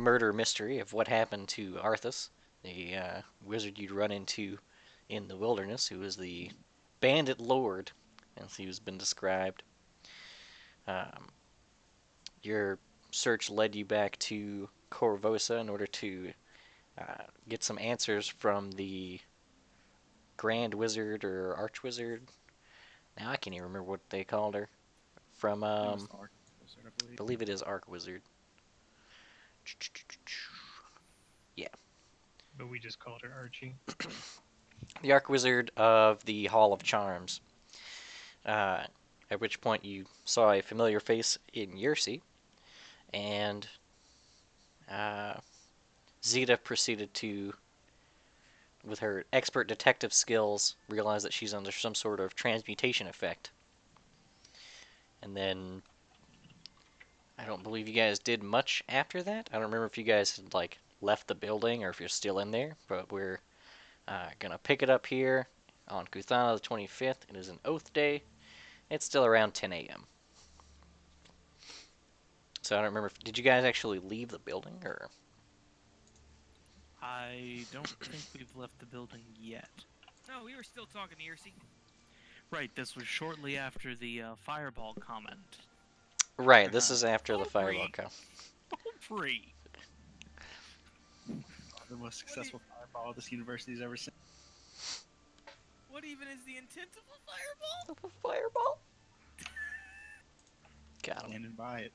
murder mystery of what happened to Arthas, the wizard you'd run into in the wilderness, who was the bandit lord, as he has been described. Um, your search led you back to Corvosa in order to get some answers from the Grand Wizard or Archwizard. Now I can't even remember what they called her. From It was the Arc Wizard, I I believe. believe it is Archwizard. Yeah, But we just called her Archie. the Archwizard of the Hall of Charms. Uh, at which point you saw a familiar face in Yersi, and uh, Zeta proceeded to, with her expert detective skills, realize that she's under some sort of transmutation effect. And then I don't believe you guys did much after that. I don't remember if you guys had like left the building or if you're still in there, but we're gonna pick it up here on Kuthana the 25th. It is an Oath Day. It's still around 10 a.m. So I don't remember. Did you guys actually leave the building or? I don't think we've left the building yet. No, we were still talking to Earsy. Right, this was shortly after the fireball comment. Right. This is after the fireball come. Free. The most successful fireball this university's ever seen. What even is the intent of a fireball? Of a fireball. Got him. Standing by it.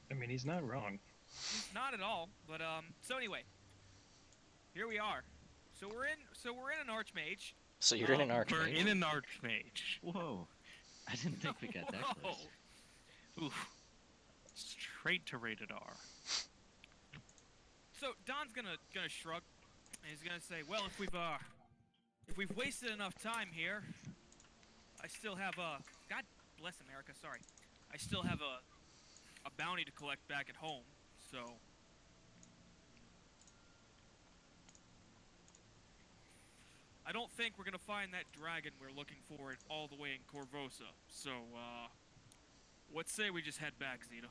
I mean, he's not wrong. Not at all. But so anyway, here we are. So we're in an archmage. So you're in an We're archmage. in an archmage. Whoa. I didn't think we got that Whoa. close. Oof. Straight to rated R. So Don's gonna shrug, and he's gonna say, "Well, if we've wasted enough time here, I still have God bless America. Sorry, I still have a bounty to collect back at home. So I don't think we're gonna find that dragon we're looking for it all the way in Corvosa. So what say we just head back, Zeta?"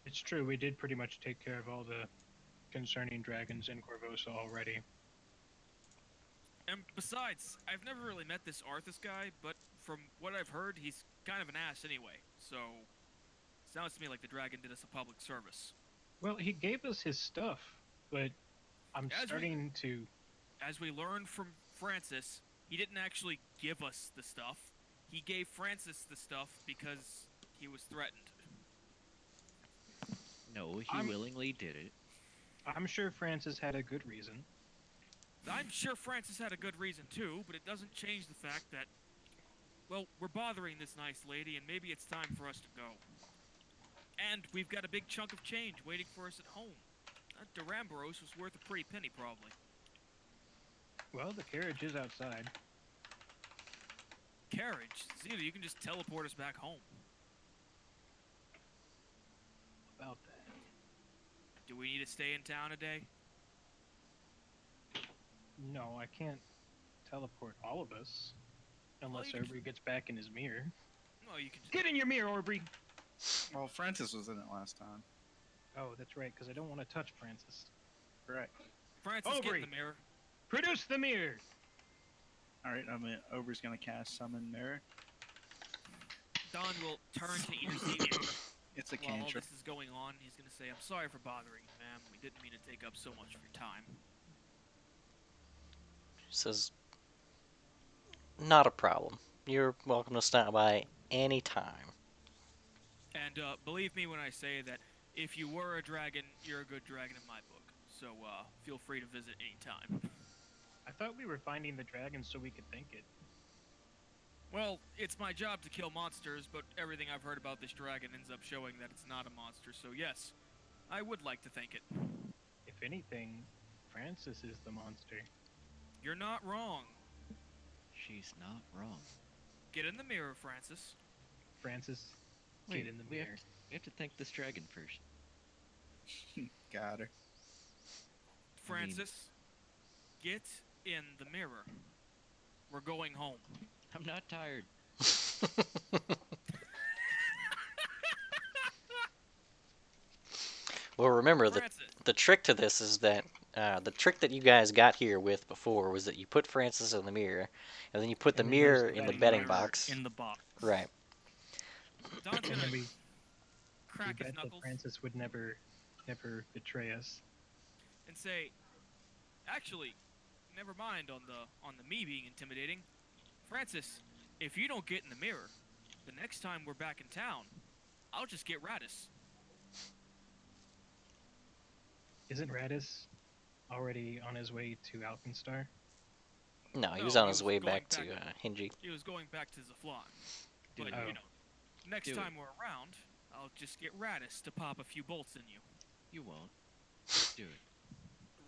It's true, we did pretty much take care of all the concerning dragons in Corvosa already. And besides, I've never really met this Arthas guy, but from what I've heard, he's kind of an ass anyway. So, sounds to me like the dragon did us a public service. Well, he gave us his stuff, but I'm starting to... As we learned from Francis, he didn't actually give us the stuff. He gave Francis the stuff because he was threatened. No, he willingly did it. I'm sure Francis had a good reason. I'm sure Francis had a good reason too, but it doesn't change the fact that, well, we're bothering this nice lady, and maybe it's time for us to go. And we've got a big chunk of change waiting for us at home. That Duramboros was worth a pretty penny, probably. Well, the carriage is outside. Carriage? Zeta, you can just teleport us back home. About that. Do we need to stay in town a day? No, I can't teleport all of us. Unless you can Aubrey gets back in his mirror. Well, you can just... Get in your mirror, Aubrey! Well, Francis was in it last time. Oh, that's right, because I don't want to touch Francis. Correct. Francis, get Aubrey! in the mirror. Produce the mirror! Alright, Ober's gonna cast Summon Mirror. Don will turn to Earsy. It's a While all cantrip. this is going on, he's going to say, "I'm sorry for bothering you, ma'am. We didn't mean to take up so much of your time." Says, not a problem. You're welcome to stop by any time. And believe me when I say that if you were a dragon, you're a good dragon in my book. So feel free to visit anytime. I thought we were finding the dragon so we could think it. Well, it's my job to kill monsters, but everything I've heard about this dragon ends up showing that it's not a monster. So yes, I would like to think it. If anything, Francis is the monster. You're not wrong. She's not wrong. Get in the mirror, Francis. Francis, Wait, get in the we mirror. have to thank this dragon first. Got her. Francis, get in the mirror. We're going home. I'm not tired. Well, remember Francis. the trick to this is that the trick that you guys got here with before was that you put Francis in the mirror, and then you put the And then there's mirror the in the betting betting mirror box. In the box. Right. Don's And gonna then we crack his bet that knuckles Francis would never betray us. and say, "Actually, never mind on the me being intimidating. Francis, if you don't get in the mirror, the next time we're back in town, I'll just get Radis." Isn't Radis already on his way to Alkenstar? No, he No, was on he his was way going back to Hingy. He was going back to Zaflon. Do But, it. you know, next Do it. time we're around, I'll just get Radis to pop a few bolts in you. You won't. Do it.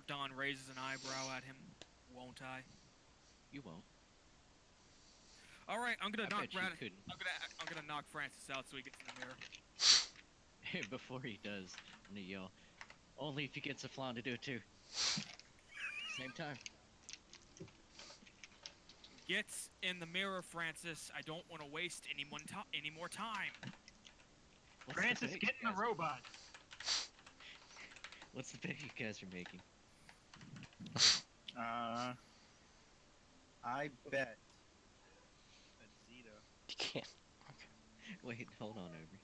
Don raises an eyebrow at him. Won't I? You won't. All right, I'm gonna I knock bet you Radis. couldn't. I'm gonna knock Francis out so he gets in the mirror. Before he does, I'm gonna yell, only if you get Saflon to do it too. Same time. Gets in the mirror, Francis. I don't want to waste any more time. What's the Francis, bet get you in the guys- robot! What's the bet you guys are making? I bet that Zeta. You can't. Wait, hold on, Aubrey.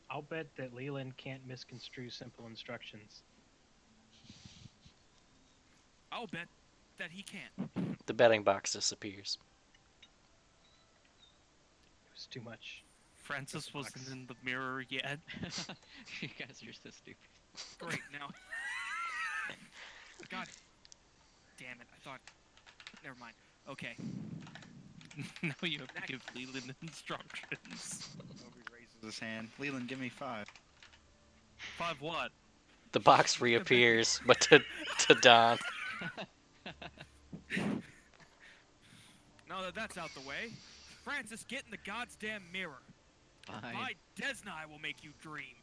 I'll bet that Leland can't misconstrue simple instructions. I'll bet that he can. The betting box disappears. It was too much. Francis Just a box. wasn't in the mirror yet. You guys are so stupid. Great, now. God damn it, I thought. Never mind. Okay. Now you have to give Leland instructions. Obi raises his hand. Leland, give me 5. 5 what? The box reappears, but to Don. Now that that's out the way, Francis, get in the goddamn mirror. Fine. My Desnai will make you dream.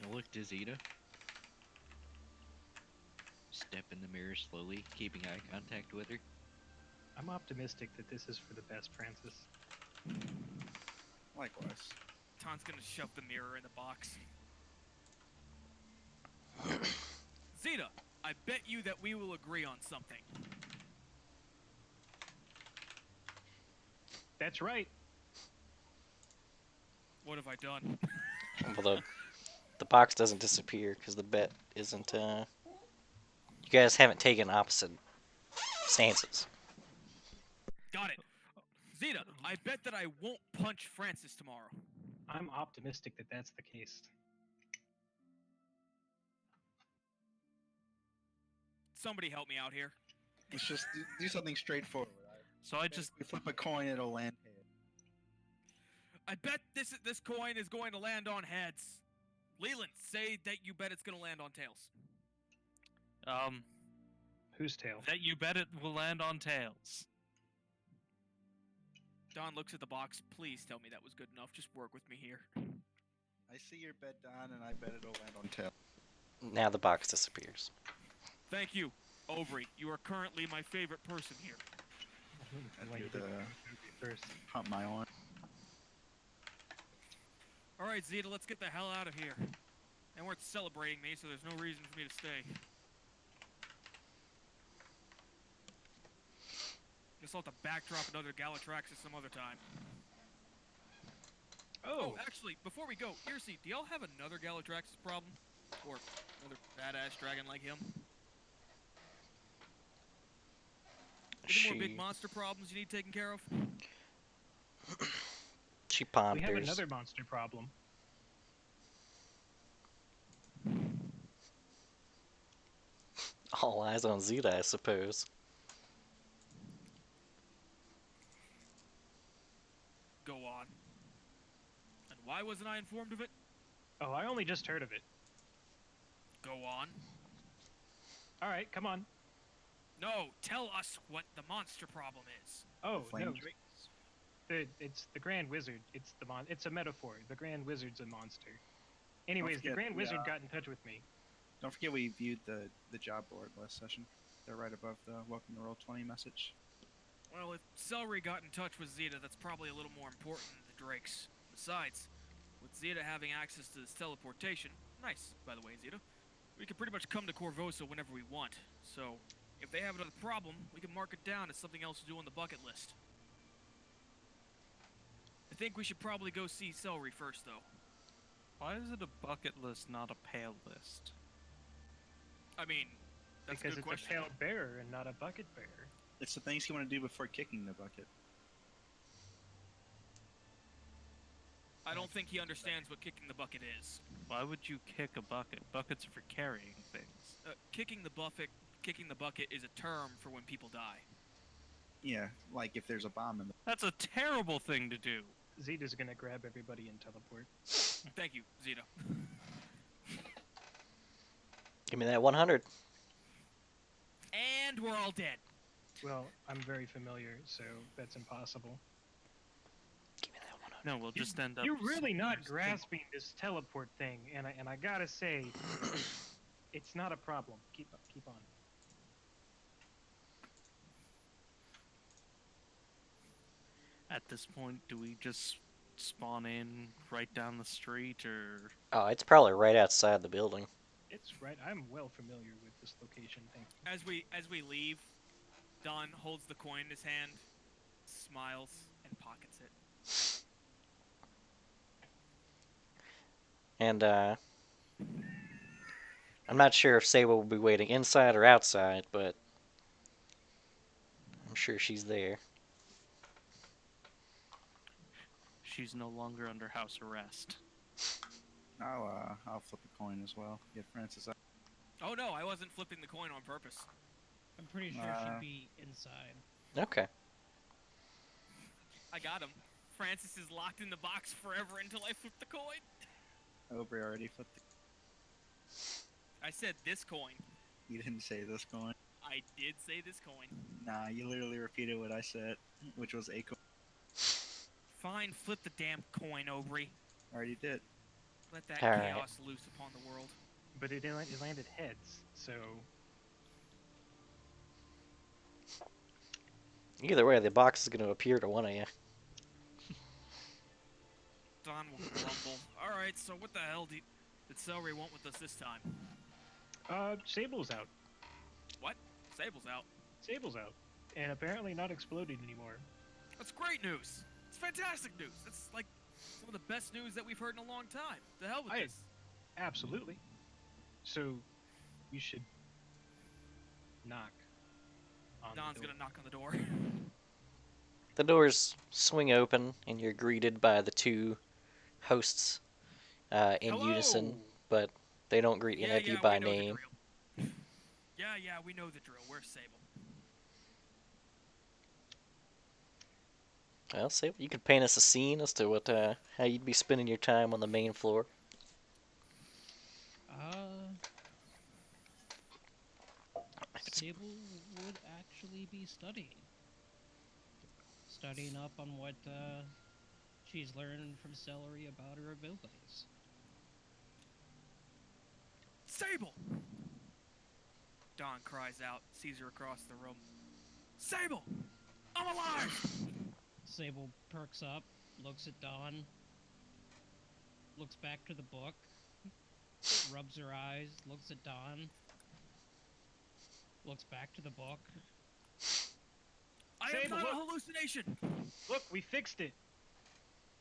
Now look to Zeta. Step in the mirror slowly, keeping eye contact with her. I'm optimistic that this is for the best, Francis. Likewise. Ton's gonna shove the mirror in the box. Zeta, I bet you that we will agree on something. That's right. What have I done? Well, the box doesn't disappear because the bet isn't. You guys haven't taken opposite stances. Got it. Zeta, I bet that I won't punch Francis tomorrow. I'm optimistic that that's the case. Somebody help me out here. Let's just do something straightforward. So I just We flip a coin, it'll land head. I bet this coin is going to land on heads. Leland, say that you bet it's going to land on tails. Whose tail? that you bet it will land on tails. Don looks at the box. Please tell me that was good enough. Just work with me here. I see your bet, Don, and I bet it'll land on tail. Now the box disappears. Thank you, Aubrey. You are currently my favorite person here. I Why do you the did it first. pump my arm. All right, Zeta, let's get the hell out of here. And we're celebrating me, so there's no reason for me to stay. Guess I'll have to backdrop another Galatraxis some other time. Oh, actually, before we go, Irsi, do y'all have another Galatraxis problem? Or another badass dragon like him? Any more big monster problems you need taken care of? She We ponders. have another monster problem. All eyes on Zeta, I suppose. Go on. And why wasn't I informed of it? Oh, I only just heard of it. Go on. All right, come on. No, tell us what the monster problem is. Oh, Flame no. drakes. It's the Grand Wizard. It's a metaphor. The Grand Wizard's a monster. Anyways, the forget Grand the, Wizard got in touch with me. Don't forget we viewed the job board last session. They're right above the welcome to Roll20 message. Well, if Celery got in touch with Zeta, that's probably a little more important than the Drakes. Besides, with Zeta having access to this teleportation, nice, by the way, Zeta, we can pretty much come to Corvosa whenever we want. So, if they have another problem, we can mark it down as something else to do on the bucket list. I think we should probably go see Celery first, though. Why is it a bucket list, not a pale list? I mean, that's Because a good it's question. a pail bearer and not a bucket bearer. It's the things you want to do before kicking the bucket. I don't think he understands what kicking the bucket is. Why would you kick a bucket? Buckets are for carrying things. Kicking the bucket is a term for when people die. Yeah, like if there's a bomb in the. That's a terrible thing to do. Zeta's gonna grab everybody and teleport. Thank you, Zeta. Give me that 100. And we're all dead. Well, I'm very familiar, so that's impossible. Give me that 100. No, we'll just end up. You're really not just grasping this teleport thing, and I gotta say, it's not a problem. Keep on. At this point, do we just spawn in right down the street, or Oh, it's probably right outside the building. It's right. I'm well familiar with this location. Thank you. As we leave, Don holds the coin in his hand, smiles, and pockets it. And, I'm not sure if Sable will be waiting inside or outside, but I'm sure she's there. she's no longer under house arrest? I'll flip a coin as well. Get Francis out. Oh no, I wasn't flipping the coin on purpose. I'm pretty sure she'd be inside. Okay. I got him. Francis is locked in the box forever until I flip the coin. Aubrey already flipped. I said this coin. You didn't say this coin. I did say this coin. Nah, you literally repeated what I said, which was a coin. Fine, flip the damn coin, Aubrey. Already did. Let that All right. chaos loose upon the world. But it landed heads, so Either way, the box is going to appear to one of you. Don will grumble. Alright, so what the hell did Celery want with us this time? Sable's out. What? Sable's out. Sable's out, and apparently not exploding anymore. That's great news. It's fantastic news. That's like some of the best news that we've heard in a long time. The hell with I- this. Absolutely. So, you should knock on Don's the door. gonna knock on the door. The doors swing open, and you're greeted by the two hosts in Hello! unison, but they don't greet any of you we by know the name. drill. Yeah, we know the drill. Where's Sable? Well, Sable, you could paint us a scene as to what how you'd be spending your time on the main floor. Sable would actually be studying. Studying up on what she's learned from Celery about her abilities. Sable! Don cries out, sees her across the room. Sable! I'm alive! Sable perks up, looks at Dawn, looks back to the book, rubs her eyes, looks at Dawn, looks back to the book. I am Sable, not a look. hallucination! Look, we fixed it.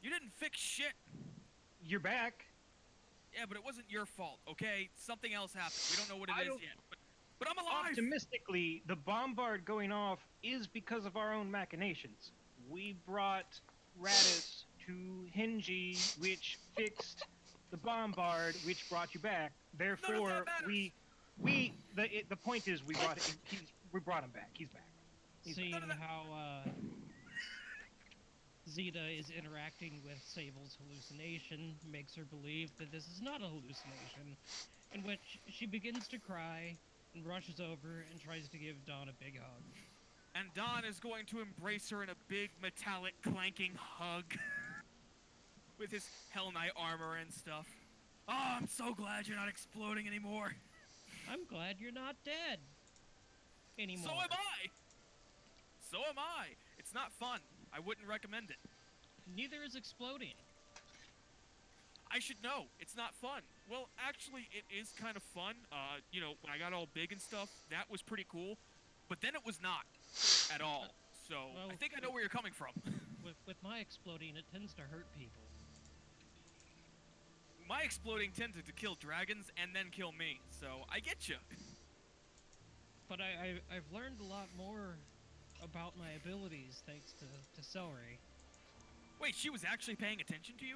You didn't fix shit! You're back. Yeah, but it wasn't your fault, okay? Something else happened. We don't know what I it is don't- yet. But I'm alive! Optimistically, the bombard going off is because of our own machinations. We brought Radis to Hingy, which fixed the bombard, which brought you back. Therefore, matters. the point is we brought we brought him back. He's back. Seeing none of that- how Zeta is interacting with Sable's hallucination makes her believe that this is not a hallucination, in which she begins to cry and rushes over and tries to give Dawn a big hug. And Don is going to embrace her in a big metallic clanking hug. With his Hell Knight armor and stuff. Oh, I'm so glad you're not exploding anymore. I'm glad you're not dead anymore. So am I! So am I! It's not fun. I wouldn't recommend it. Neither is exploding. I should know. It's not fun. Well, actually, it is kind of fun. You know, when I got all big and stuff, that was pretty cool. But then it was not at all. So I Well, think I know where you're coming from. With my exploding, it tends to hurt people. My exploding tended to kill dragons and then kill me. So I get you. But I've learned a lot more about my abilities thanks to Celery. Wait, she was actually paying attention to you?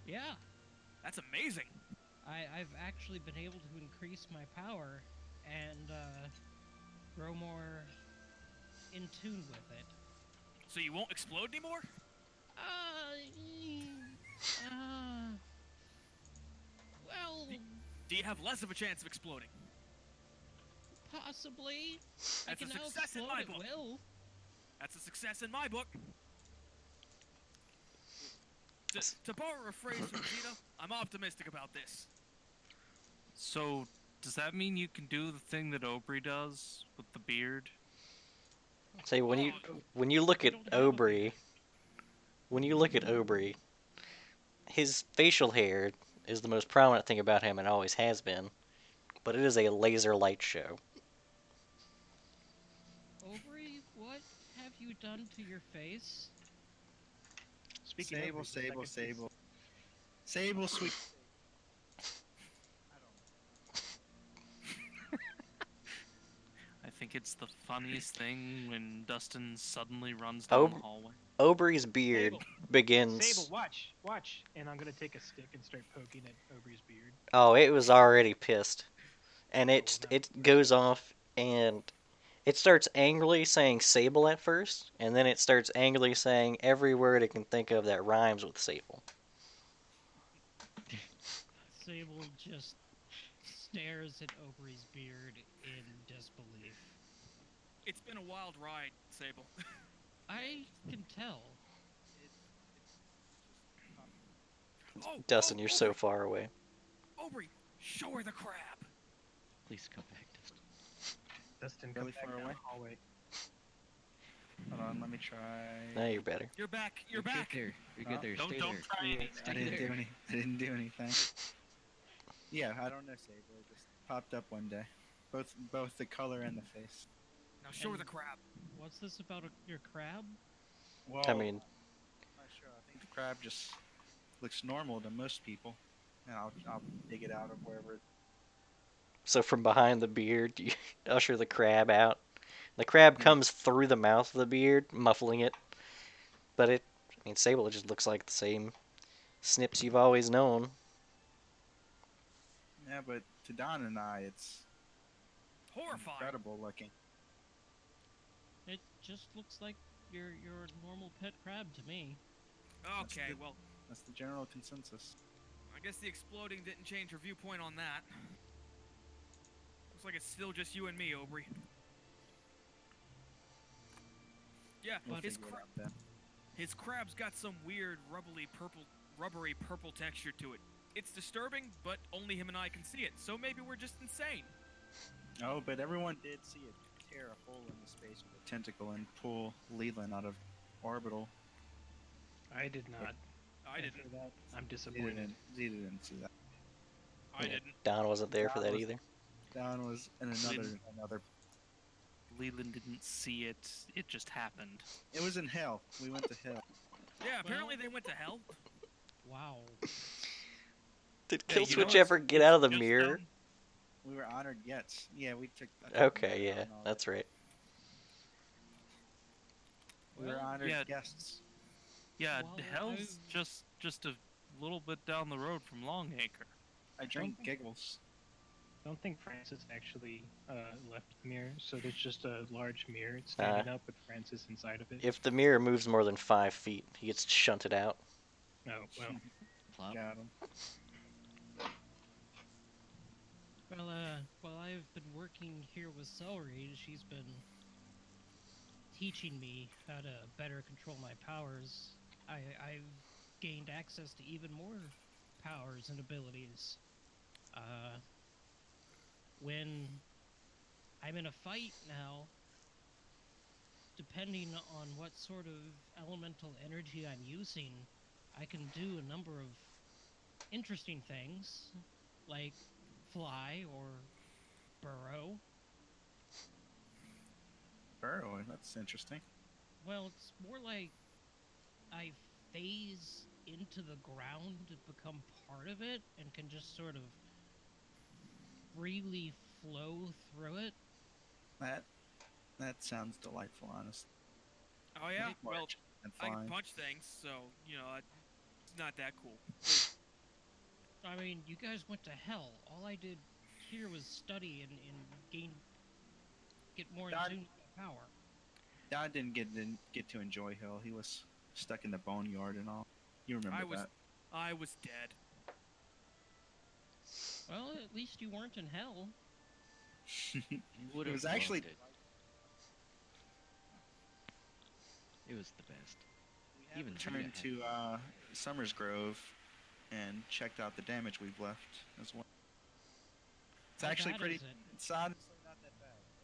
Yeah, That's amazing. I've actually been able to increase my power and grow more in tune with it. So you won't explode anymore? Uh, well, Do you have less of a chance of exploding? possibly. I That's a can now success in explode my at book. will. That's a success in my book. To borrow a phrase from Gina, I'm optimistic about this. So, does that mean you can do the thing that Aubrey does with the beard? Say when you Oh, when you look I at don't have a Aubrey, beard. when you look at Aubrey, his facial hair is the most prominent thing about him and always has been, but it is a laser light show. Aubrey, what have you done to your face? Speaking Sable, of Sable, Reese's second Sable. Sable, sweet. I think it's the funniest thing when Dustin suddenly runs down Oh, the hallway. Aubrey's beard Sable. begins. Sable, watch, and I'm gonna take a stick and start poking at Aubrey's beard. Oh, it was already pissed, and Oh, it well, it now- goes off and it starts angrily saying Sable at first, and then it starts angrily saying every word it can think of that rhymes with Sable. Sable just stares at Aubrey's beard in disbelief. It's been a wild ride, Sable. I can tell. Oh, Dustin, oh, you're Aubrey, so far away. Aubrey, show her the crab. Please come back, Dustin. Dustin, Really come back far down away? the hallway. Hold on, let me try. Now you're better. You're back. You're Good back. there. You're good Oh, there. Don't Stay don't there. try anything. I didn't there. do any. I didn't do anything. Yeah, I don't know, Sable. It just popped up one day. Both the color and the face. Now show her the And- crab. What's this about your crab? Well, I mean, I'm not sure. I think the crab just looks normal to most people, and I'll dig it out of wherever. so from behind the beard, you usher the crab out. The crab Yeah. comes through the mouth of the beard, muffling it. But I mean, Sable, it just looks like the same snips you've always known. Yeah, but to Don and I, it's Horrifying. incredible looking. It just looks like your normal pet crab to me. Okay, good. well, That's the general consensus. I guess the exploding didn't change her viewpoint on that. Looks like it's still just you and me, Aubrey. Yeah, We'll his figure it out then. his crab's got some weird rubbery purple texture to it. It's disturbing, but only him and I can see it. So maybe we're just insane. Oh, but everyone did see it tear a hole in the space with a tentacle and pull Leland out of orbital. I did not. I enter didn't. That. I'm Zeta disappointed. didn't see that. I Yeah, didn't. Don wasn't there for Don that was- either. Don was in another. Leland didn't see it. It just happened. It was in hell. We went to hell. Yeah, apparently they went to hell. Wow. Did Yeah, you know Killswitch it's- ever get out of the Just mirror? them. We were honored guests. Yeah, we took. I took the Okay, mirror out yeah, and all that's right. that. We were Well, honored yeah. guests. Yeah, Well, hell's just a little bit down the road from Longacre. I drank think- giggles. Don't think Francis actually left the mirror, so there's just a large mirror standing up with Francis inside of it. If the mirror moves more than 5 feet, he gets shunted out. Oh, well. Plop. Got him. Well, while I've been working here with Celery, she's been teaching me how to better control my powers. I've gained access to even more powers and abilities. When I'm in a fight now, depending on what sort of elemental energy I'm using, I can do a number of interesting things, like fly or burrow. Burrowing, that's interesting. Well, it's more like I phase into the ground to become part of it and can just sort of freely flow through it. That that sounds delightful, honestly. Oh yeah. More Well, interesting than I can flying. punch things, so it's not that cool. I mean, you guys went to hell. All I did here was study and get more in Dad, tune with my power. Dad didn't get to enjoy Hill. He was stuck in the boneyard and all. You remember that? I was dead. Well, at least you weren't in hell. You would It have was actually loved it. It was the best. we have Even returned Zeta to Summers Grove and checked out the damage we've left as well. It's How actually bad pretty. is it? It's honestly not that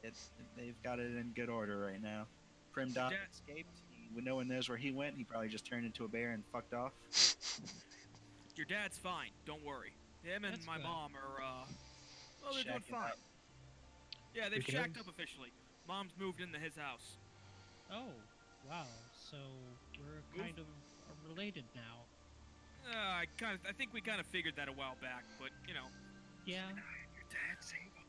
bad. They've got it in good order right now. Prim Dot Dad- escaped. No one knows where he went. He probably just turned into a bear and fucked off. Your dad's fine. Don't worry. Him and That's my good. mom are well, they're doing Shacking fine. up. Yeah, they've We can shacked up officially. Mom's moved into his house. Oh, wow. So we're kind of related now. I think we kind of figured that a while back, but Yeah. Your dad's able.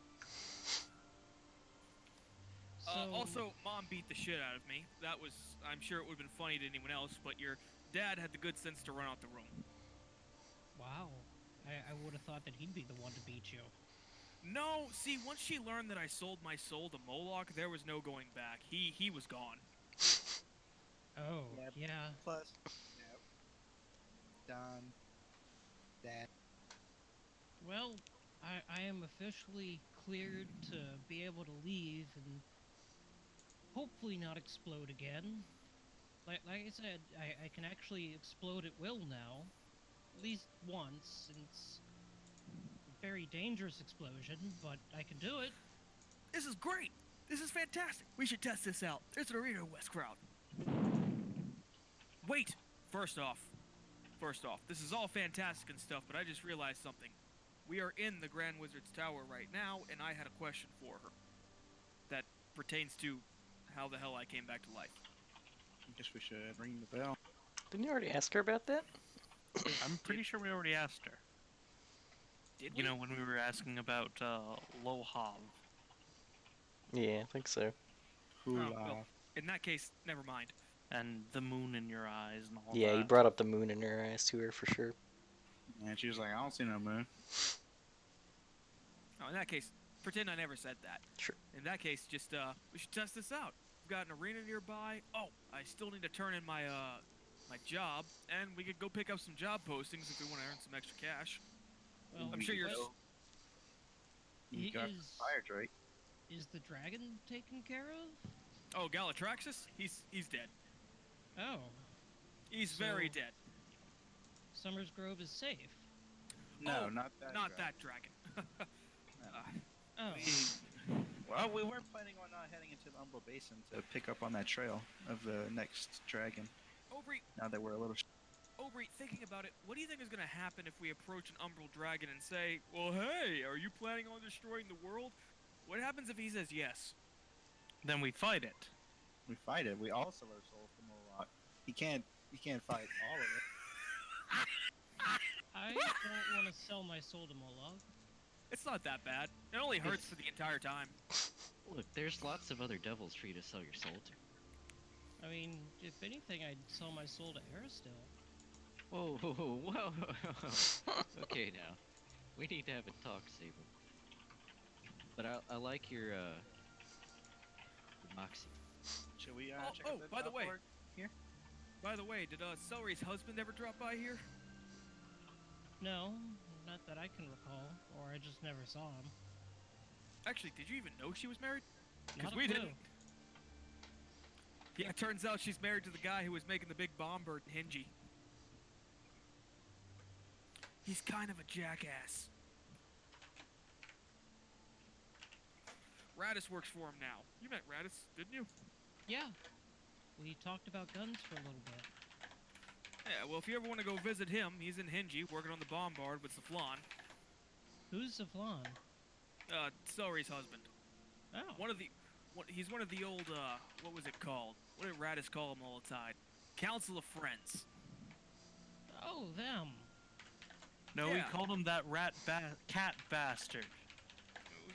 So, also, Mom beat the shit out of me. That was, I'm sure it would have been funny to anyone else, but your dad had the good sense to run out the room. wow. I would have thought that he'd be the one to beat you. No, see, once she learned that I sold my soul to Moloch, there was no going back. He was gone. Oh, Yep. yeah. Plus, yep. Don, Dad. Well, I am officially cleared to be able to leave and hopefully not explode again. Like I said, I can actually explode at will now. At least once, and it's a very dangerous explosion, but I can do it. This is great. This is fantastic. We should test this out. There's an arena West crowd. Wait. First off, this is all fantastic and stuff, but I just realized something. We are in the Grand Wizard's Tower right now, and I had a question for her that pertains to how the hell I came back to life. I guess we should ring the bell. Didn't you already ask her about that? I'm pretty sure we already asked her. Did You we? know, when we were asking about Lohav. Yeah, I think so. Hula. well. In that case, never mind. And the moon in your eyes and all Yeah, that. you brought up the moon in her eyes to her for sure. And she was like, I don't see no moon. Oh, in that case, pretend I never said that. Sure. In that case, just we should test this out. We've got an arena nearby. Oh, I still need to turn in my my job, and we could go pick up some job postings if we want to earn some extra cash. Well, I'm sure you're. what- You got is fire, Drake. is the dragon taken care of? Oh, Galatraxus? He's dead. Oh, He's very So- dead. Summers Grove is safe. No, Oh, not that. Not dragon. that dragon. Oh, Well, we weren't planning on heading into the Umbral Basin to pick up on that trail of the next dragon. Obri, Now that we're a little. thinking about it, what do you think is going to happen if we approach an Umbral dragon and say, well, hey, are you planning on destroying the world? What happens if he says yes? Then we fight it. We fight it. We all sell our souls to Moloch. He can't fight all of it. I don't want to sell my soul to Moloch. It's not that bad. It only hurts for the entire time. Look, there's lots of other devils for you to sell your soul to. I mean, if anything, I'd sell my soul to Aristil. Whoa, whoa, whoa, whoa. Okay, now. We need to have a talk, Sable. But I like your moxie. Should we Oh, check oh, out the by the top way. board? By the way, did Celery's husband ever drop by here? No, not that I can recall, or I just never saw him. Actually, did you even know she was married? Because Not a we clue. didn't. Yeah, it turns out she's married to the guy who was making the big bomb bird in Hingy. He's kind of a jackass. Radis works for him now. You met Radis, didn't you? Yeah, we talked about guns for a little bit. Yeah, well, if you ever want to go visit him, he's in Hingy, working on the bombard with Saflan. Who's Savlon? Celery's husband. Oh. He's one of the old, what was it called? What did Radis call him all the time? Council of Friends. Oh, them. No, Yeah. we called him that cat bastard.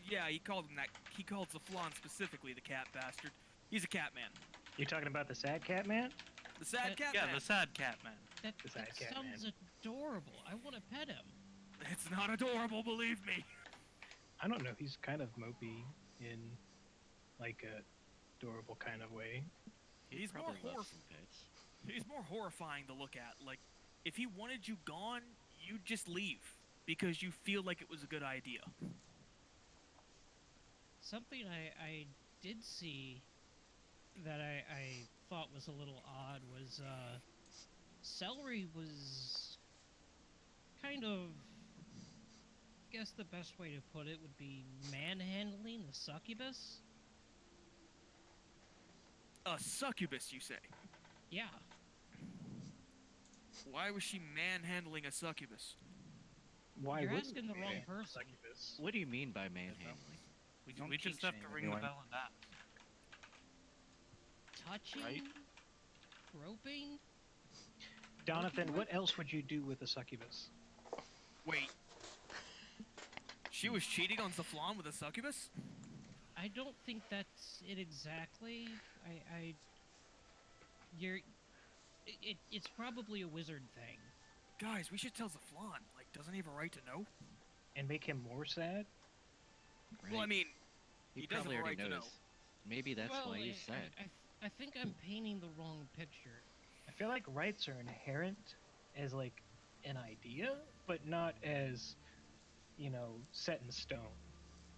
Yeah, he called him that. He called Saflan specifically the cat bastard. He's a cat man. You talking about the sad cat man? The sad cat Yeah, man. the sad cat man. That, The sad cat sounds man. adorable. I want to pet him. It's not adorable, believe me. I don't know. He's kind of mopey in like a adorable kind of way. He's more Probably loves some pets. He's more horrifying to look at. Like, if he wanted you gone, you'd just leave because you feel like it was a good idea. Something I did see that I thought was a little odd was Celery was kind of, I guess the best way to put it would be manhandling the succubus. A succubus, you say? Yeah. Why was she manhandling a succubus? Why You're wouldn't asking the we? wrong person. Succubus. What do you mean by manhandling? Don't We just kink have to shame ring the anyone. bell and that. Touching, Right? groping. Jonathan, what else would you do with a succubus? Wait. She was cheating on Saflan with a succubus? I don't think that's it exactly. It's probably a wizard thing. Guys, we should tell Saflan. Like, doesn't he have a right to know? And make him more sad? Well, I Right? mean, He he doesn't probably have a already right to knows. know. Maybe that's well, why he's sad. I think I'm painting the wrong picture. I feel like rights are inherent as like an idea, but not as, you know, set in stone.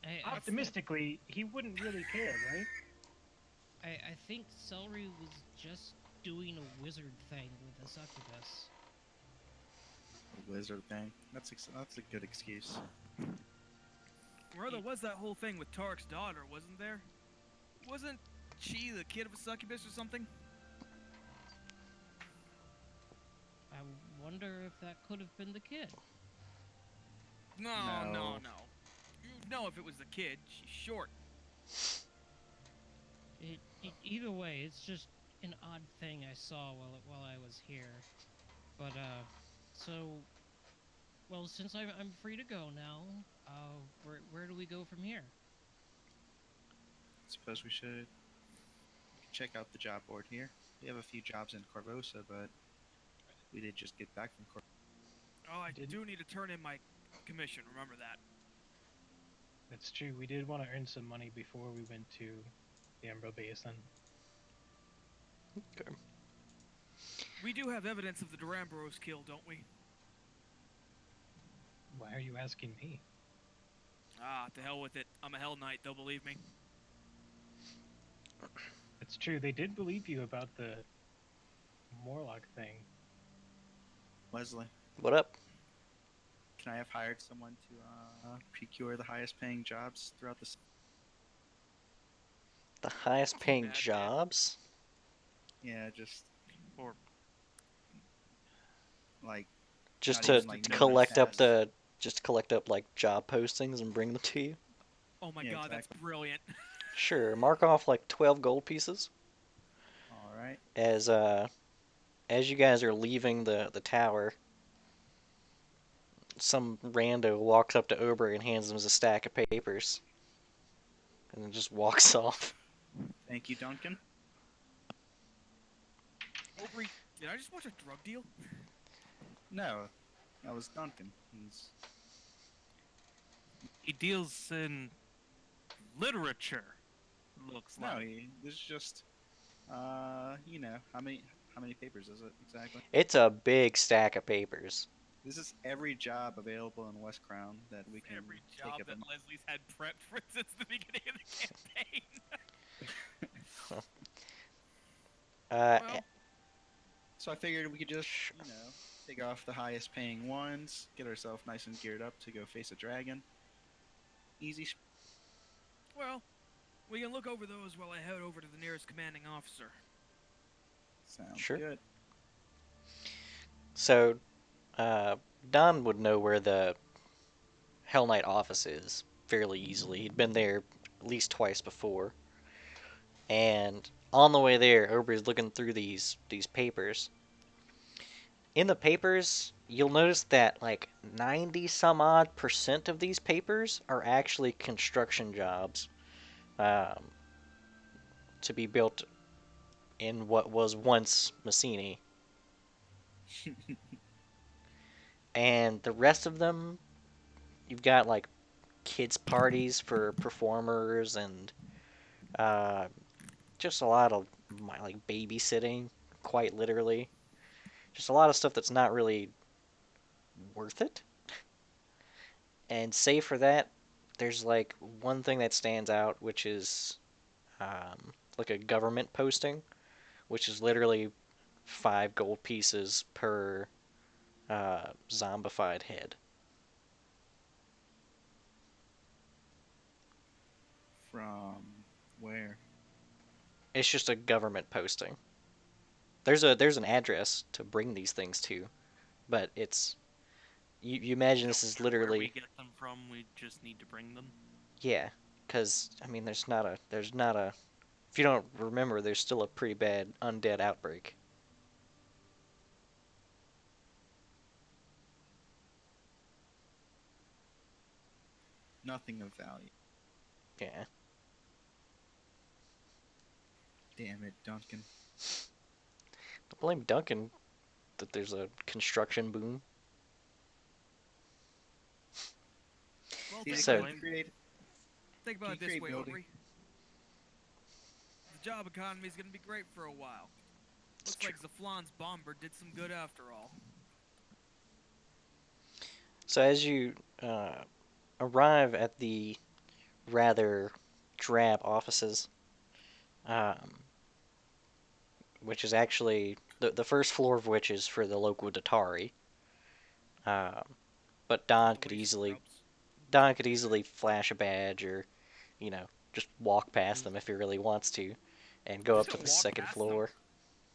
I Optimistically, he wouldn't really care, right? I think Celery was just doing a wizard thing with a succubus. A wizard thing. That's a good excuse. Well, there was that whole thing with Tarek's daughter, wasn't there? Wasn't she the kid of a succubus or something? I wonder if that could have been the kid. No. No. You'd know if it was the kid. She's short. Either way, it's just an odd thing I saw while I was here. But well, since I'm free to go now, where do we go from here? Suppose we should check out the job board here. We have a few jobs in Corvosa, but we did just get back from Corvosa. Oh, I Didn't- do need to turn in my commission. Remember that. That's true. We did want to earn some money before we went to the Emerald Basin. Okay. We do have evidence of the Durambros kill, don't we? Why are you asking me? Ah, to hell with it. I'm a Hell Knight, they'll believe me. It's true. They did believe you about the Morlock thing. Leslie, What up? can I have hired someone to procure the highest paying jobs throughout the The highest paying bad, man. jobs? Yeah, just Or like Just Not to even, like, no collect up tasks. just collect up like job postings and bring them to you. Oh my Yeah, god, exactly. that's brilliant. Sure. Mark off like 12 gold pieces all right. as you guys are leaving the tower. Some rando walks up to Ober and hands him a stack of papers, and then just walks off. Thank you, Duncan. Aubrey, did I just watch a drug deal? No, that was Duncan. He's he deals in literature. Looks no, like. this is just you know, how many papers is it exactly? It's a big stack of papers. This is every job available in West Crown that we can Every take job up that in. Leslie's had prepped for since the beginning of the campaign. Well, So I figured we could just, you know, take off the highest paying ones, get ourselves nice and geared up to go face a dragon. Easy. well, we can look over those while I head over to the nearest commanding officer. Sounds Sure. good. So, Don would know where the Hell Knight office is fairly easily. He'd been there at least twice before. And on the way there, Ober's looking through these papers. In the papers, you'll notice that like 90 some odd percent of these papers are actually construction jobs um, to be built in what was once Massini. And the rest of them, you've got like kids' parties for performers and uh, just a lot of like babysitting, quite literally. Just a lot of stuff that's not really worth it. And save for that, there's like one thing that stands out, which is like a government posting, which is literally 5 gold pieces per zombified head. From where? It's just a government posting. There's an address to bring these things to, but it's you imagine We this don't is care where we literally get them from. We just need to bring them. yeah, because I mean there's not a if you don't remember there's still a pretty bad undead outbreak. Nothing of value. Yeah, Damn it, Duncan. don't blame Duncan that there's a construction boom. Well, See, think they So- about could it. create. Think about it Can you this create way, building? Aubrey. The job economy is going to be great for a while. Looks like Zaflan's bomber did some good after all. So as you arrive at the rather drab offices, um, which is actually the first floor of which is for the local Datari. Um, but The waste scrubs. Don could easily flash a badge or, you know, just walk past them if he really wants to, and go up Just to go the walk second past them. floor.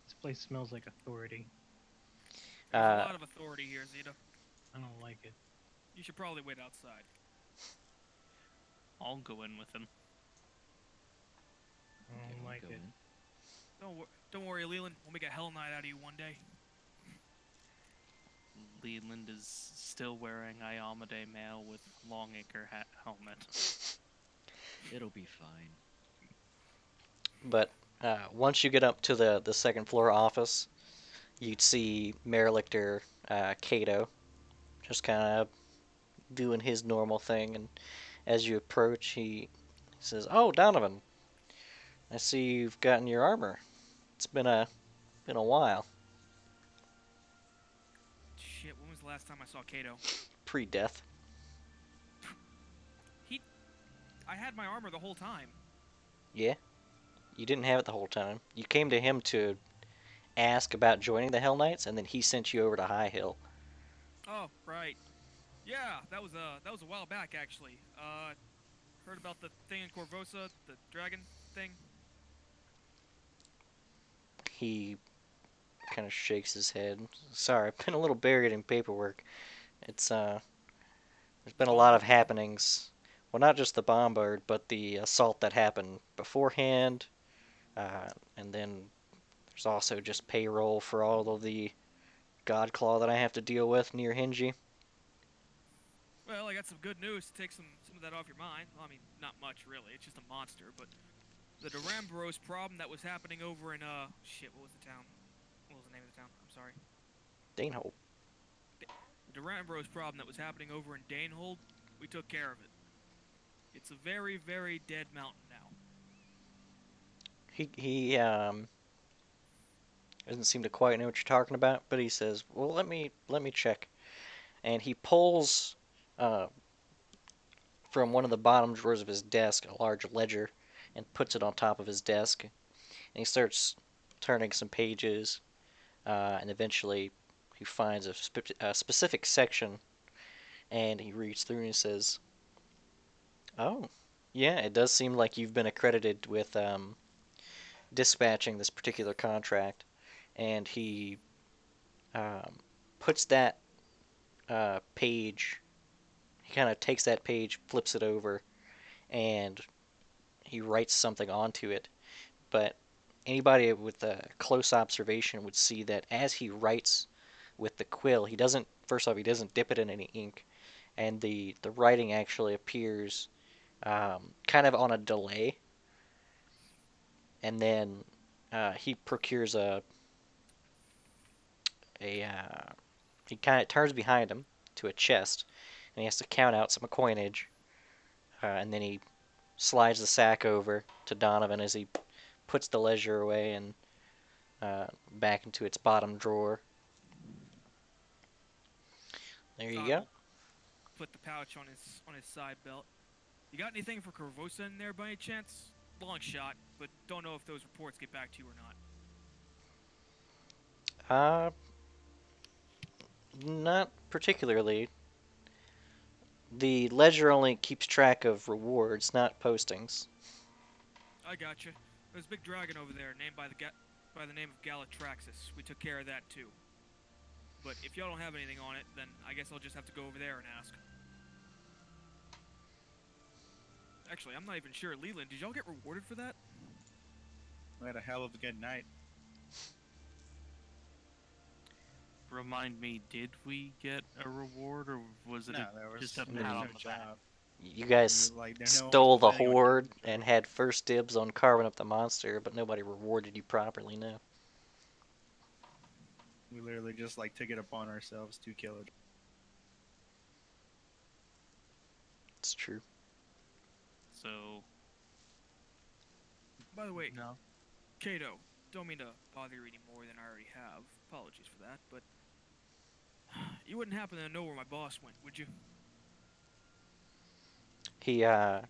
This place smells like authority. There's Uh, a lot of authority here, Zeta. I don't like it. You should probably wait outside. I'll go in with him. I Okay, don't we'll like go it. in. Don't worry, Leland. We'll make a Hell Knight out of you one day. Leland is still wearing Iamade mail with Longacre hat helmet. It'll be fine. But once you get up to the second floor office, you'd see Merlichter Cato just kind of doing his normal thing, and as you approach, he says, "Oh, Donovan, I see you've gotten your armor. It's been a while. Shit, when was the last time I saw Kato? Pre-death." I had my armor the whole time. Yeah, you didn't have it the whole time. You came to him to ask about joining the Hell Knights, and then he sent you over to High Hill. Oh, right. Yeah, that was a while back actually. Heard about the thing in Corvosa, the dragon thing? He kind of shakes his head. Sorry, I've been a little buried in paperwork. It's there's been a lot of happenings. Well, not just the bombard, but the assault that happened beforehand, and then there's also just payroll for all of the Godclaw that I have to deal with near Hingy. Well, I got some good news to take some of that off your mind. Well, I mean, not much really. It's just a monster, but the Duramboros problem that was happening over in shit, what was the town? What was the name of the town? I'm sorry. Danehold. The Duramboros problem that was happening over in Danehold, we took care of it. It's a very, very dead mountain now. He doesn't seem to quite know what you're talking about, but he says, "Well, let me check," and he pulls from one of the bottom drawers of his desk a large ledger and puts it on top of his desk, and he starts turning some pages, and eventually he finds a specific section, and he reads through and he says, "Oh, yeah, it does seem like you've been accredited with dispatching this particular contract," and he um, puts that page. He kind of takes that page, flips it over, and he writes something onto it. But anybody with a close observation would see that as he writes with the quill, he doesn't. First off, he doesn't dip it in any ink, and the writing actually appears kind of on a delay. And then he procures a he kind of turns behind him to a chest, and he has to count out some coinage, and then he slides the sack over to Donovan as he puts the ledger away and back into its bottom drawer. There you Don go. will put the pouch on his side belt. You got anything for Corvosa in there by any chance? Long shot, but don't know if those reports get back to you or not. Not particularly. The ledger only keeps track of rewards, not postings. I gotcha. There's a big dragon over there named by the name of Galatraxis. We took care of that too. But if y'all don't have anything on it, then I guess I'll just have to go over there and ask. Actually, I'm not even sure. Leland, did y'all get rewarded for that? We had a hell of a good night. Remind me, did we get a reward, or was it No, there was just a there was pat no on the back? job. You guys Like, no one stole was the planning on horde getting and had first dibs on carving up the monster, but nobody rewarded you properly, no. We literally just like took it upon ourselves to kill it. It's true. So, By the way, no. Kato, don't mean to bother you any more than I already have. Apologies for that, but you wouldn't happen to know where my boss went, would you? He kind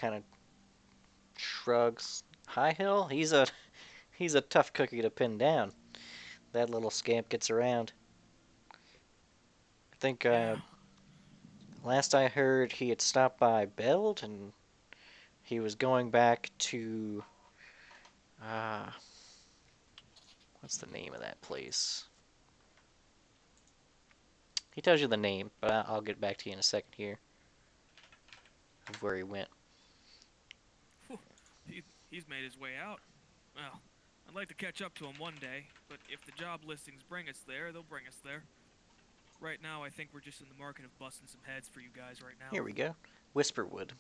of shrugs. High Hill? He's a tough cookie to pin down. That little scamp gets around. I think Yeah. last I heard he had stopped by Beld and he was going back to what's the name of that place? He tells you the name, but I'll get back to you in a second here of where he went. Whew, he's made his way out. Well, I'd like to catch up to him one day, but if the job listings bring us there, they'll bring us there. Right now, I think we're just in the market of busting some heads for you guys right now. Here we go. Whisperwood.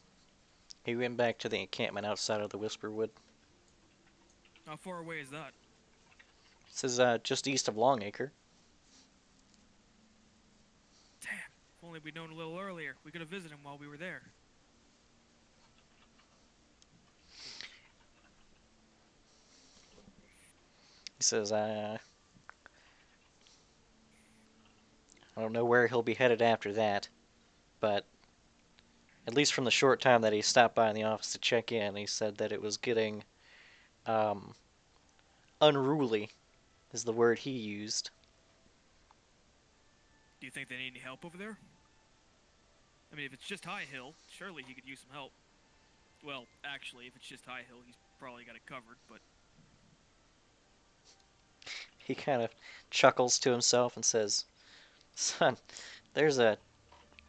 He went back to the encampment outside of the Whisperwood. How far away is that? This is just east of Longacre. Damn, if only we'd known a little earlier. We could have visited him while we were there. He says, I don't know where he'll be headed after that, but at least from the short time that he stopped by in the office to check in, he said that it was getting unruly, is the word he used. Do you think they need any help over there? I mean, if it's just High Hill, surely he could use some help. Well, actually, if it's just High Hill, he's probably got it covered, but... He kind of chuckles to himself and says, Son, there's a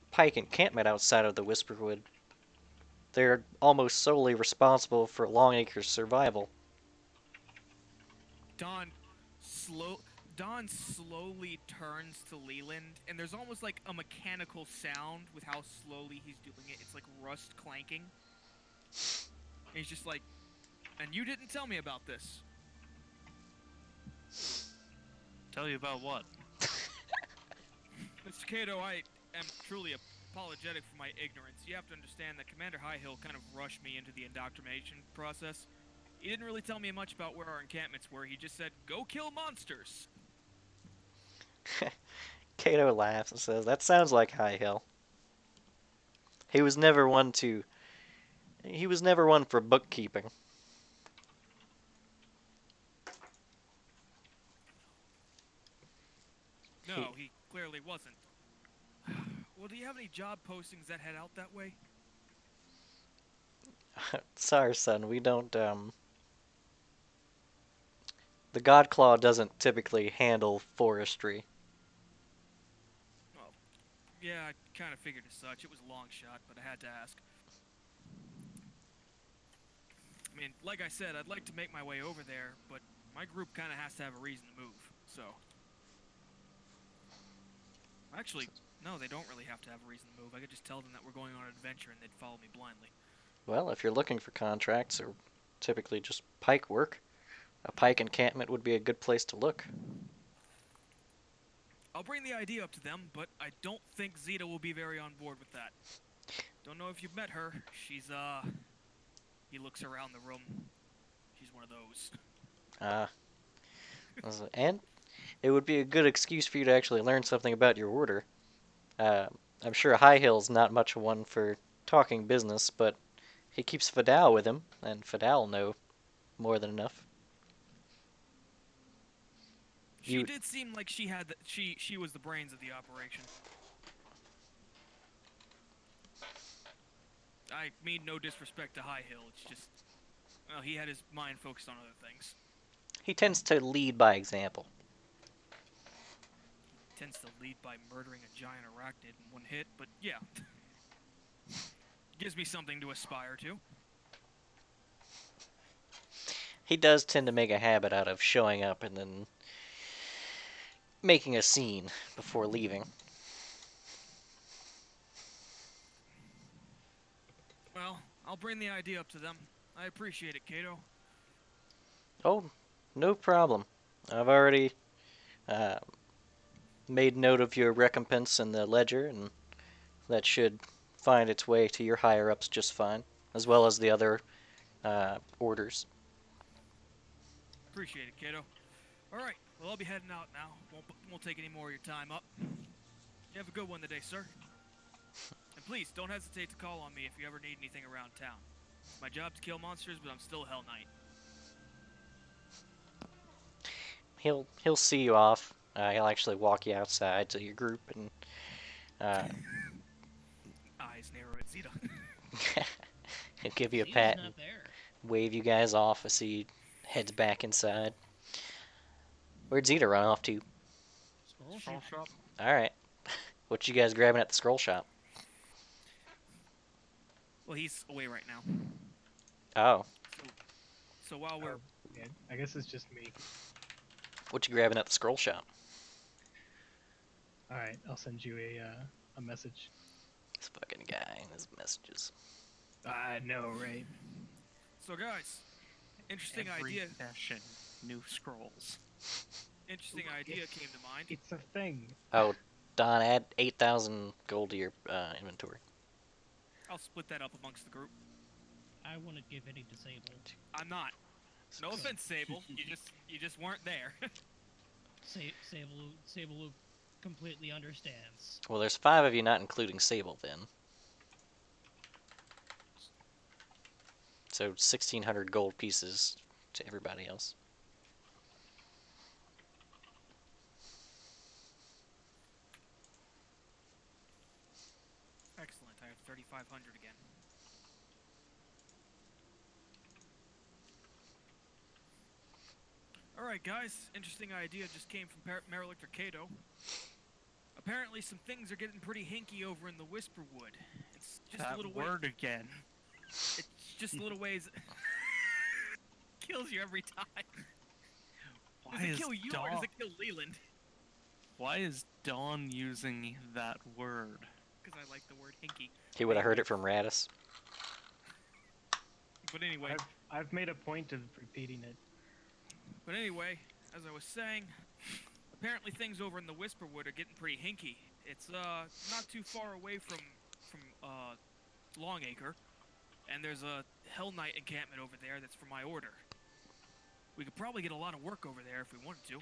pike encampment outside of the Whisperwood. They're almost solely responsible for Longacre's survival. Don slowly turns to Leland, and there's almost like a mechanical sound with how slowly he's doing it. It's like rust clanking. And he's just like, and you didn't tell me about this. Tell you about what? Mr. Cato, I am truly apologetic for my ignorance. You have to understand that Commander Highhill kind of rushed me into the indoctrination process. He didn't really tell me much about where our encampments were. He just said, go kill monsters. Cato laughs and says, that sounds like High Hill. He was never one for bookkeeping. No, he clearly wasn't. Well, do you have any job postings that head out that way? Sorry, son, we don't The Godclaw doesn't typically handle forestry. Well, yeah, I kind of figured as such. It was a long shot, but I had to ask. I mean, like I said, I'd like to make my way over there, but my group kind of has to have a reason to move, so... Actually, no, they don't really have to have a reason to move. I could just tell them that we're going on an adventure and they'd follow me blindly. Well, if you're looking for contracts or typically just pike work, a pike encampment would be a good place to look. I'll bring the idea up to them, but I don't think Zeta will be very on board with that. Don't know if you've met her. She's, He looks around the room. She's one of those. And it would be a good excuse for you to actually learn something about your order. I'm sure High Hill's not much one for talking business, but he keeps Fadal with him, and Fadal know more than enough. She did seem like she had she was the brains of the operation. I mean no disrespect to High Hill. It's just, well, he had his mind focused on other things. He tends to lead by example. Tends to lead by murdering a giant arachnid in one hit, but yeah. Gives me something to aspire to. He does tend to make a habit out of showing up and then making a scene before leaving. Well, I'll bring the idea up to them. I appreciate it, Kato. Oh, no problem. I've already made note of your recompense in the ledger, and that should find its way to your higher-ups just fine, as well as the other orders. Appreciate it, Kato. Alright, well, I'll be heading out now. Won't take any more of your time up. You have a good one today, sir. And please, don't hesitate to call on me if you ever need anything around town. It's my job to kill monsters, but I'm still a Hell Knight. He'll see you off. He'll actually walk you outside to your group, and Eyes narrow at Zeta. he'll give you a Zena's pat not and there. wave you guys off as he heads back inside. Where'd Zeta run off to? Scroll Scroll shop. shop. Alright. What you guys grabbing at the scroll shop? Well, he's away right now. Oh. So while we're... Yeah, I guess it's just me. What you grabbing at the scroll shop? All right, I'll send you a message. This fucking guy and his messages. I know, right? So guys, interesting Every idea. session, new scrolls. Interesting idea came to mind. It's a thing. Oh, Don, add 8,000 gold to your inventory. I'll split that up amongst the group. I wouldn't give any disabled. I'm not. No offense, Sable. You just weren't there. Sable completely understands. Well, there's 5 of you, not including Sable, then. So 1,600 gold pieces to everybody else. Excellent. I have 3,500 again. Alright, guys. Interesting idea just came from Marilictor Kato. Apparently, some things are getting pretty hinky over in the Whisperwood. It's just That a little word again. It's just a little ways. Kills you every time. Why Does it is kill you or does it kill Leland? Why is Dawn using that word? Because I like the word hinky. He would have heard it from Radis. But anyway, I've made a point of repeating it. as I was saying, apparently things over in the Whisperwood are getting pretty hinky. It's not too far away from Longacre, and there's a Hell Knight encampment over there that's for my order. We could probably get a lot of work over there if we wanted to.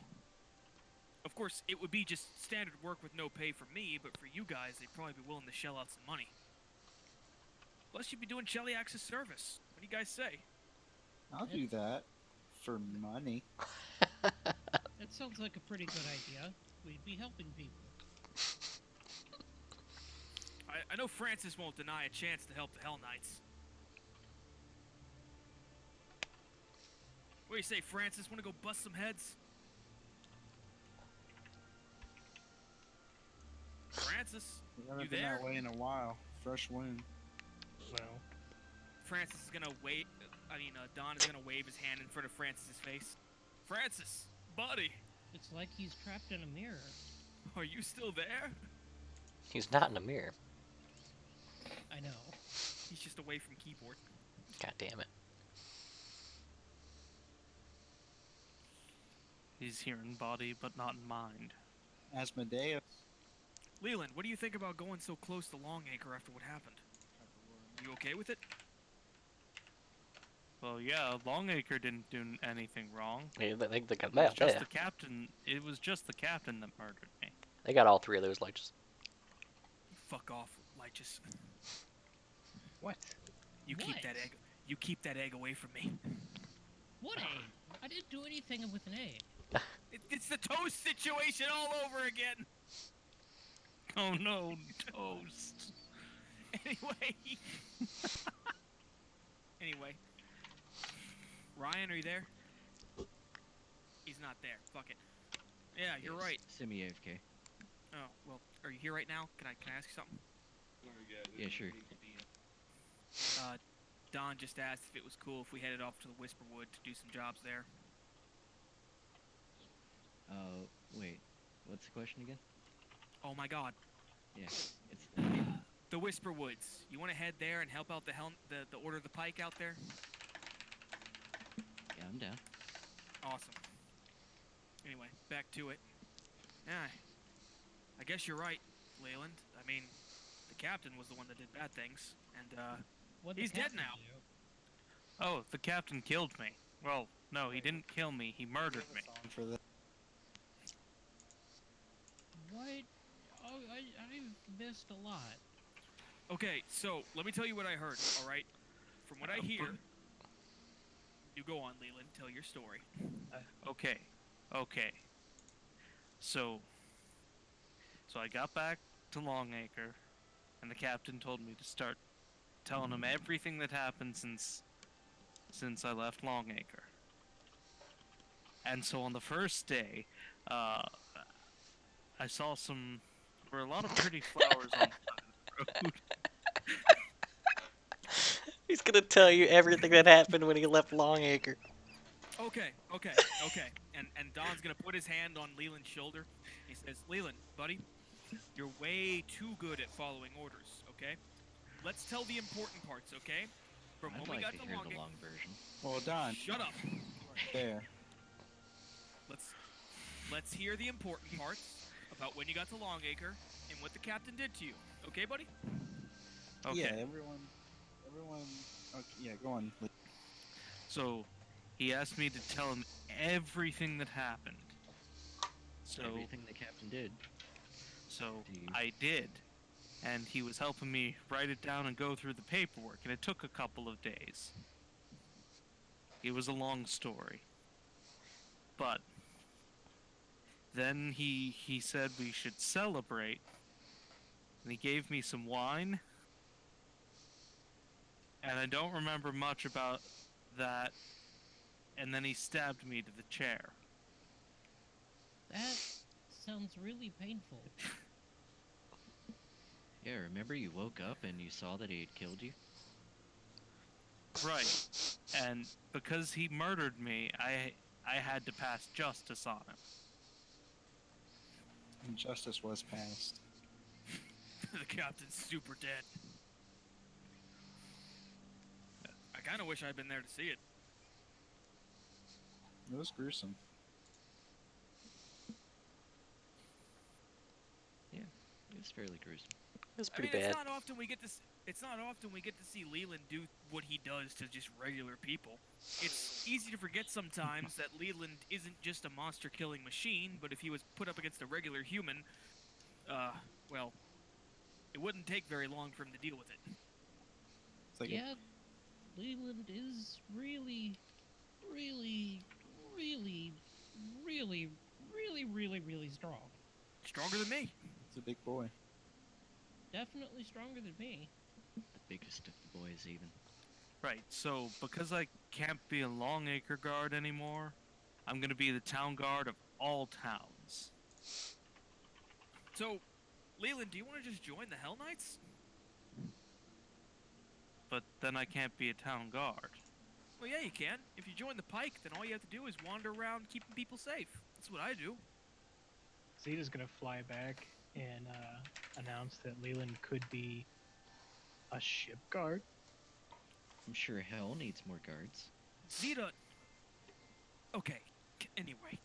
Of course, it would be just standard work with no pay for me, but for you guys, they'd probably be willing to shell out some money. Plus, you'd be doing Cheliax's service. What do you guys say? I'll do that for money. That sounds like a pretty good idea. We'd be helping people. I know Francis won't deny a chance to help the Hell Knights. What do you say, Francis? Want to go bust some heads? Francis, We haven't you been there? that way in a while. Fresh wind. Well, Francis is gonna wait. Don is gonna wave his hand in front of Francis's face. Francis, buddy, It's like he's trapped in a mirror. are you still there? He's not in a mirror. I know. He's just away from keyboard. God damn it. He's here in body, but not in mind. Asmodeus. Leland, what do you think about going so close to Longacre after what happened? You okay with it? Well, yeah, Longacre didn't do anything wrong. Yeah, they got It was that. just Yeah. the captain. It was just the captain that murdered me. They got all three of those liches. Fuck off, Lychus. what? You keep What? that egg. You keep that egg away from me. What egg? I didn't do anything with an egg. It's the toast situation all over again. Oh no, toast. Anyway. Anyway. Ryan, are you there? He's not there. Fuck it. Yeah, you're right. Semi AFK. Oh, well, are you here right now? Can I ask you something? Yeah, sure. Don just asked if it was cool if we headed off to the Whisperwood to do some jobs there. Wait. What's the question again? Oh my god. Yeah, it's The Whisperwoods. You want to head there and help out the Order of the Pike out there? yeah, I'm down. Awesome. Anyway, back to it. Yeah, I guess you're right, Leyland. I mean, the captain was the one that did bad things, and What He's dead now. Oh, the captain killed me. Well, no, he didn't kill me. He murdered me. For the What? Oh, I've missed a lot. okay. So let me tell you what I heard. All right, from what I hear, you go on, Leland. Tell your story. Okay, okay. So I got back to Longacre, and the captain told me to start telling him everything that happened since I left Longacre. And so on the first day, I saw there were a lot of pretty flowers on the road. He's gonna tell you everything that happened when he left Longacre. Okay. And Don's gonna put his hand on Leland's shoulder. He says, "Leland, buddy, you're way too good at following orders. Okay, let's tell the important parts. Okay, from I'd when we like got to to hear the Longacre. long version. well, Don, Shut up. there. Let's hear the important parts about when you got to Longacre and what the captain did to you. Okay, buddy? Okay. Yeah, everyone. Okay, yeah, go on. So he asked me to tell him everything that happened. So Everything the captain did. So Do you- I did, and he was helping me write it down and go through the paperwork, and it took a couple of days. It was a long story. But then he said we should celebrate, and he gave me some wine, and I don't remember much about that, and then he stabbed me to the chair. That sounds really painful. Yeah, remember you woke up and you saw that he had killed you? Right. And because he murdered me, I had to pass justice on him. And justice was passed. The captain's super dead. I kind of wish I'd been there to see it. It was gruesome. It was fairly gruesome. It was I pretty mean, bad. it's not often we get to. It's not often we get to see Leland do what he does to just regular people. It's easy to forget sometimes that Leland isn't just a monster-killing machine, but if he was put up against a regular human, well, it wouldn't take very long for him to deal with it. It's like Yeah, Leland is really, really, really, really, really, really, really strong. Stronger than me. it's a big boy. Definitely stronger than me. The biggest of the boys, even. Right, so because I can't be a Longacre guard anymore, I'm gonna be the town guard of all towns. So, Leland, do you want to just join the Hell Knights? But then I can't be a town guard. Well, yeah, you can. If you join the Pike, then all you have to do is wander around keeping people safe. That's what I do. Zeta's gonna fly back and announce that Leland could be a ship guard. I'm sure hell needs more guards. Zeta. Okay. Anyway,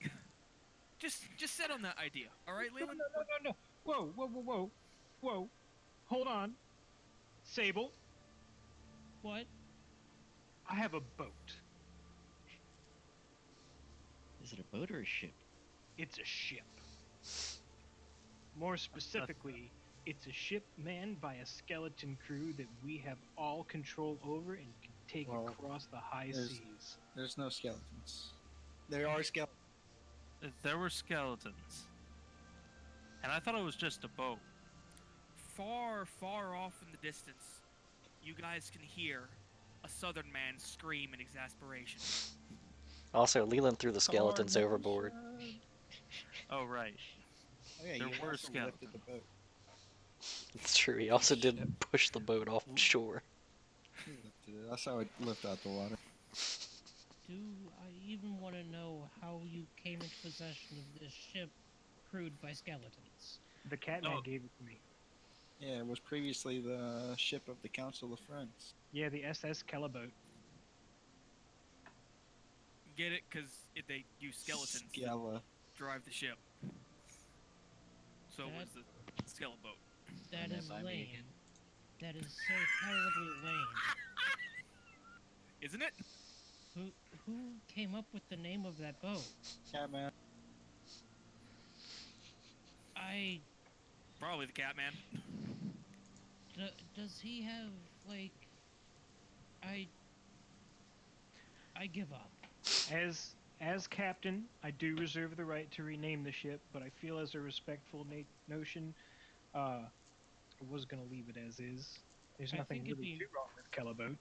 just set on that idea. All right, No, Leland. no, no, no. Whoa, whoa, whoa, whoa, whoa. Hold on. Sable, What? I have a boat. Is it a boat or a ship? It's a ship. More specifically, it's a ship manned by a skeleton crew that we have all control over and can take Well, across the high there's- seas. There's no skeletons. There are skeletons. There were skeletons. And I thought it was just a boat. Far, far off in the distance, you guys can hear a southern man scream in exasperation. Also, Leland threw the skeletons Carmen overboard. Shad. Oh, right. Oh, yeah, There you were also lifted the boat. It's true. He also did push the boat off shore. You lifted it. That's how it lifted out the water. Do I even want to know how you came into possession of this ship crewed by skeletons? The Catman Oh. gave it to me. Yeah, it was previously the ship of the Council of Friends. Yeah, the SS Calaboat. Get it? Because they use skeletons to Skella. drive the ship. So That- was the skeleton boat. That Run that is by me lame. again. That is so terribly lame. Isn't it? Who came up with the name of that boat? Catman. I Probably the Catman. does he have like I give up. As captain, I do reserve the right to rename the ship, but I feel as a respectful notion, I was gonna leave it as is. There's I nothing think it'd really be- too wrong with Calaboat.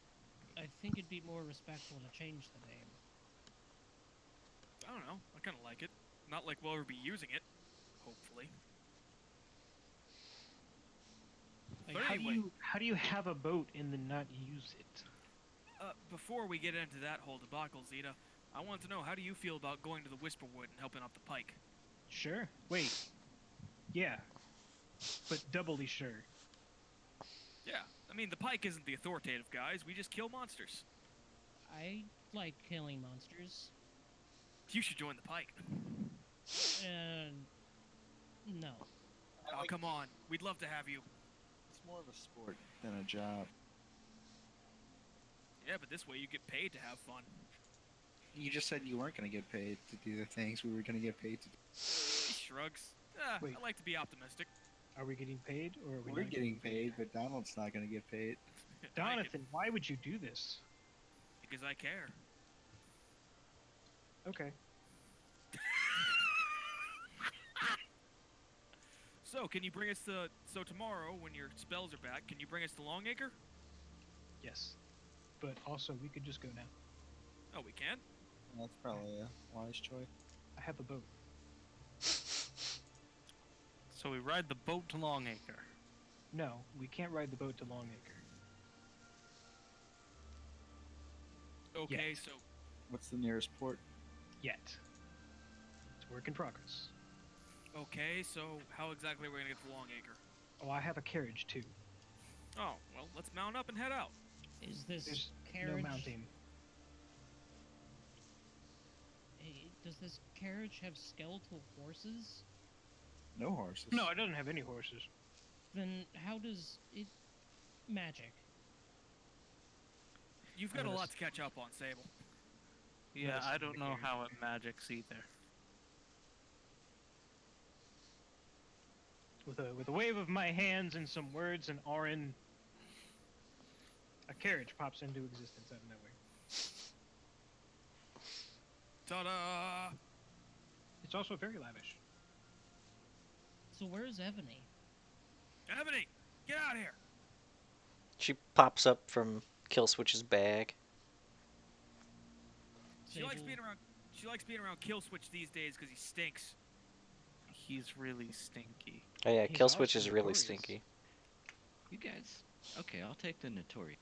I think it'd be more respectful to change the name. I don't know. I kind of like it. Not like we'll ever be using it. Hopefully. Like, But How anyway. do you have a boat and then not use it? Before we get into that whole debacle, Zeta, I want to know, how do you feel about going to the Whisperwood and helping out the Pike? Sure. Wait. Yeah. But doubly sure. Yeah. I mean, the Pike isn't the authoritative guys. We just kill monsters. I like killing monsters. You should join the Pike. No. Oh, come on. We'd love to have you. It's more of a sport than a job. Yeah, but this way you get paid to have fun. You just said you weren't going to get paid to do the things we were going to get paid to do. He shrugs. Wait. I like to be optimistic. Are we getting paid or are we We're not getting paid, but Donald's not going to get paid. I Donathan, why would you do this? Because I care. Okay. So, can you bring us to... So tomorrow, when your spells are back, can you bring us to Longacre? Yes. But also, we could just go now. Oh, we can? That's probably a wise choice. I have a boat. So we ride the boat to Longacre. No, we can't ride the boat to Longacre. Okay, so... What's the nearest port? Yet. It's work in progress. Okay, so how exactly are we gonna get to Longacre? Oh, I have a carriage too. Oh, well, let's mount up and head out. Is this There's carriage? no mounting. Does this carriage have skeletal horses? No horses. No, it doesn't have any horses. Then how does it magic? You've got a Unless- lot to catch up on, Sable. Yeah, Notice I the don't know carriage. how it magics either. With a wave of my hands and some words in Auran, a carriage pops into existence out of nowhere. Ta-da! It's also very lavish. So where's Ebony? Ebony, get out of here! She pops up from Killswitch's bag. She likes Sable- being around. She likes being around Killswitch these days because he stinks. He's really stinky. Oh yeah, He's Killswitch also is really notorious. stinky. You guys. Okay, I'll take the notorious.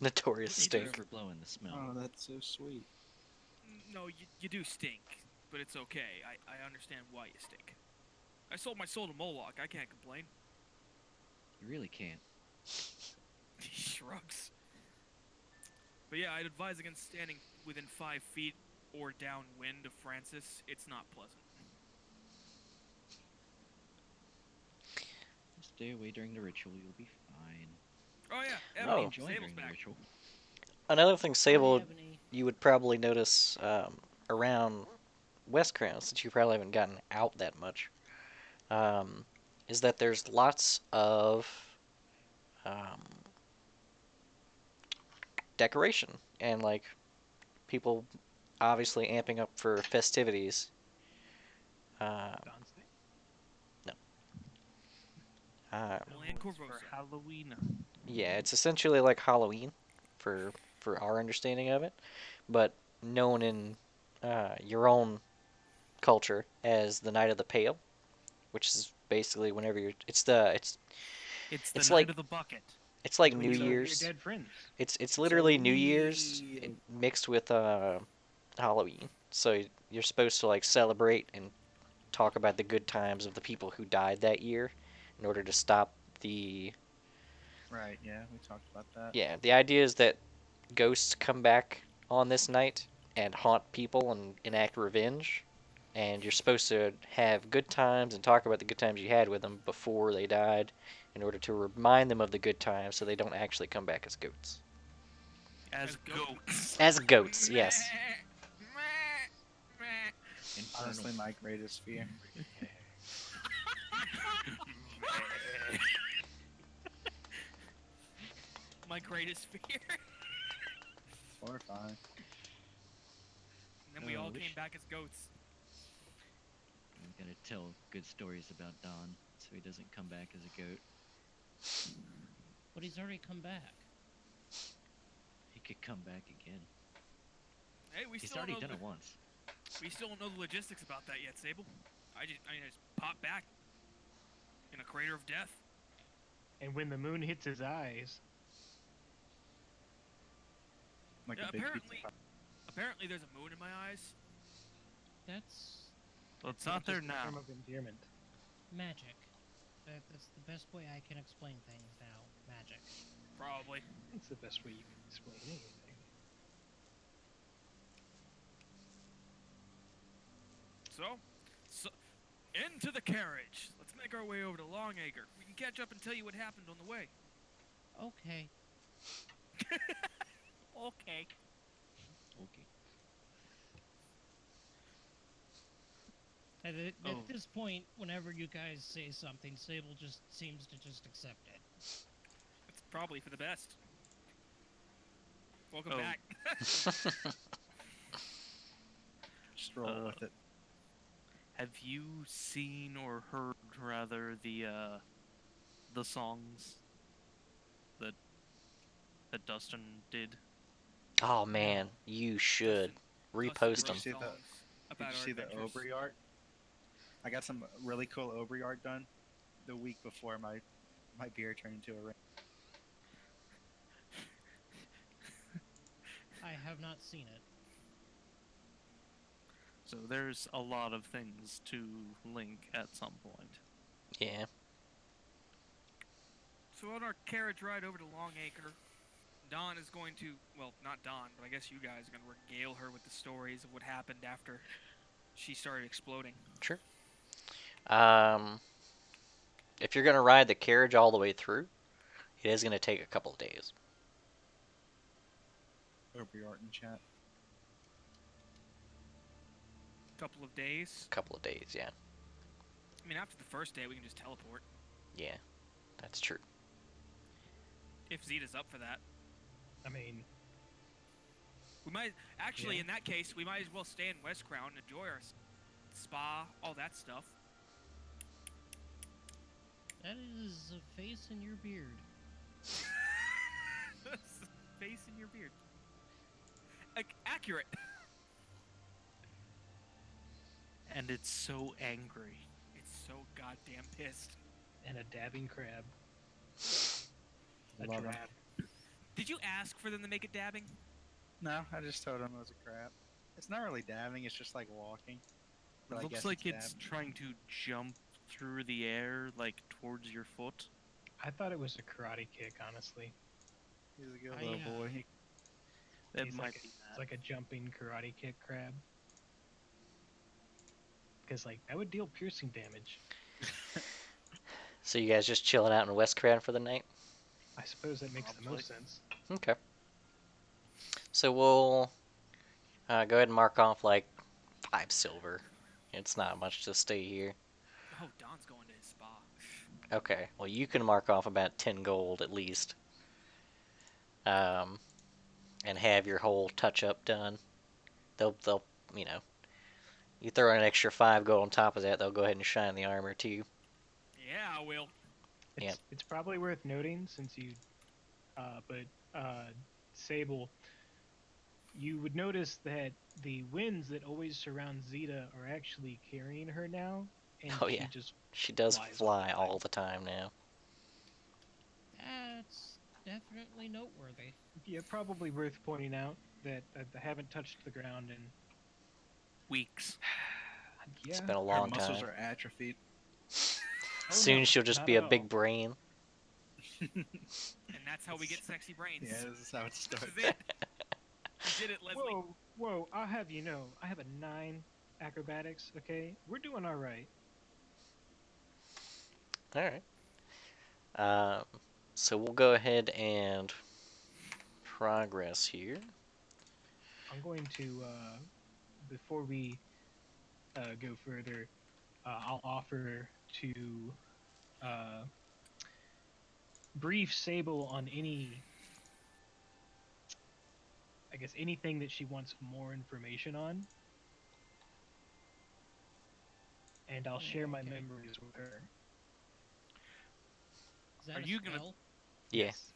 Notorious He's stink. forever blowing the smell. Oh, that's so sweet. No, you do stink, but it's okay. I understand why you stink. I sold my soul to Moloch. I can't complain. You really can't. He shrugs. But yeah, I'd advise against standing within 5 feet or downwind of Francis. It's not pleasant. Stay away during the ritual, you'll be fine. Oh yeah, Oh. Ebony, Enjoy Sable's during the back. ritual. Another thing, Sable, Hi, Ebony. you would probably notice around West Crown, since you probably haven't gotten out that much, is that there's lots of um, decoration and like people obviously amping up for festivities. Dancing Land For Corvosa. Halloween. Yeah, it's essentially like Halloween for our understanding of it, but known in your own culture as the Night of the Pale, which is basically whenever you're. It's the It's night like- of the bucket. It's like when New you celebrate Year's. Your dead friends. It's literally So New Year's weird. mixed with Halloween. So you're supposed to like celebrate and talk about the good times of the people who died that year in order to stop the Right, yeah, we talked about that. yeah, the idea is that ghosts come back on this night and haunt people and enact revenge. And you're supposed to have good times and talk about the good times you had with them before they died in order to remind them of the good times so they don't actually come back as goats. As goats. As goats, yes. Infernal. Honestly, my greatest fear. My greatest fear. Horrifying. And then we all wish- came back as goats. I'm gonna tell good stories about Don, so he doesn't come back as a goat. But he's already come back. He could come back again. Hey, we He's still already don't know done it once. we still don't know the logistics about that yet, Sable. I just popped back in a crater of death. And when the moon hits his eyes, Like Yeah, a big apparently, pizza. apparently there's a moon in my eyes. That's Well, it's not there just a now. form of endearment. magic. That's the best way I can explain things now. Magic. Probably. It's the best way you can explain anything. So into the carriage. Let's make our way over to Longacre. We can catch up and tell you what happened on the way. Okay. Okay. Okay. At Oh. this point, whenever you guys say something, Sable just seems to just accept it. It's probably for the best. Welcome Oh. back. Just roll with it. Have you seen or heard rather the songs that Dustin did? Oh man, you should repost them. Dustin See wrote the- songs Did about you our see the adventures. Aubrey art? I got some really cool Aubrey art done the week before my beer turned into a ring. I have not seen it. So there's a lot of things to link at some point. Yeah. So on our carriage ride over to Longacre, Don is going to, well, not Don, but I guess you guys are going to regale her with the stories of what happened after she started exploding. Sure. If you're gonna ride the carriage all the way through, it is gonna take a couple of days. Aubrey art in chat. Couple of days. Couple of days, yeah. I mean, after the first day, we can just teleport. Yeah, that's true. If Zeta's up for that. I mean, We might, actually, Yeah. in that case, we might as well stay in West Crown and enjoy our spa, all that stuff. That is a face in your beard. face in your beard. Accurate. And it's so angry. It's so goddamn pissed. And a dabbing crab. A Love 'em. drab. Did you ask for them to make it dabbing? No, I just told him it was a crap. It's not really dabbing, it's just like walking. But It I looks guess like it's dabbing. trying to jump through the air, like towards your foot. I thought it was a karate kick, honestly. He's a good I, little boy. It He's might like be It's like a jumping karate kick crab. Because like that would deal piercing damage. So you guys just chilling out in West Crown for the night? I suppose that makes the Probably. most sense. Okay. So we'll go ahead and mark off like 5 silver. It's not much to stay here. Oh, Don's going to his spa. Okay. Well, you can mark off about 10 gold at least. And have your whole touch-up done. They'll, you know, you throw an extra 5 gold on top of that, they'll go ahead and shine the armor too. Yeah, I will. Yeah. It's probably worth noting since you, Sable, you would notice that the winds that always surround Zeta are actually carrying her now, and Oh, she yeah. just She does Flies fly all the time. all the time now. That's definitely noteworthy. yeah probably worth pointing out that I haven't touched the ground in weeks. It's yeah. been a Her long muscles time. are atrophied. Oh, Soon no, she'll just not be at a big all. brain. And that's how we get sexy brains. Yeah, this is how it This starts. is it. You did it, Leslie. Whoa! I'll have you know, I have a 9 acrobatics. Okay, we're doing all right. All right. So we'll go ahead and progress here. I'm going to before we go further, I'll offer to uh, brief Sable on any, I guess, anything that she wants more information on, and I'll share my Okay. memories with her. Is that Are a you gonna- spell? Yeah. Yes.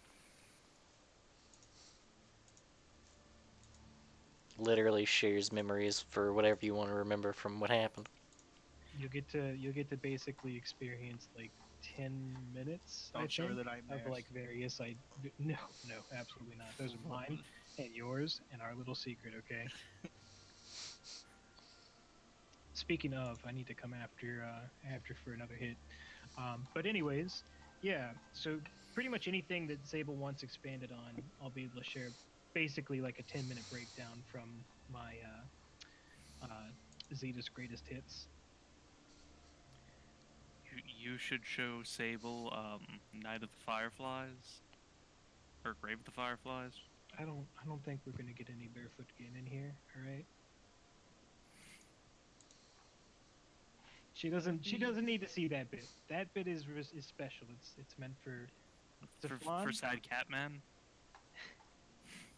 Literally shares memories for whatever you want to remember from what happened. You'll get to basically experience like 10 minutes. I Don't show her think, the nightmares. of like various no, absolutely not. Those are mine and yours and our little secret. Okay. Speaking of, I need to come after for another hit. But anyways, yeah. So pretty much anything that Sable wants expanded on, I'll be able to share. Basically, like a 10-minute breakdown from my Zeta's greatest hits. You should show Sable Night of the Fireflies or Grave of the Fireflies. I don't think we're gonna get any barefoot skin in here. All right. She doesn't need to see that bit. That bit is special. It's meant for For Stefan Sad Catman.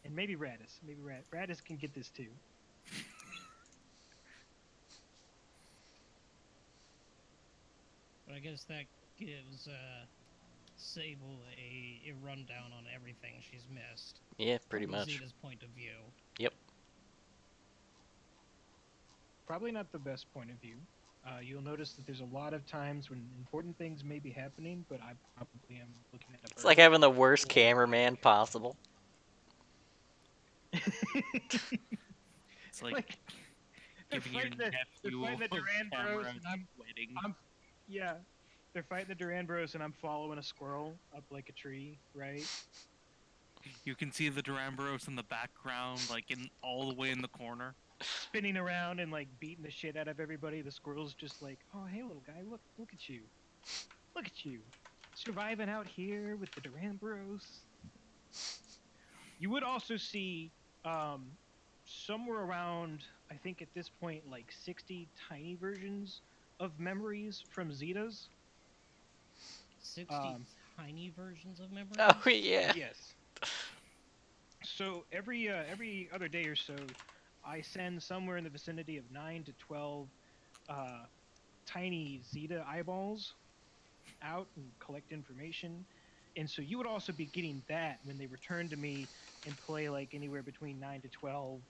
and maybe Radis. Maybe Radis can get this too. But I guess that gives Sable a rundown on everything she's missed. Yeah, pretty from much. Zeta's point of view. Probably not the best point of view. You'll notice that there's a lot of times when important things may be happening, but I probably am looking at a It's like bird. having the worst Or- cameraman possible. It's like, Like, they're giving your fighting the nephew Duran a Bros, camera and I'm wedding. yeah, they're fighting the Duran Bros, and I'm following a squirrel up like a tree, right? You can see the Duranbros in the background, like in all the way in the corner. Spinning around and like beating the shit out of everybody. The squirrel's just like, oh hey little guy, look at you, surviving out here with the Duran Bros. You would also see somewhere around, I think at this point, like 60 tiny versions of memories from Zetas. 60 tiny versions of memories? Oh yeah. Yes. So every other day or so, I send somewhere in the vicinity of 9 to 12 tiny Zeta eyeballs out and collect information. And so you would also be getting that when they return to me and play like anywhere between 9 to 12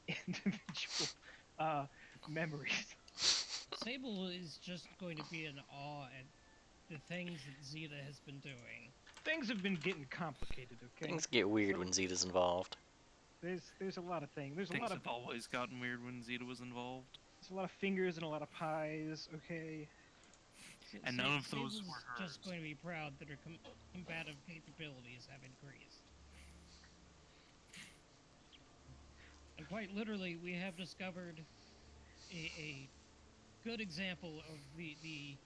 individual memories. Sable is just going to be in awe at the things that Zeta has been doing. Things have been getting complicated, okay? Things get weird when Zeta's involved. There's a lot of things. There's a Things lot of have always gotten weird when Zeta was involved. there's a lot of fingers and a lot of pies, okay? And none of those Sable's were hers. just going to be proud that her combative capabilities have increased. And quite literally, we have discovered a good example of the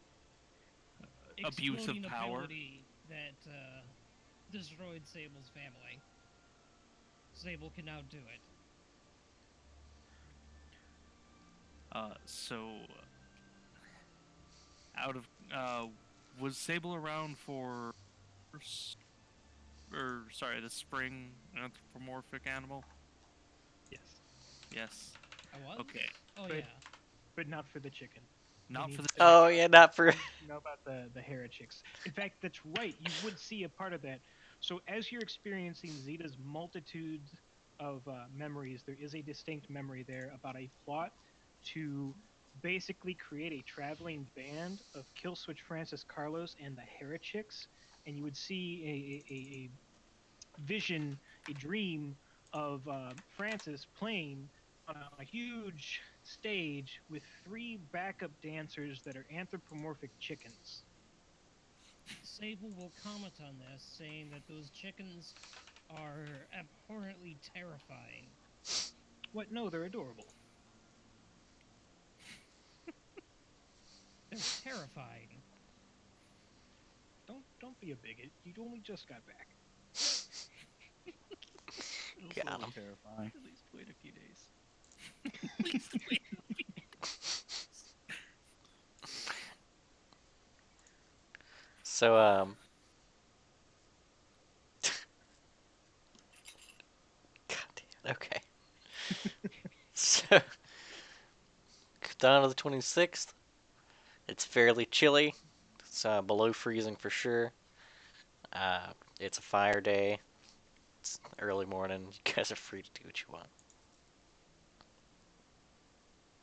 Abuse of exploding power. ability that destroyed Sable's family. Sable can now do it. So out of was Sable around for the spring anthropomorphic animal? Yes. Yes. I was? Okay. Oh, But- yeah. But not for the chicken. Not need for the to- Oh yeah, not for. You know about the Hera chicks. In fact, that's right. You would see a part of that. So as you're experiencing Zeta's multitudes of memories, there is a distinct memory there about a plot to basically create a traveling band of Killswitch Francis Carlos and the Hera chicks, and you would see a vision, a dream of Francis playing on a huge stage with 3 backup dancers that are anthropomorphic chickens. Sable will comment on this, saying that those chickens are abhorrently terrifying. What? No, they're adorable. They're terrifying. Don't be a bigot. You only just got back. Got 'em. Terrifying. At least wait a few days. So God damn it. Okay. So down to the 26th. It's fairly chilly. It's below freezing for sure. It's a fire day. It's early morning. You guys are free to do what you want.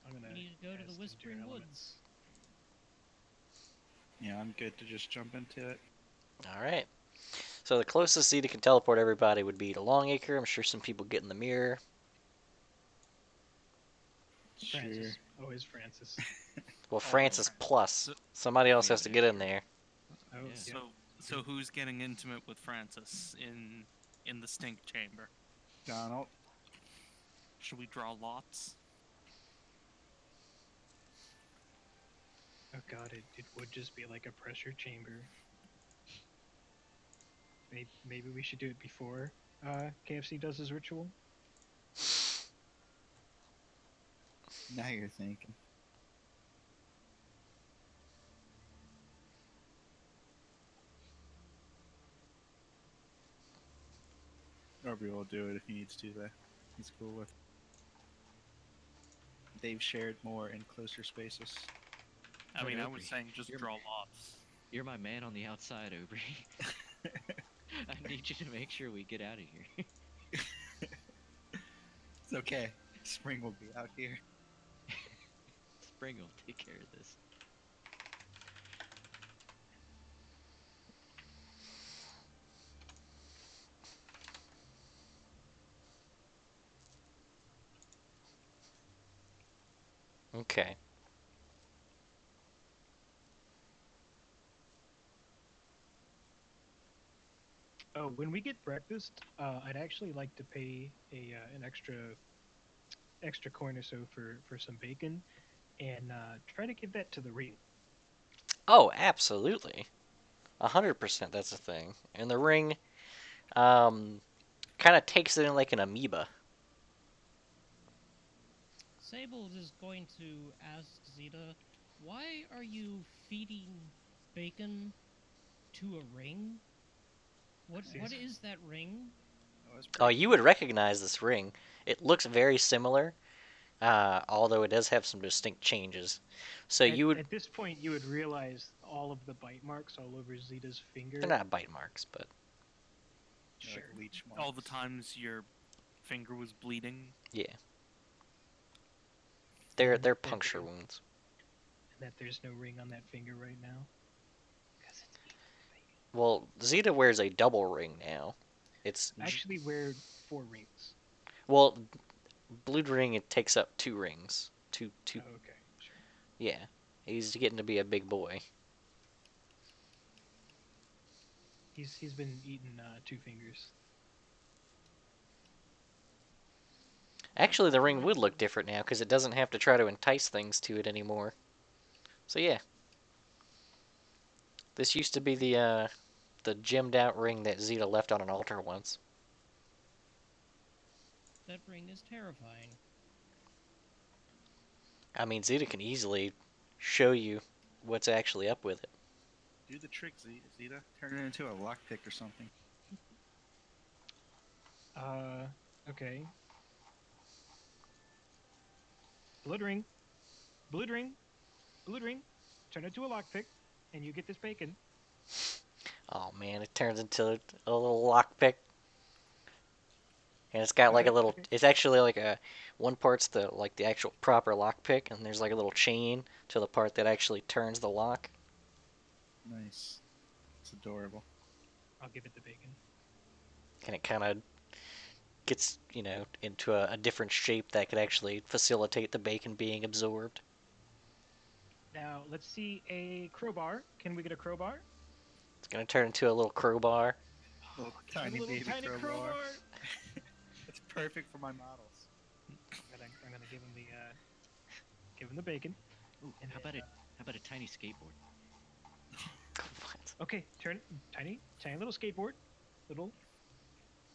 I'm gonna. We need to go to cast the Endure Whispering Element. Woods. Yeah, I'm good to just jump into it. All right. So the closest Zeta can teleport everybody would be to Longacre. I'm sure some people get in the mirror. Francis. Always Francis. Well, Francis plus. So- Somebody else Yeah, has to get in there. Oh, Yeah. yeah. So who's getting intimate with Francis in the stink chamber? Donald. Should we draw lots? Oh god, it would just be like a pressure chamber. Maybe we should do it before KFC does his ritual. Now you're thinking. Aubrey will do it if he needs to, though. He's cool with it. They've shared more in closer spaces. I mean, I Aubrey, was saying just you're- draw lots. You're my man on the outside, Aubrey. I need you to make sure we get out of here. It's okay. Spring will be out here. Spring will take care of this. Okay. Oh, when we get breakfast, I'd actually like to pay an extra coin or so for some bacon, and try to give that to the ring. Oh, absolutely. 100% that's a thing. And the ring kind of takes it in like an amoeba. Sable is going to ask Zeta, why are you feeding bacon to a ring? What Seems- is that ring? Oh, you would recognize this ring. It looks very similar although it does have some distinct changes. So At, you would, at this point, you would realize all of the bite marks all over Zeta's finger. they're not bite marks, but They're Sure. like leech marks. All the times your finger was bleeding. yeah, they're And that puncture there- wounds. and that there's no ring on that finger right now. 'Cause it's eating bacon. Well, Zeta wears a double ring now. It's Actually, wear 4 rings. well, blue ring it takes up 2 rings. Two. Oh, okay, sure. Yeah, he's getting to be a big boy. He's been eating 2 fingers. Actually, the ring would look different now because it doesn't have to try to entice things to it anymore. So yeah, this used to be the gemmed out ring that Zeta left on an altar once. That ring is terrifying. I mean, Zeta can easily show you what's actually up with it. Do the trick, Zeta. Turn it into a lockpick or something. Okay. Blood ring. Blood ring. Blood ring. Turn it to a lockpick, and you get this bacon. Oh man, it turns into a little lockpick. And it's got like a little, Okay. it's actually like a, one part's the actual proper lockpick, and there's like a little chain to the part that actually turns the lock. Nice. It's adorable. I'll give it the bacon. And it kind of gets, into a different shape that could actually facilitate the bacon being absorbed. Now, let's see a crowbar. Can we get a crowbar? It's going to turn into a little crowbar. Little A tiny little baby tiny crowbar. It's perfect for my models. I'm gonna give him the bacon. Ooh, And how then, about a tiny skateboard? What? Okay, turn tiny little skateboard. Little.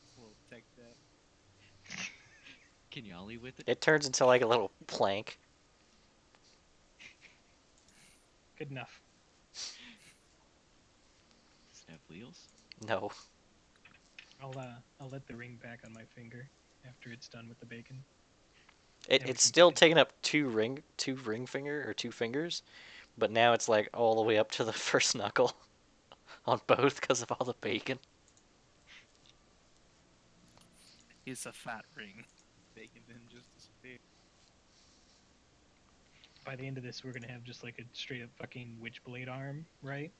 It's a little tech deck. Can you ollie with it? It turns into like a little plank. Good enough. Does it have wheels? No. I'll let the ring back on my finger after it's done with the bacon. It's we can still continue. taking up two ring finger or 2 fingers, but now it's like all the way up to the first knuckle on both because of all the bacon. It's a fat ring. Bacon didn't just disappear. By the end of this, we're gonna have just like a straight up fucking witchblade arm, right?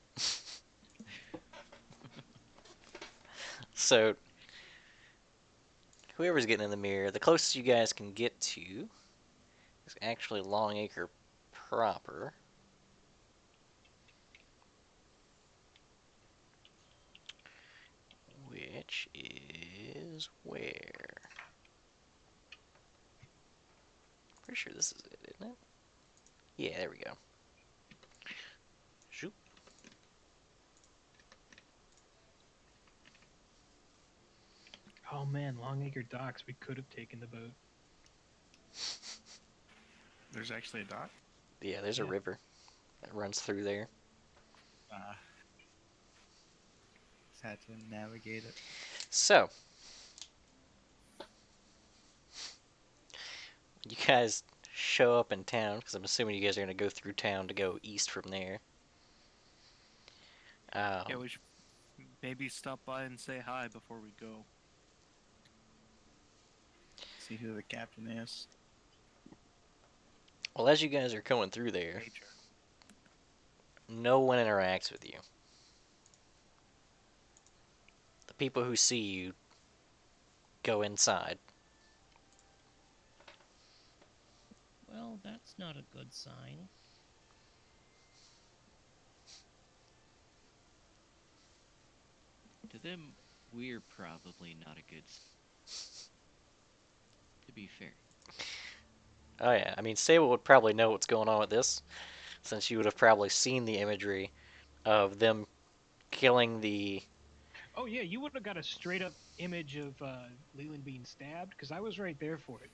So whoever's getting in the mirror, the closest you guys can get to is actually Longacre proper. Which is where? Pretty sure this is it, isn't it? Yeah, there we go. Shoot. Oh man, Longacre Docks. We could have taken the boat. There's actually a dot? Yeah, there's a Yeah. river that runs through there. Just had to navigate it. So, you guys show up in town, because I'm assuming you guys are going to go through town to go east from there. Yeah, we should maybe stop by and say hi before we go. See who the captain is. Well, as you guys are going through there, Major. no one interacts with you. The people who see you go inside. Well, that's not a good sign. To them, we're probably not a good. To be fair. Oh yeah, I mean, Sable would probably know what's going on with this, since you would have probably seen the imagery of them killing the... Oh yeah, you would have got a straight up image of Leland being stabbed because I was right there for it.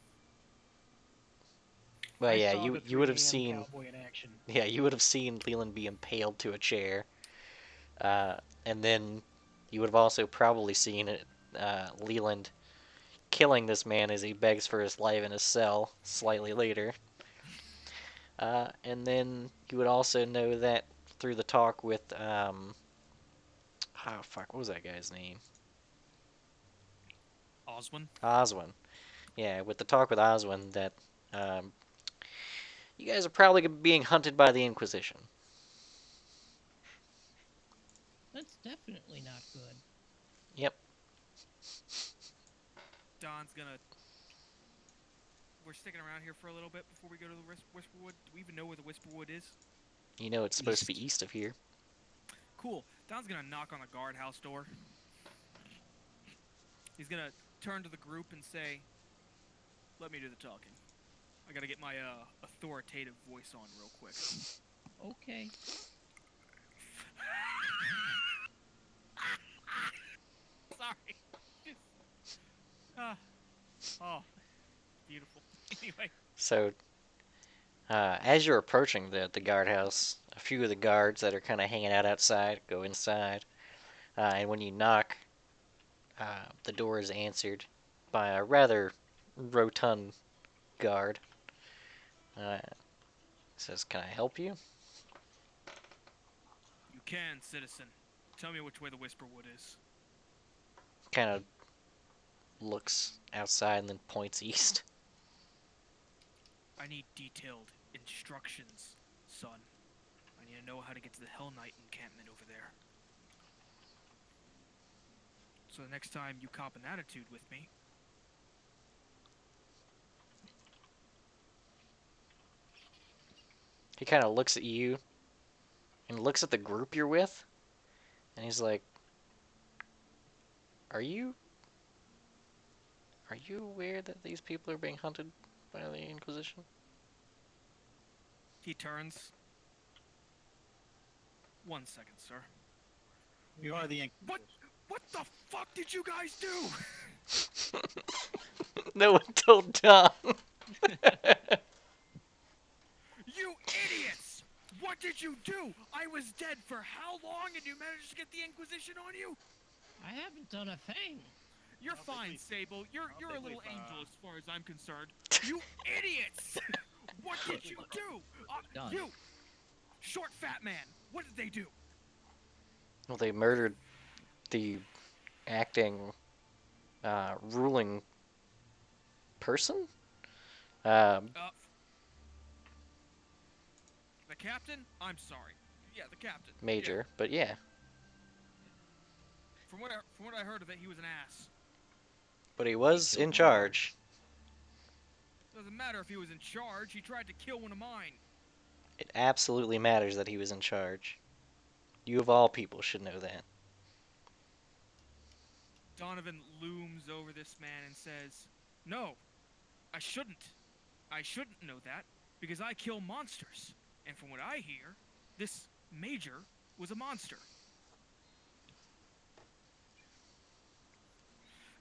Well, I yeah, saw the you would have 3 a.m. seen... Cowboy in action. Yeah, you would have seen Leland be impaled to a chair. And then you would have also probably seen Leland killing this man as he begs for his life in his cell slightly later. And then you would also know that through the talk with, oh fuck, what was that guy's name? Oswin? Oswin. Yeah, with the talk with Oswin that you guys are probably being hunted by the Inquisition. That's definitely not good. Yep. Don's gonna. We're sticking around here for a little bit before we go to the Whisperwood. Do we even know where the Whisperwood is? You know it's supposed to East. be east of here. Cool. Don's gonna knock on the guardhouse door. He's gonna turn to the group and say, "Let me do the talking. I gotta get my authoritative voice on real quick." Okay. Sorry. Oh, beautiful. Anyway, So, as you're approaching the guardhouse, a few of the guards that are kind of hanging out outside go inside. And when you knock, the door is answered by a rather rotund guard. Says, "Can I help you?" you can, citizen. Tell me which way the Whisperwood is. Kind of looks outside and then points east. I need detailed instructions, son. I need to know how to get to the Hell Knight encampment over there. So the next time you cop an attitude with me, He kind of looks at you and looks at the group you're with, and he's like, Are you aware that these people are being hunted by the Inquisition?" he turns. 1 second, sir. We are the Inquisition. What the fuck did you guys do? No one told Don. You idiots! What did you do? I was dead for how long and you managed to get the Inquisition on you? I haven't done a thing. You're don't think fine, we've- Sable. You're a think little we've, angel as far as I'm concerned. You idiots! What did you do? Done. You! Short fat man! What did they do? Well, they murdered the acting, ruling person? The captain? I'm sorry. Yeah, the captain. Major, but yeah. Yeah. From what I heard of it, he was an ass. But he was killed in one. charge. Doesn't matter if he was in charge. He tried to kill one of mine. It absolutely matters that he was in charge. You of all people should know that. Donovan looms over this man and says, "No, I shouldn't. I shouldn't know that because I kill monsters. And from what I hear, this major was a monster."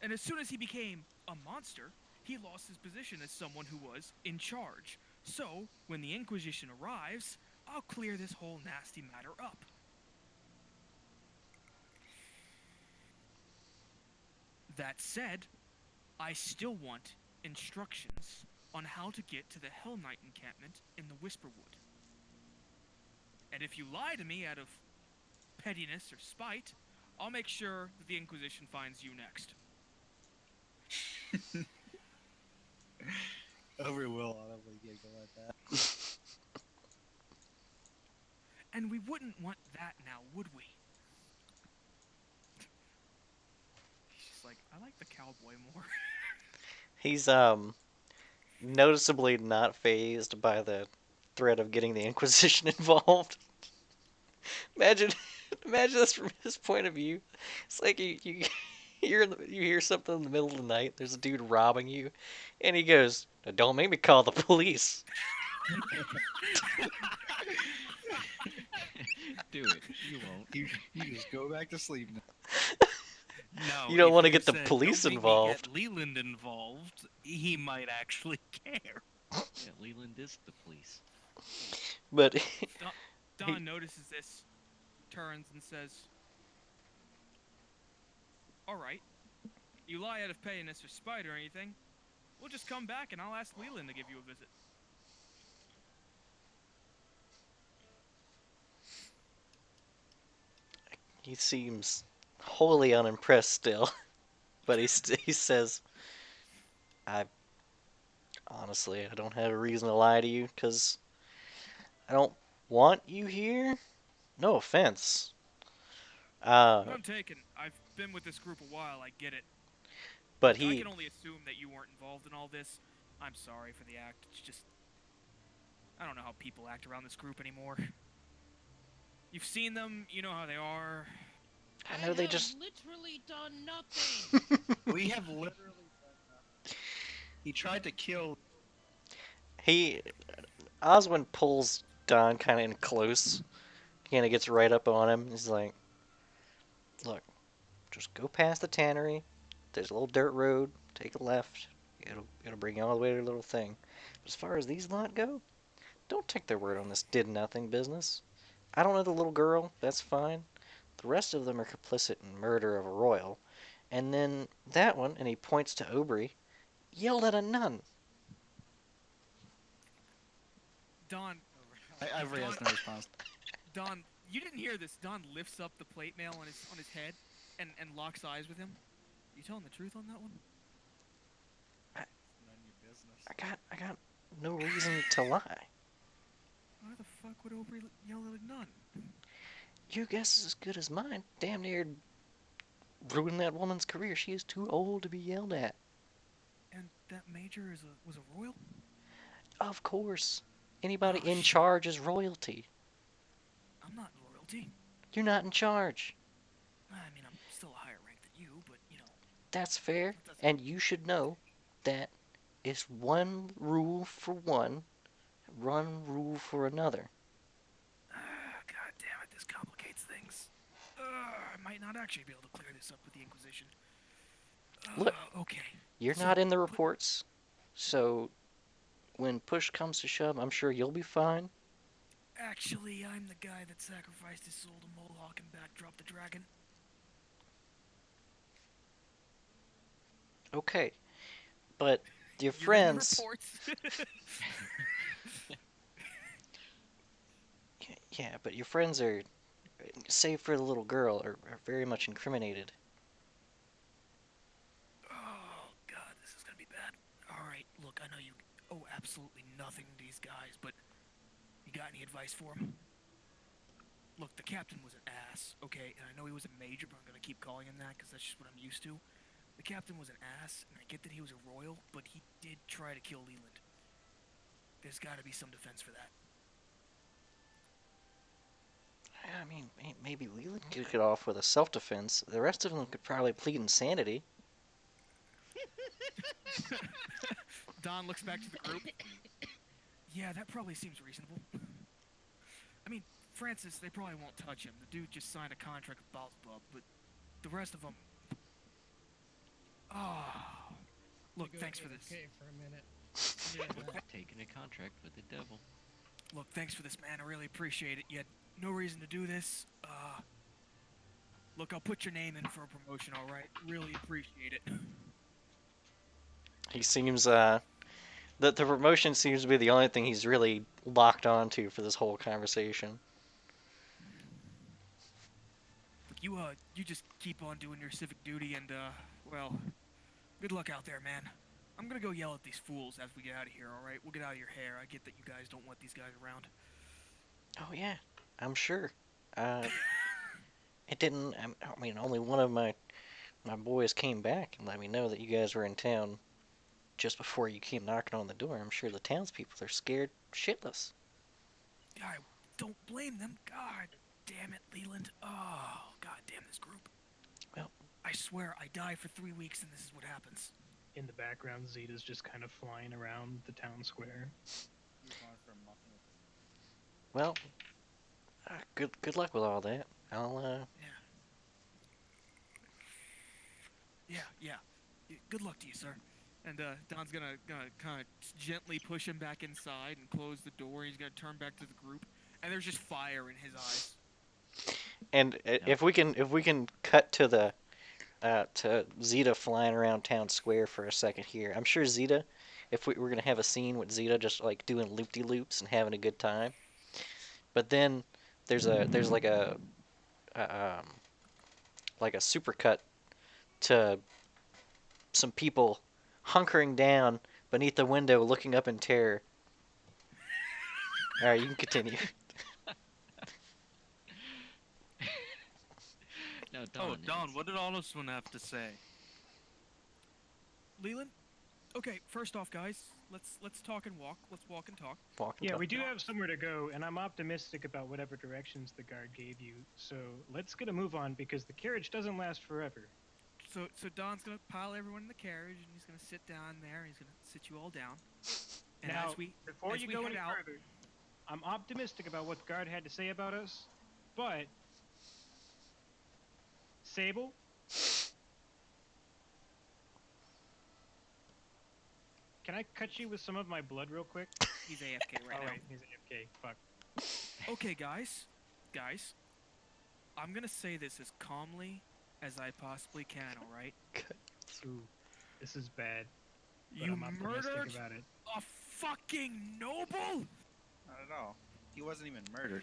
And as soon as he became a monster, he lost his position as someone who was in charge. So, when the Inquisition arrives, I'll clear this whole nasty matter up. That said, I still want instructions on how to get to the Hell Knight encampment in the Whisperwood. And if you lie to me out of pettiness or spite, I'll make sure that the Inquisition finds you next. Over will audibly giggle at that. And we wouldn't want that now, would we? He's just like, I like the cowboy more. He's, noticeably not fazed by the threat of getting the Inquisition involved. Imagine this from his point of view. It's like you you hear something in the middle of the night. There's a dude robbing you, and he goes, "Don't make me call the police." Do it. You won't. You just go back to sleep now. No, You don't if wanna you get the said, police "Don't make me involved." Get Leland involved. He might actually care. Yeah, Leland is the police. But Don notices this, turns and says, "All right, you lie out of paying us for spite or anything, we'll just come back and I'll ask Leland to give you a visit. He seems wholly unimpressed still, but he says, "I honestly, I don't have a reason to lie to you, 'cause I don't want you here. No offense. None taken. I've been with this group a while, I get it. But I he can only assume that you weren't involved in all this. I'm sorry for the act. It's just... I don't know how people act around this group anymore. You've seen them, you know how they are. I know they have just literally done nothing. We have literally done nothing. He tried to kill. he Oswin pulls Don kind of in close. Kind of gets right up on him. He's like, "Look, just go past the tannery. There's a little dirt road. Take a left. It'll bring you all the way to the little thing. But as far as these lot go, don't take their word on this did nothing business. I don't know the little girl. That's fine. The rest of them are complicit in murder of a royal. And then that one," and he points to Aubrey, "yelled at a nun." Don, Ivory has no response. Don, you didn't hear this. Don lifts up the plate mail on his head and locks eyes with him. You telling the truth on that one? None of your business. I got no reason to lie. Why the fuck would Aubrey yell at a nun? Your guess is as good as mine. Damn near ruined that woman's career. She is too old to be yelled at. And that major was a royal? Of course. Anybody Oh, in shit. charge is royalty. I'm not royalty. You're not in charge. I mean, I'm still a higher rank than you, but, you know. That's fair. That doesn't- And you should know that it's one rule for one, one rule for another. God damn it, this complicates things. I might not actually be able to clear this up with the Inquisition. Look. Okay. You're So, not in the reports, so when push comes to shove, I'm sure you'll be fine. Actually, I'm the guy that sacrificed his soul to Mohawk and backdropped the dragon. Okay. But your You're in the friends... reports. Yeah, but your friends are, save for the little girl, are very much incriminated. Oh, God, this is gonna be bad. Alright, look, I know you owe absolutely nothing to these guys, but you got any advice for them? Look, the captain was an ass, okay? And I know he was a major, but I'm gonna keep calling him that because that's just what I'm used to. The captain was an ass, and I get that he was a royal, but he did try to kill Leland. There's gotta be some defense for that. I mean, maybe Leland could get off with a self-defense. The rest of them could probably plead insanity. Don looks back to the group. Yeah, that probably seems reasonable. I mean, Francis, they probably won't touch him. The dude just signed a contract with Beelzebub, but the rest of them... Oh... Look, Go thanks for this. AFK for a minute. Taking a contract with the devil. Look, thanks for this, man. I really appreciate it. You had no reason to do this. Look, I'll put your name in for a promotion, alright? Really appreciate it. He seems, the promotion seems to be the only thing he's really locked onto for this whole conversation. Look, you just keep on doing your civic duty and, well, good luck out there, man. I'm gonna go yell at these fools as we get out of here, alright? We'll get out of your hair. I get that you guys don't want these guys around. Oh yeah, I'm sure. It didn't. I mean, only one of my boys came back and let me know that you guys were in town just before you came knocking on the door. I'm sure the townspeople are scared shitless. I don't blame them. God damn it, Leland. Oh, god damn this group. Well, I swear, I die for 3 weeks and this is what happens. In the background, Zeta's just kind of flying around the town square. well, good luck with all that. I'll Yeah. Good luck to you, sir. And Don's gonna kind of gently push him back inside and close the door. He's gonna turn back to the group, and there's just fire in his eyes. And if we can cut to the to Zeta flying around town square for a second here. I'm sure Zeta, if we were gonna have a scene with Zeta just like doing loop-de-loops and having a good time, but then there's a like a supercut to some people hunkering down beneath the window, looking up in terror. All right, you can continue. Now, Oh, Don. Don, what did all this one have to say? Leland? Okay, first off, guys, let's talk and walk. Let's walk and talk. Walk and Yeah, talk. we do have somewhere to go, and I'm optimistic about whatever directions the guard gave you. So let's get a move on because the carriage doesn't last forever. So Don's gonna pile everyone in the carriage, and he's gonna sit down there. And he's gonna sit you all down. And Now, as we before as you we go head any out, further, I'm optimistic about what the guard had to say about us, but Sable, can I cut you with some of my blood real quick? he's AFK right Oh now. wait, he's AFK. Fuck. Okay, guys, I'm gonna say this as calmly as I possibly can. All right? Ooh, this is bad. But You I'm optimistic murdered about it. a fucking noble. Not at all. He wasn't even murdered.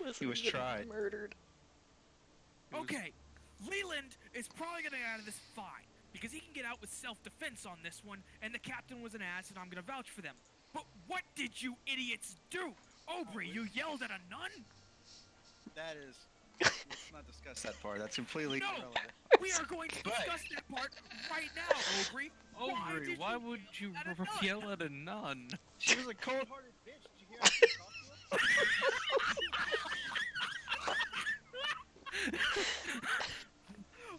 Wasn't He was even tried. Murdered. It was- Okay, Leland is probably gonna get out of this fine because he can get out with self-defense on this one, and the captain was an ass, and I'm gonna vouch for them. But what did you idiots do? Aubrey, you yelled at a nun? That is. Let's not discuss that part. That's completely No. irrelevant. We are going to But- discuss that part right now, Aubrey. Aubrey, did why you would you yell at a nun? yell at a nun? She was a cold-hearted bitch. Did you hear how she talked to us?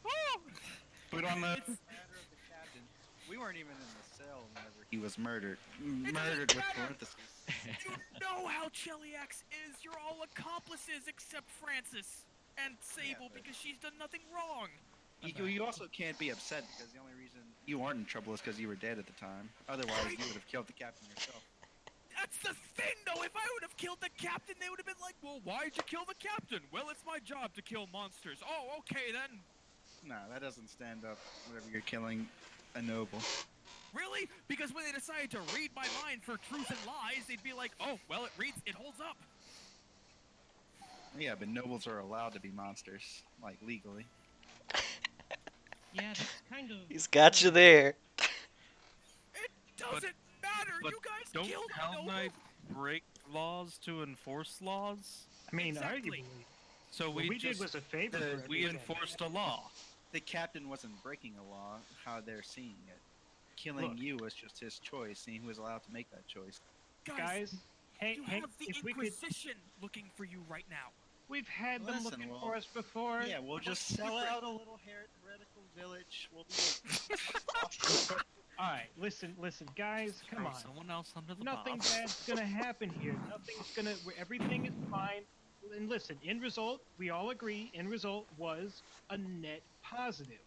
Oh, But on the It's- matter of the captain, we weren't even in the cell whenever he was murdered. doesn't Murdered with matter. parentheses. you know how Cheliax is. You're all accomplices except Francis and Sable but- because she's done nothing wrong. You also can't be upset because the only reason you weren't in trouble is because you were dead at the time. Otherwise, you would have killed the captain yourself. That's the thing, though. If I would have killed the captain, they would have been like, well, why'd you kill the captain? Well, it's my job to kill monsters. Oh, okay, then. No, that doesn't stand up whenever you're killing a noble. Really? Because when they decided to read my mind for truth and lies, they'd be like, oh, well, it holds up. Yeah, but nobles are allowed to be monsters, like legally. Yeah, that's kind of. He's got you there. It doesn't matter. but You guys Don't killed a Hell noble. Knight break laws to enforce laws? I mean, Exactly. arguably, So what we did just was a favor. for we everyone. enforced a law. The captain wasn't breaking a law, how they're seeing it. Killing Look. you was just his choice, and he was allowed to make that choice. Guys, hey, you hey, have the if we could, Inquisition looking for you right now. we've had them Listen, looking well, for us before. Yeah, we'll just sell out a little heretical village. We'll do All right, listen, guys, come Throw on. someone else under the Nothing bus. bad's gonna happen here. Everything is fine. And listen, end result, we all agree, end result was a net positive.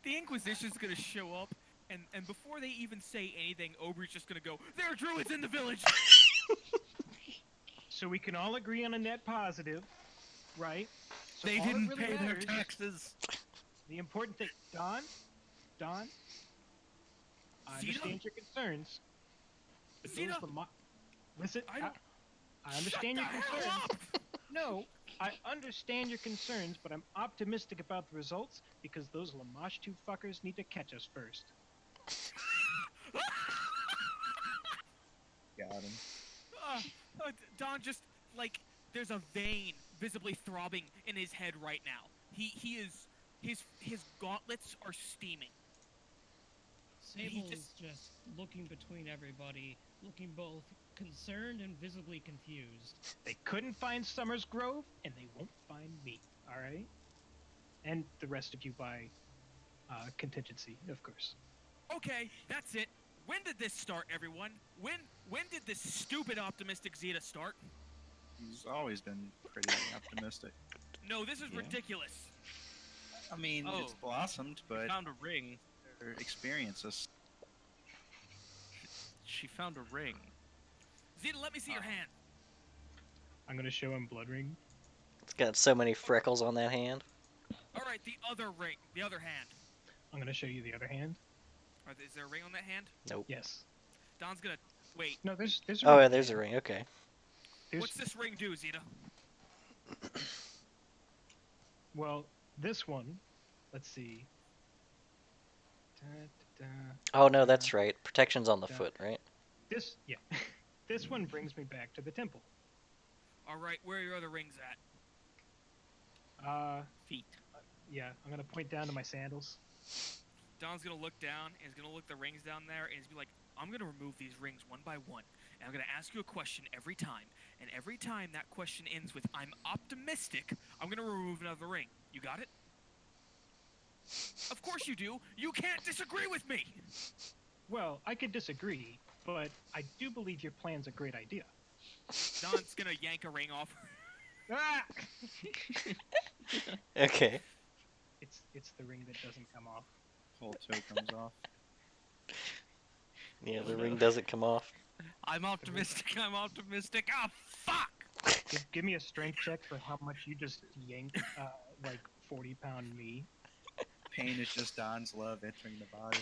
The Inquisition's gonna show up, and before they even say anything, Aubrey's just gonna go, there are druids in the village! So we can all agree on a net positive, right? So They all that didn't really pay their matters- taxes. The important thing, Don, I Zeta? understand your concerns. But Zeta? Listen, I don't- I understand your Shut the concerns. hell up! No, I understand your concerns, but I'm optimistic about the results because those Lamashtu fuckers need to catch us first. Got him. Don just, like, there's a vein visibly throbbing in his head right now. He is, his gauntlets are steaming. Sable's just- just looking between everybody, looking both concerned and visibly confused. They couldn't find Summers Grove, and they won't find me. All right, and the rest of you by contingency, of course. Okay, that's it. When did this start, everyone? When did this stupid optimistic Zeta start? He's always been pretty optimistic. No, this is Yeah. ridiculous. I mean, it's Oh. blossomed, but Found a ring. their experiences. She found a ring. Zeta, let me see your hand. I'm gonna show him blood ring. It's got so many freckles on that hand. All right, the other ring, the other hand. I'm gonna show you the other hand. Is there a ring on that hand? Nope. Yes. Don's gonna wait. No, there's a Oh, ring yeah, on the there's a hand. ring. Okay. There's, What's this ring do, Zeta? well, this one. Let's see. Da, da, da, Oh, no, da. that's right. Protection's on the Yeah. foot, right? This, yeah. This one brings me back to the temple. All right, where are your other rings at? Feet. Yeah, I'm gonna point down to my sandals. Don's gonna look down, and he's gonna look the rings down there, and he's gonna be like, I'm gonna remove these rings one by one, and I'm gonna ask you a question every time, and every time that question ends with I'm optimistic, I'm gonna remove another ring. You got it? Of course you do. You can't disagree with me. Well, I could disagree, but I do believe your plan's a great idea. Don's gonna yank a ring off. Ah! Okay. It's the ring that doesn't come off. Whole toe comes off. Yeah, the Oh, ring no. doesn't come off. I'm optimistic. I'm optimistic. Ah, fuck! Give me a strength check for how much you just yanked, like 40-pound me. Pain is just Don's love entering the body.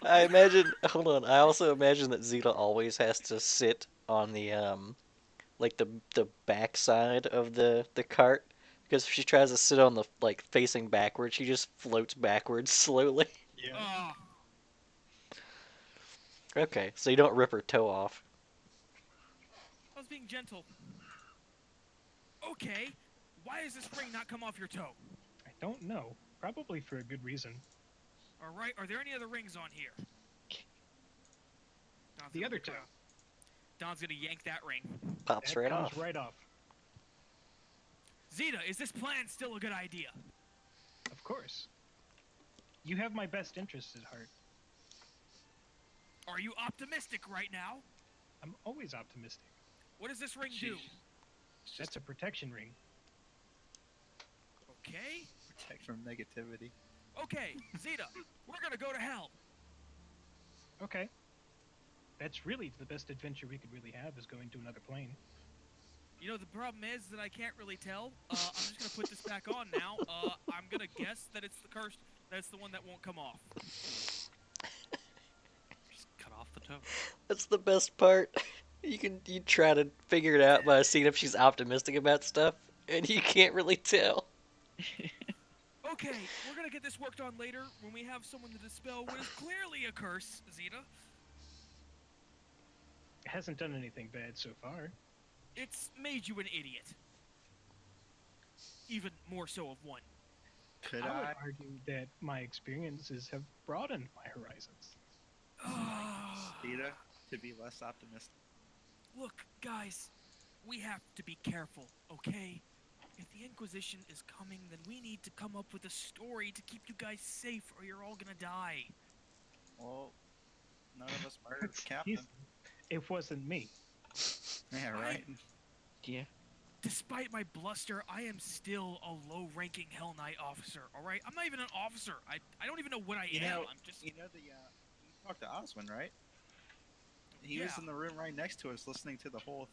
I imagine. Hold on. I also imagine that Zeta always has to sit on the like the back side of the cart because if she tries to sit on the like facing backwards, she just floats backwards slowly. Yeah. Oh, Okay, so you don't rip her toe off. I was being gentle. Okay, why does this ring not come off your toe? I don't know. Probably for a good reason. All right, are there any other rings on here? Don's The gonna other look toe. around. Don's gonna yank that ring. Pops That right comes off. right off. Zeta, is this plan still a good idea? Of course. You have my best interests at heart. Are you optimistic right now? I'm always optimistic. What does this ring do? That's a protection ring. Okay, Protect from negativity. okay, Zeta, we're gonna go to hell. Okay. That's really the best adventure we could really have is going to another plane. You know, the problem is that I can't really tell. I'm just gonna put this back on now. I'm gonna guess that it's the curse. That's the one that won't come off. Just cut off the toe. That's the best part. You try to figure it out by seeing if she's optimistic about stuff, and you can't really tell. Okay, we're gonna get this worked on later when we have someone to dispel what is clearly a curse, Zeta. It hasn't done anything bad so far. It's made you an idiot. Even more so of one. Could I would I? argue that my experiences have broadened my horizons. Zeta, to be less optimistic. Look, guys, we have to be careful, okay? If the Inquisition is coming, then we need to come up with a story to keep you guys safe, or you're all gonna die. Well, none of us murdered the Excuse captain. me. It wasn't me. Yeah, right. Yeah. Despite my bluster, I am still a low-ranking Hell Knight officer, alright? I'm not even an officer. I don't even know what I You am. know, I'm just... you talked to Oswin, right? He was Yeah. in the room right next to us, listening to the whole.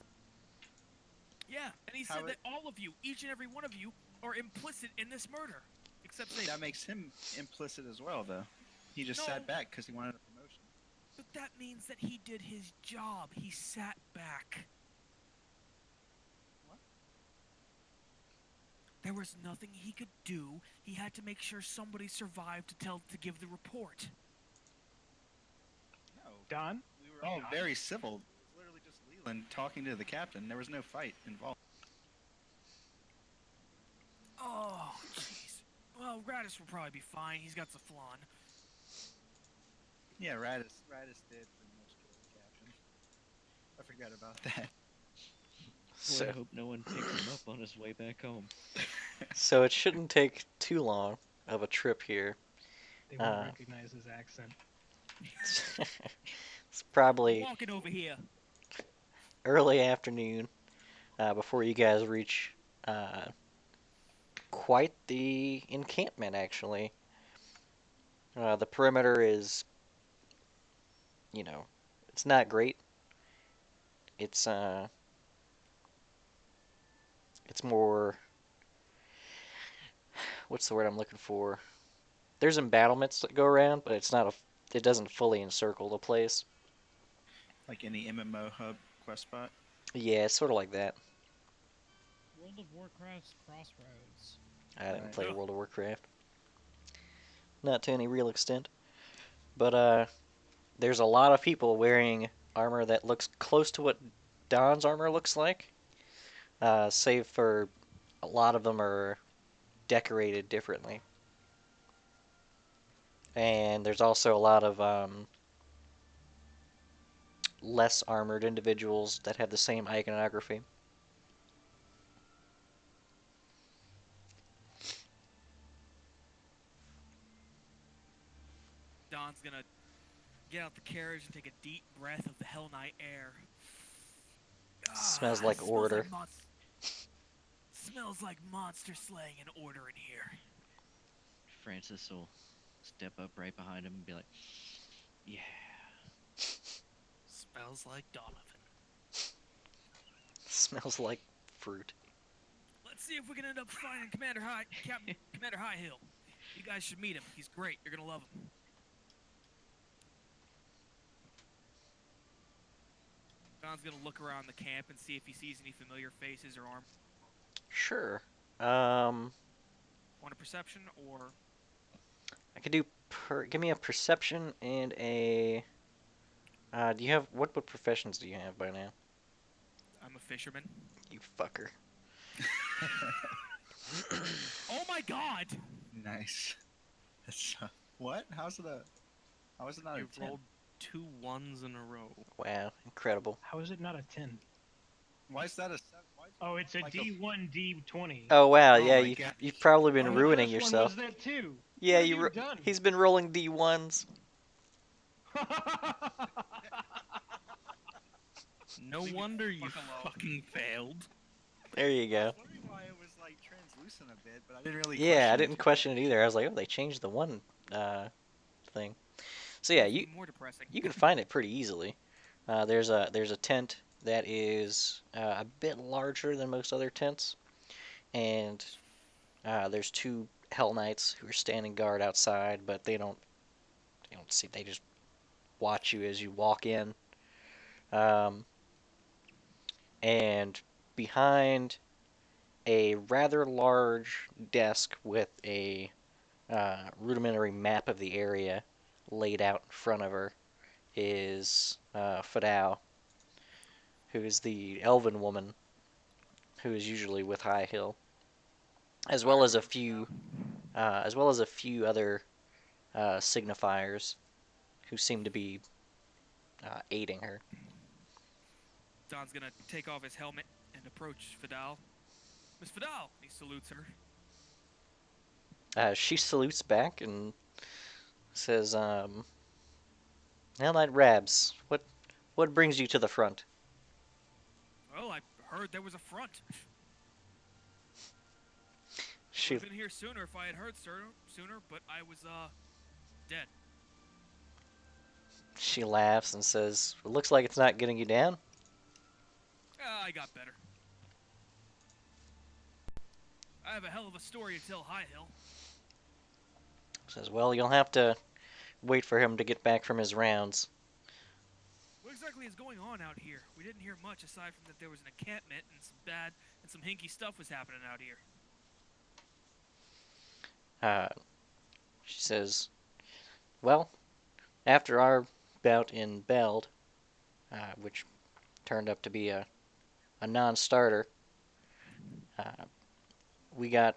Yeah, and he How said it- that all of you, each and every one of you, are implicit in this murder. Except Satan. That makes him implicit as well, though. He just No. sat back because he wanted a promotion. But that means that he did his job. He sat back. What? There was nothing he could do. He had to make sure somebody survived to give the report. No, Don? we were all very civil. It was literally just Leland talking to the captain. There was no fight involved. Oh, jeez. Well, Radis will probably be fine. He's got Zaflon. Yeah, Radis did pretty much kill the captain. I forgot about that. Boy, I So, hope no one picks him up on his way back home. so it shouldn't take too long of a trip here. They won't Uh. recognize his accent. It's probably Walking over here. early afternoon before you guys reach quite the encampment, actually. The perimeter is, it's not great. It's more what's the word I'm looking for? There's embattlements that go around, but it's not a. It doesn't fully encircle the place. Like any MMO hub quest spot. Yeah, it's sort of like that. World of Warcraft's Crossroads. I didn't Right. play Oh. World of Warcraft, not to any real extent, but there's a lot of people wearing armor that looks close to what Don's armor looks like, save for a lot of them are decorated differently. And there's also a lot of less armored individuals that have the same iconography. Don's gonna get out the carriage and take a deep breath of the Hell Knight air. Smells like Smells order. like smells like monster slaying and order in here. Francis will step up right behind him and be like, "Yeah." Smells like Donovan. Smells like fruit. Let's see if we can end up finding Captain Commander Highhill. You guys should meet him. He's great. You're gonna love him. Don's gonna look around the camp and see if he sees any familiar faces or arm. Sure. Want a perception or I could do give me a perception and a. Do you have what professions do you have by now? I'm a fisherman. You fucker. Oh my god! Nice. That's, what? How is it not You a 10? rolled 2 1s in a row. Wow, incredible. How is it not a 10? Why is that a 7? Why is Oh, it's a Like a- D1, D20. Oh wow, Oh yeah, my you God. you've probably been Oh, the ruining first one yourself. was that too. Yeah, What have you. you done? He's been rolling D1s. No wonder you fucking failed. There you I go. was wondering why it was like translucent a bit, but I didn't really. Yeah, I question didn't it. question it either. I was like, oh, they changed the one thing. So yeah, That's you even more depressing. you can find it pretty easily. There's a tent that is a bit larger than most other tents, and there's two Hell Knights who are standing guard outside, but they don't see, they just watch you as you walk in. Um, and behind a rather large desk with a rudimentary map of the area laid out in front of her is Fadao, who is the elven woman who is usually with High Hill, as well as a few other signifiers who seem to be aiding her. Don's gonna take off his helmet and approach Fidal. Miss Fidal! He salutes her. She salutes back and says, "Hell Knight Rabs, what brings you to the front?" Well, I heard there was a front. She I've been here sooner if I had heard sooner, but I was dead. she laughs and says, "It looks like it's not getting you down." I got better. I have a hell of a story to tell High Hill. Says, "Well, you'll have to wait for him to get back from his rounds." What exactly is going on out here? We didn't hear much aside from that there was an encampment and some hinky stuff was happening out here. She says, "Well, after our bout in Beld, which turned up to be a non-starter, we got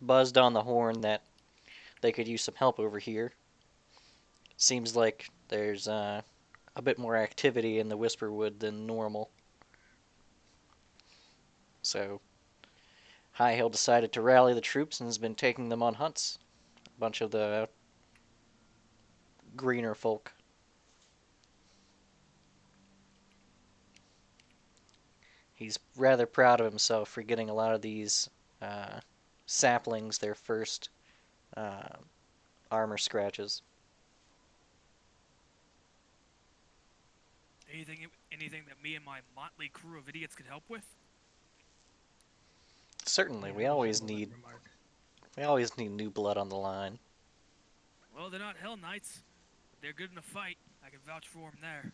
buzzed on the horn that they could use some help over here. Seems like there's a bit more activity in the Whisperwood than normal. So High Hill decided to rally the troops and has been taking them on hunts. A bunch of the greener folk." He's rather proud of himself for getting a lot of these saplings their first armor scratches. Anything that me and my motley crew of idiots could help with? Certainly, Yeah, we I always resemble that need remark. We always need new blood on the line. Well, they're not Hell Knights. They're good in a fight. I can vouch for them there.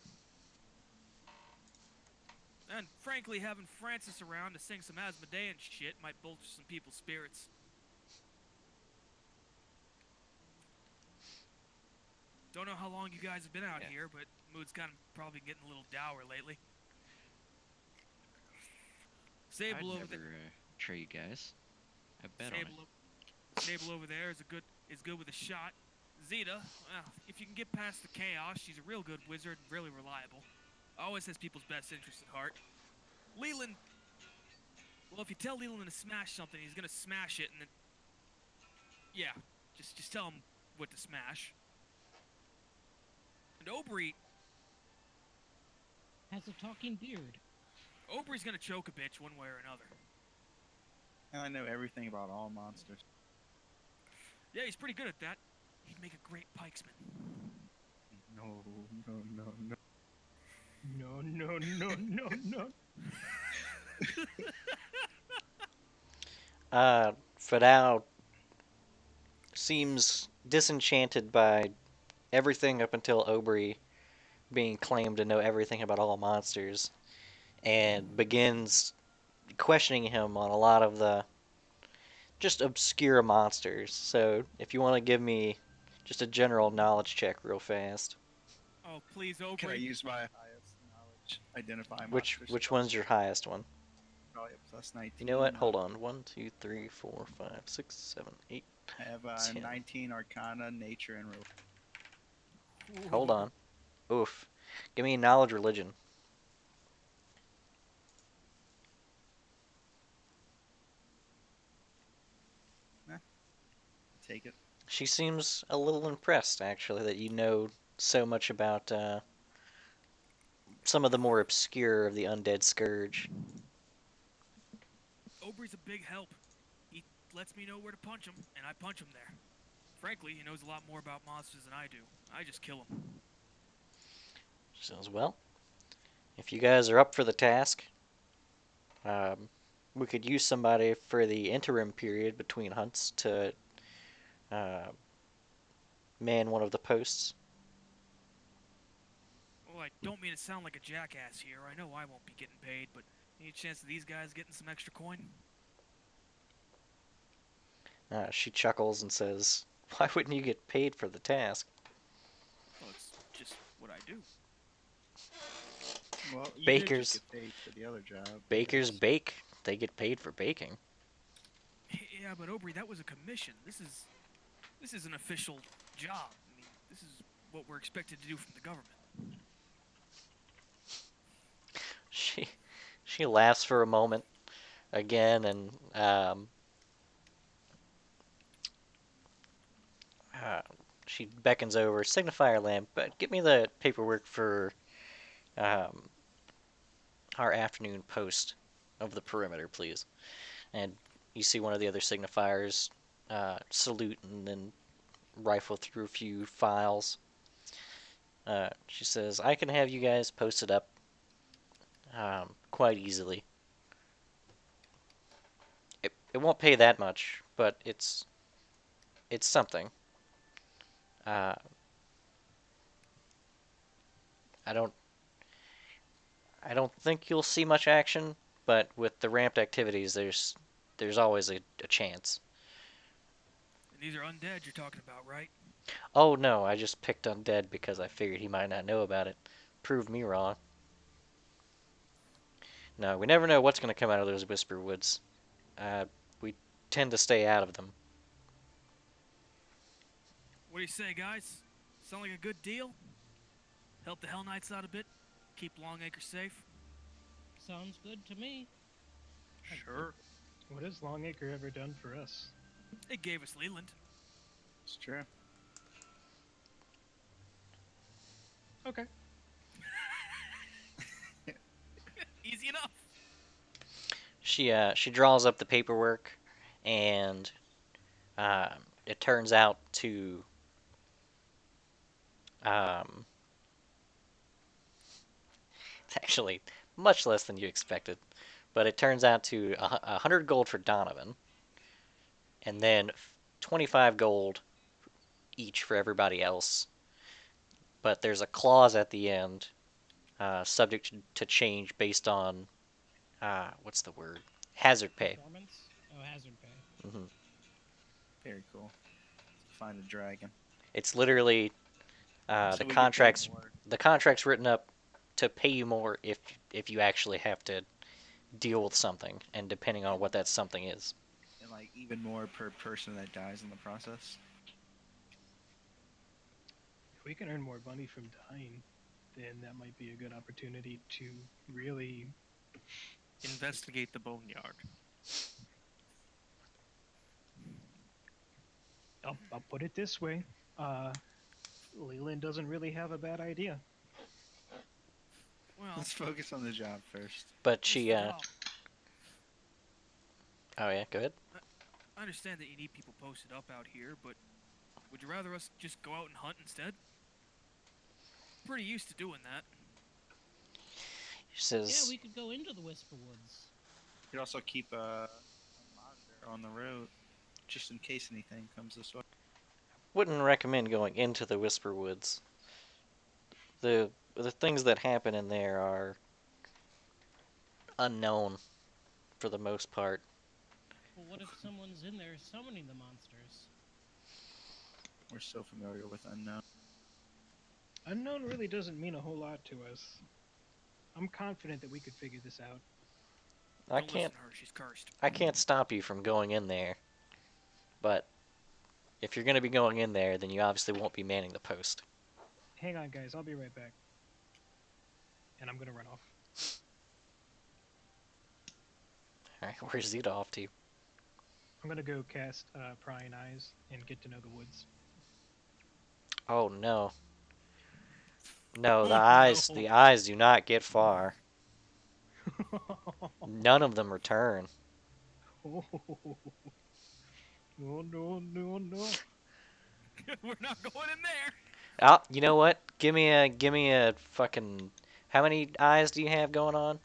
And frankly, having Francis around to sing some Asmodean shit might bolster some people's spirits. Don't know how long you guys have been out Yeah. here, but mood's kind of probably getting a little dour lately. I'd Sable over never there. betray you guys. I bet on it. Sable over there is good with a shot. Zeta, well, if you can get past the chaos, she's a real good wizard and really reliable. Always has people's best interests at heart. Leland, well, if you tell Leland to smash something, he's gonna smash it, and then, yeah, just tell him what to smash. And Aubrey, Has a talking beard. Aubrey's gonna choke a bitch one way or another. And I know everything about all monsters. Yeah, he's pretty good at that. He'd make a great pikesman. No, no, no, no. No, no, no, no, no. Fadal seems disenchanted by everything up until Aubrey being claimed to know everything about all monsters, and begins questioning him on a lot of the just obscure monsters. So if you want to give me just a general knowledge check real fast. Oh, please, Can I Aubrey. use my highest knowledge? Identify Which monsters. which one's your highest one? Probably a plus 19. You know what? Hold on. 1, 2, 3, 4, 5, 6, 7, 8. I have 10. 19 Arcana, Nature, and Religion. Hold on. Oof. Give me knowledge religion. Take it. She seems a little impressed, actually, that you know so much about some of the more obscure of the undead scourge. Aubrey's a big help. He lets me know where to punch him, and I punch him there. Frankly, he knows a lot more about monsters than I do. I just kill him. She says, well, if you guys are up for the task, we could use somebody for the interim period between hunts to man one of the posts. Well, I don't mean to sound like a jackass here. I know I won't be getting paid, but any chance of these guys getting some extra coin? She chuckles and says, why wouldn't you get paid for the task? Well, it's just what I do. Well, you Bakers. did just get paid for the other job. Bakers yes. bake. They get paid for baking. Yeah, but Aubrey, that was a commission. This is an official job. I mean, this is what we're expected to do from the government. She laughs for a moment again, and she beckons over, signifier lamp, but get me the paperwork for our afternoon post of the perimeter, please. And you see one of the other signifiers salute and then rifle through a few files. She says, I can have you guys posted up quite easily. It won't pay that much, but it's something. I don't think you'll see much action, but with the ramped activities, there's always a chance. And these are undead you're talking about, right? Oh no, I just picked undead because I figured he might not know about it. Proved me wrong. No, we never know what's going to come out of those Whisper Woods. We tend to stay out of them. What do you say, guys? Sound like a good deal? Help the Hell Knights out a bit? Keep Longacre safe? Sounds good to me. Sure. What has Longacre ever done for us? It gave us Leland. It's true. Okay. Easy enough. She draws up the paperwork, and it turns out to it's actually much less than you expected, but it turns out to 100 gold for Donovan, and then 25 gold each for everybody else. But there's a clause at the end, subject to change based on what's the word? Hazard pay. Performance? Oh, hazard pay. Hmm. Very cool. Find a dragon. It's literally So the we get paid contract's more. written up to pay you more if you actually have to deal with something, and depending on what that something is. And like even more per person that dies in the process. If we can earn more money from dying, then that might be a good opportunity to really. Investigate the boneyard. I'll put it this way. Leland doesn't really have a bad idea. Well, Let's focus on the job first. But here's she, the problem. oh yeah, go ahead. I understand that you need people posted up out here, but would you rather us just go out and hunt instead? Pretty used to doing that. She says, Yeah, we could go into the Whisper Woods. You could also keep a monitor on the road, just in case anything comes this way. wouldn't recommend going into the Whisper Woods. The things that happen in there are unknown for the most part. Well, what if someone's in there summoning the monsters? We're so familiar with unknown. Unknown really doesn't mean a whole lot to us. I'm confident that we could figure this out. I Don't can't listen to her, she's cursed. stop you from going in there. But if you're going to be going in there, then you obviously won't be manning the post. Hang on, guys. I'll be right back. And I'm gonna run off. All right, where's Zeta off to? I'm gonna go cast Prying Eyes and get to know the woods. Oh no. No, No. the eyes do not get far. None of them return. Oh, no, no, no. We're not going in there. Ah, you know what? Give me a fucking. How many eyes do you have going on?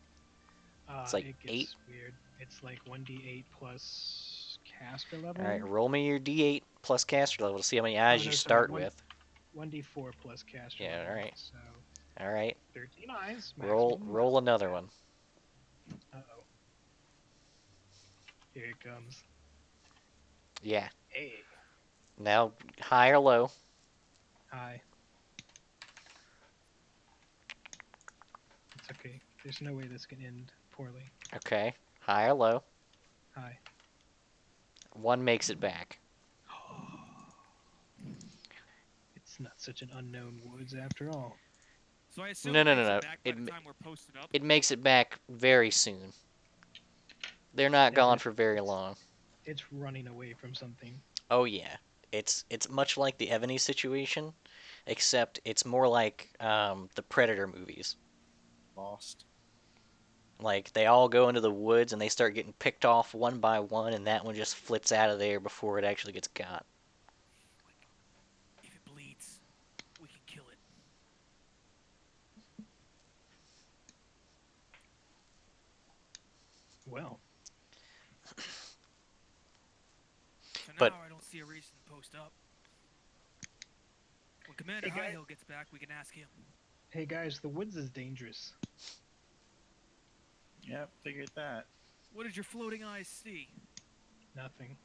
It's like it gets 8. weird. It's like 1d8 plus caster level. All right, roll me your D8 plus caster level to see how many eyes Oh, you no, sorry, start with. 1d4 plus caster Yeah, level. alright. So All right, 13 eyes. roll Maximum. another one. Uh-oh. Here it comes. Yeah. Hey. Now high or low. Hi. It's okay. There's no way this can end poorly. Okay, high or low. Hi. One makes it back. It's not such an unknown woods after all. So I assume No, it no, makes no, it no. back by the time we're posted up. It makes it back very soon. They're not Yeah, gone but for very it's- long. It's running away from something. Oh yeah, it's much like the Ebony situation, except it's more like the Predator movies. Lost. Like they all go into the woods and they start getting picked off one by one, and that one just flits out of there before it actually gets got. If it bleeds, we can kill it. Well, For now, But- I don't see a reason to post up. When Commander Hey, guy- Highhill gets back, we can ask him. hey guys, the woods is dangerous. Yep, figured that. What did your floating eyes see? Nothing.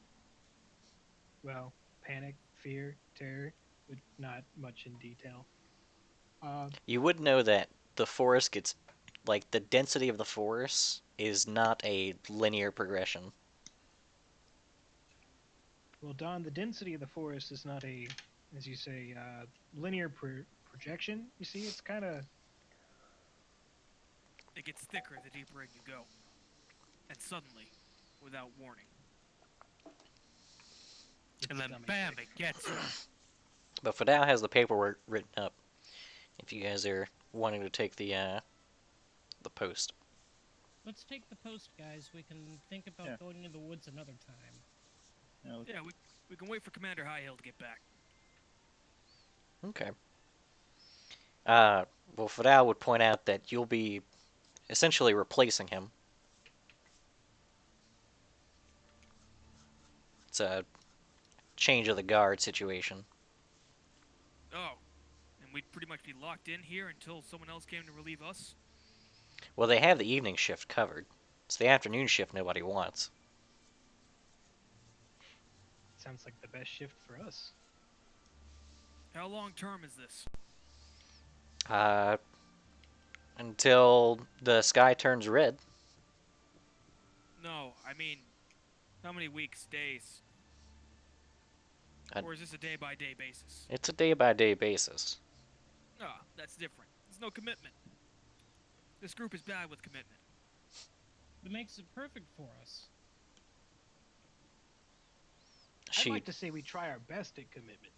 Well, panic, fear, terror, but not much in detail. You would know that the forest gets, like, the density of the forest is not a linear progression. Well, Don, the density of the forest is not a, as you say, linear projection. You see, it's kind of. It gets thicker the deeper in you go. And suddenly, without warning. And then bam, it gets you. But Fidel has the paperwork written up. If you guys are wanting to take the post. Let's take the post, guys. We can think about Yeah. going into the woods another time. Yeah, we can wait for Commander Highhill to get back. Okay. Well, Fidel would point out that you'll be essentially replacing him. it's a change of the guard situation. Oh, and we'd pretty much be locked in here until someone else came to relieve us? Well, they have the evening shift covered. It's the afternoon shift nobody wants. Sounds like the best shift for us. How long term is this? Uh, until the sky turns red. No, I mean, how many weeks, days? Uh, Or is this a day-by-day basis? It's a day-by-day basis. Ah, that's different. There's no commitment. This group is bad with commitment. It makes it perfect for us. I'd She like to say we try our best at commitment.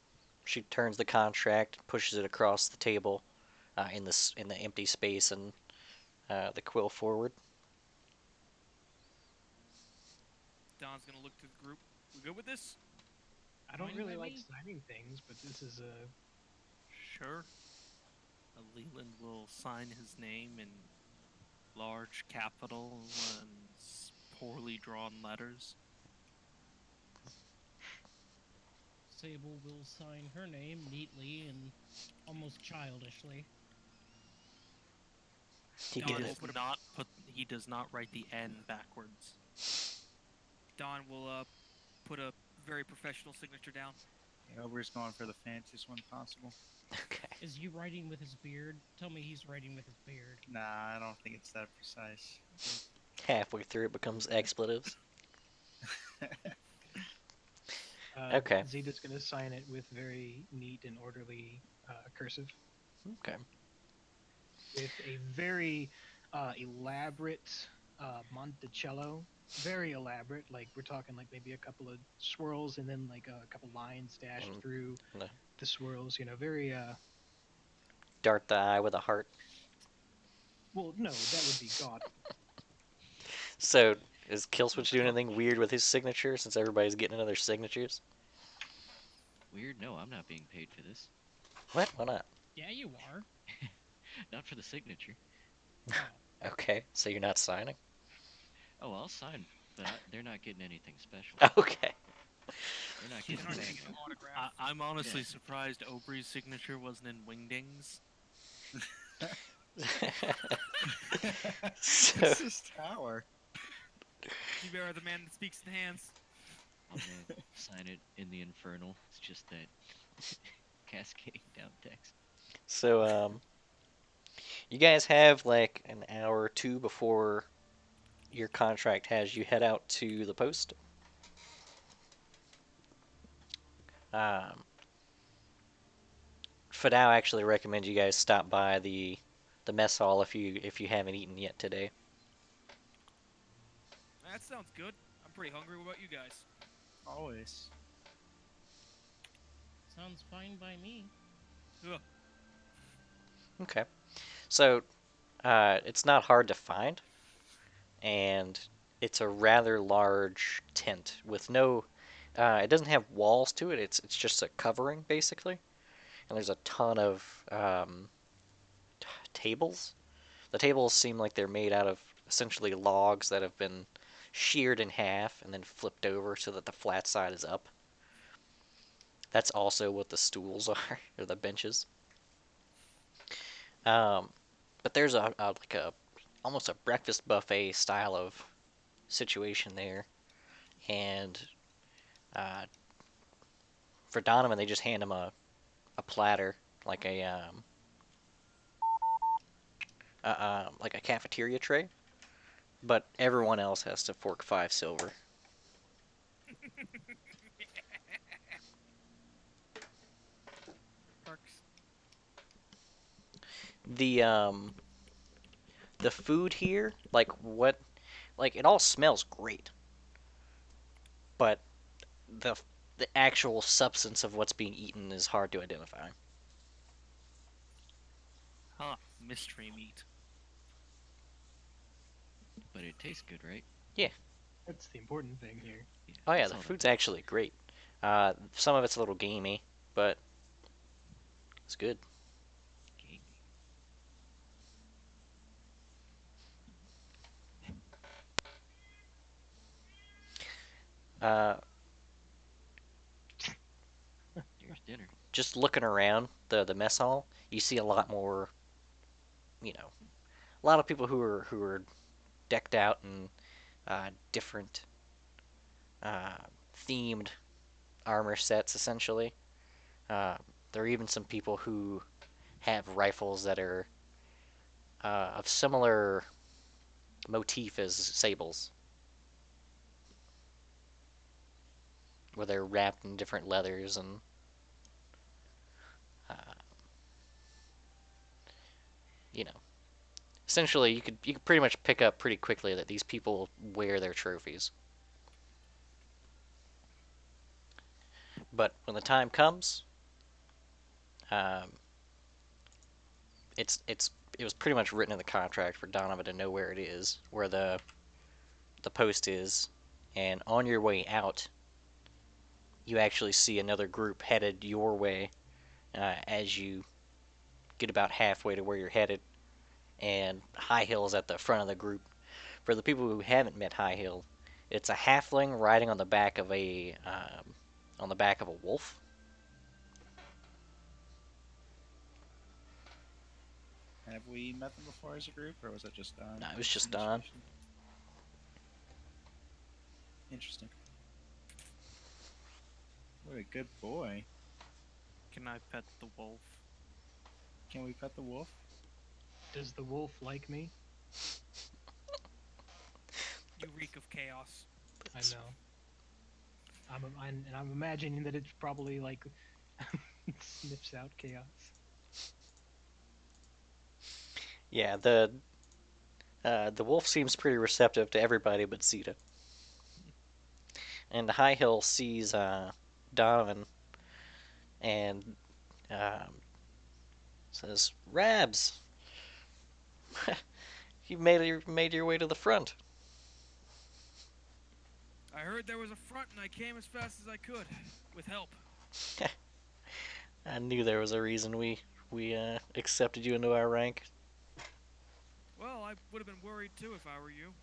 she turns the contract, pushes it across the table, in the empty space, and the quill forward. Don's gonna look to the group. We good with this? I don't Fine really by like me. signing things, but this is a Sure. Leland will sign his name in large capital and poorly drawn letters. Sable will sign her name neatly and almost childishly. He Don gets will put a He does not write the N backwards. Don will put a very professional signature down. Yeah, Ober's going for the fanciest one possible. okay. Is he writing with his beard? Tell me he's writing with his beard. Nah, I don't think it's that precise. Halfway through, it becomes expletives. uh, Okay. Zeta's going to sign it with very neat and orderly cursive, Okay. with a very elaborate Monticello. Very elaborate. Like we're talking like maybe a couple of swirls and then like a couple lines dashed And through the- the swirls. You know, very Dart the eye with a heart. well. No, that would be gaudy. So, is Killswitch doing anything weird with his signature since everybody's getting another signatures? Weird? No, I'm not being paid for this. What? Why not? Yeah, you are. Not for the signature. Oh, Okay, so you're not signing? Oh, I'll sign, but they're not getting anything special. Okay. They're not They're getting not anything. getting an autograph. I'm honestly Yeah. surprised Aubrey's signature wasn't in Wingdings. So, It's this tower. You are the man that speaks in hands. I'm gonna sign it in the infernal. It's just that cascading down text. so, you guys have like an hour or two before your contract has you head out to the post. Fadao actually recommends you guys stop by the mess hall if you haven't eaten yet today. That sounds good. I'm pretty hungry. What about you guys? Always. sounds fine by me. Ugh. Okay. So, it's not hard to find, and it's a rather large tent with no. It doesn't have walls to it. It's just a covering basically, and there's a ton of tables. The tables seem like they're made out of essentially logs that have been sheared in half and then flipped over so that the flat side is up. That's also what the stools are, or the benches. Um, but there's a almost a breakfast buffet style of situation there, and uh, for Donovan they just hand him a platter like like a cafeteria tray, but everyone else has to fork 5 silver. Perks. The the food here, like it all smells great, but the the actual substance of what's being eaten is hard to identify. Huh, mystery meat. But it tastes good, right? That's the important thing here. Yeah, Oh yeah, that's the all that food's matters. actually great. Some of it's a little gamey, but it's good. Gamey. Uh, just looking around the mess hall, you see a lot more, a lot of people who are decked out in different uh, themed armor sets, essentially. Uh, there are even some people who have rifles that are of similar motif as sables, where they're wrapped in different leathers and uh, you know, essentially you could pretty much pick up pretty quickly that these people wear their trophies. But when the time comes, um, it was pretty much written in the contract for Donovan to know where it is, where the post is, and on your way out, you actually see another group headed your way as you get about halfway to where you're headed, and High Hill's at the front of the group. For the people who haven't met High Hill, it's a halfling riding on the back of a wolf. Have we met them before as a group, or was it just Don? No, it was just Don. Interesting. What a good boy. Can I pet the wolf? Can we pet the wolf? Does the wolf like me? You reek of chaos. I know. I'm imagining that it's probably like sniffs out chaos. Yeah, the wolf seems pretty receptive to everybody but Zeta. And the High Hill sees Donovan and um, says, "Rabs, you made your way to the front." I heard there was a front and I came as fast as I could, with help. I knew there was a reason we accepted you into our rank. Well, I would have been worried too if I were you.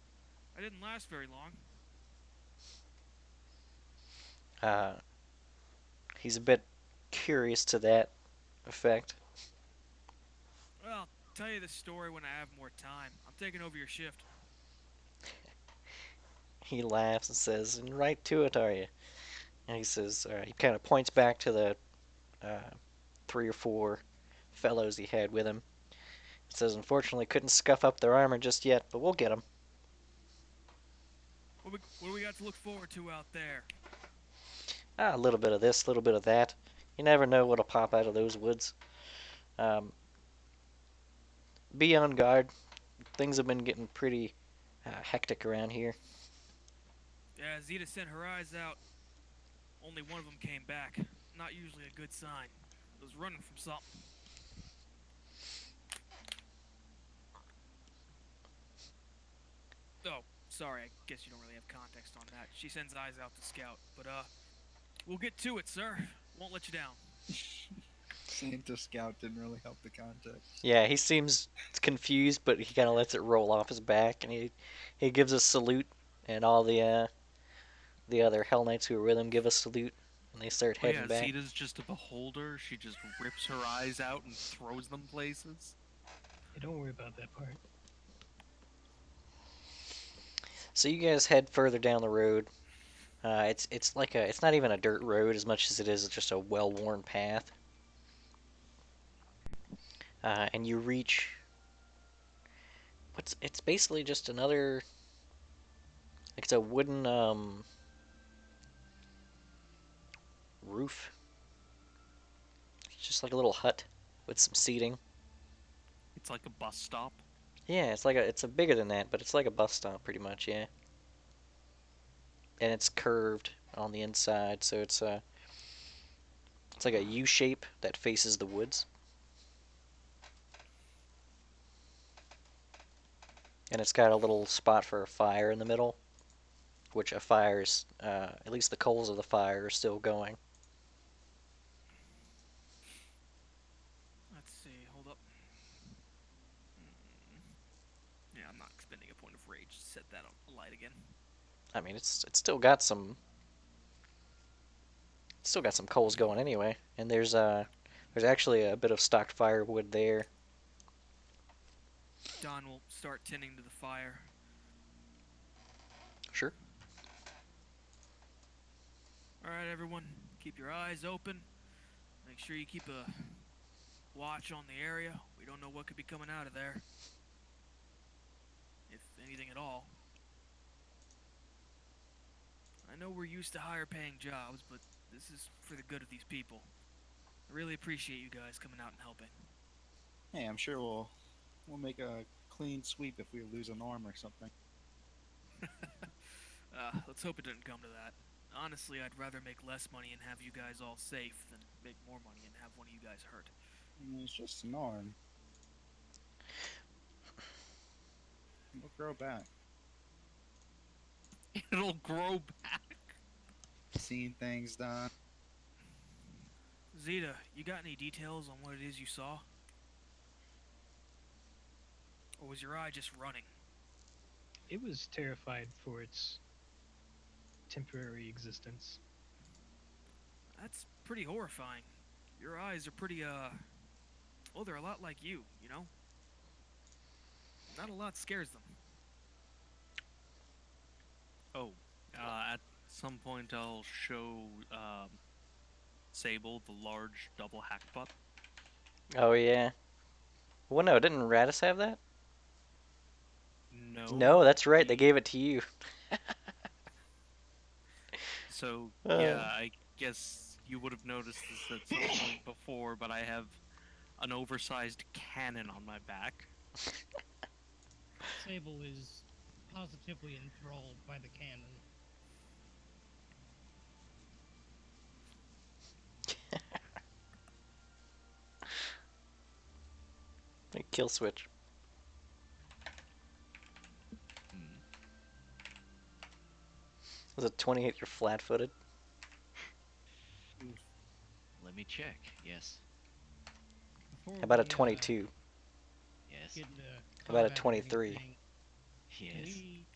I didn't last very long. He's a bit curious to that effect. Well, I'll tell you the story when I have more time. I'm taking over your shift. He laughs and says, "And right to it, are you?" And he says, he kind of points back to the 3 or 4 fellows he had with him. He says, "Unfortunately, couldn't scuff up their armor just yet, but we'll get them." What do we got to look forward to out there? A little bit of this, a little bit of that. You never know what'll pop out of those woods. Um, be on guard. Things have been getting pretty hectic around here. Yeah, Zeta sent her eyes out. Only one of them came back. Not usually a good sign. It was running from something. Oh, sorry, I guess you don't really have context on that. She sends eyes out to scout, but we'll get to it, sir. Won't let you down. Saying to scout didn't really help the context. Yeah, he seems confused, but he kind of lets it roll off his back, and he gives a salute, and all the other Hell Knights who are with him give a salute, and they start Oh heading yeah, back. Zeta's just a beholder. She just rips her eyes out and throws them places. Hey, don't worry about that part. So you guys head further down the road. It's not even a dirt road as much as it is just a well-worn path. And you reach it's basically just another, like, it's a wooden roof. It's just like a little hut with some seating. It's like a bus stop. Yeah, it's a bigger than that, but it's like a bus stop pretty much, yeah. And it's curved on the inside, so it's like a U shape that faces the woods. And it's got a little spot for a fire in the middle, which a fire's, at least the coals of the fire are still going. Let's see, hold up. Yeah, I'm not expending a point of rage to set that on light again. I mean, it's still got some Still got some coals going anyway, and there's actually a bit of stocked firewood there. Don will start tending to the fire. Sure. All right, everyone, keep your eyes open. Make sure you keep a watch on the area. We don't know what could be coming out of there, if anything at all. I know we're used to higher paying jobs, but this is for the good of these people. I really appreciate you guys coming out and helping. Hey, I'm sure we'll make a clean sweep if we lose an arm or something. Let's hope it doesn't come to that. Honestly, I'd rather make less money and have you guys all safe than make more money and have one of you guys hurt. It's just an arm. It'll grow back. It'll grow back. Seen things done. Zeta, you got any details on what it is you saw? Or was your eye just running? It was terrified for its temporary existence. That's pretty horrifying. Your eyes are pretty, well, they're a lot like you, you know? Not a lot scares them. Oh, at some point I'll show Sable the large double hackbutt. Oh yeah. Well, no, didn't Radis have that? No. No, that's right. They he- gave it to you. So Uh. yeah, I guess you would have noticed this at some point before, but I have an oversized cannon on my back. Sable is positively enthralled by the cannon. Kill switch. Hmm. Was it 28? You're flat-footed. Let me check. Yes. Before How about a we, 22? Yes. get into How about a combat or 23? anything, Can Yes. we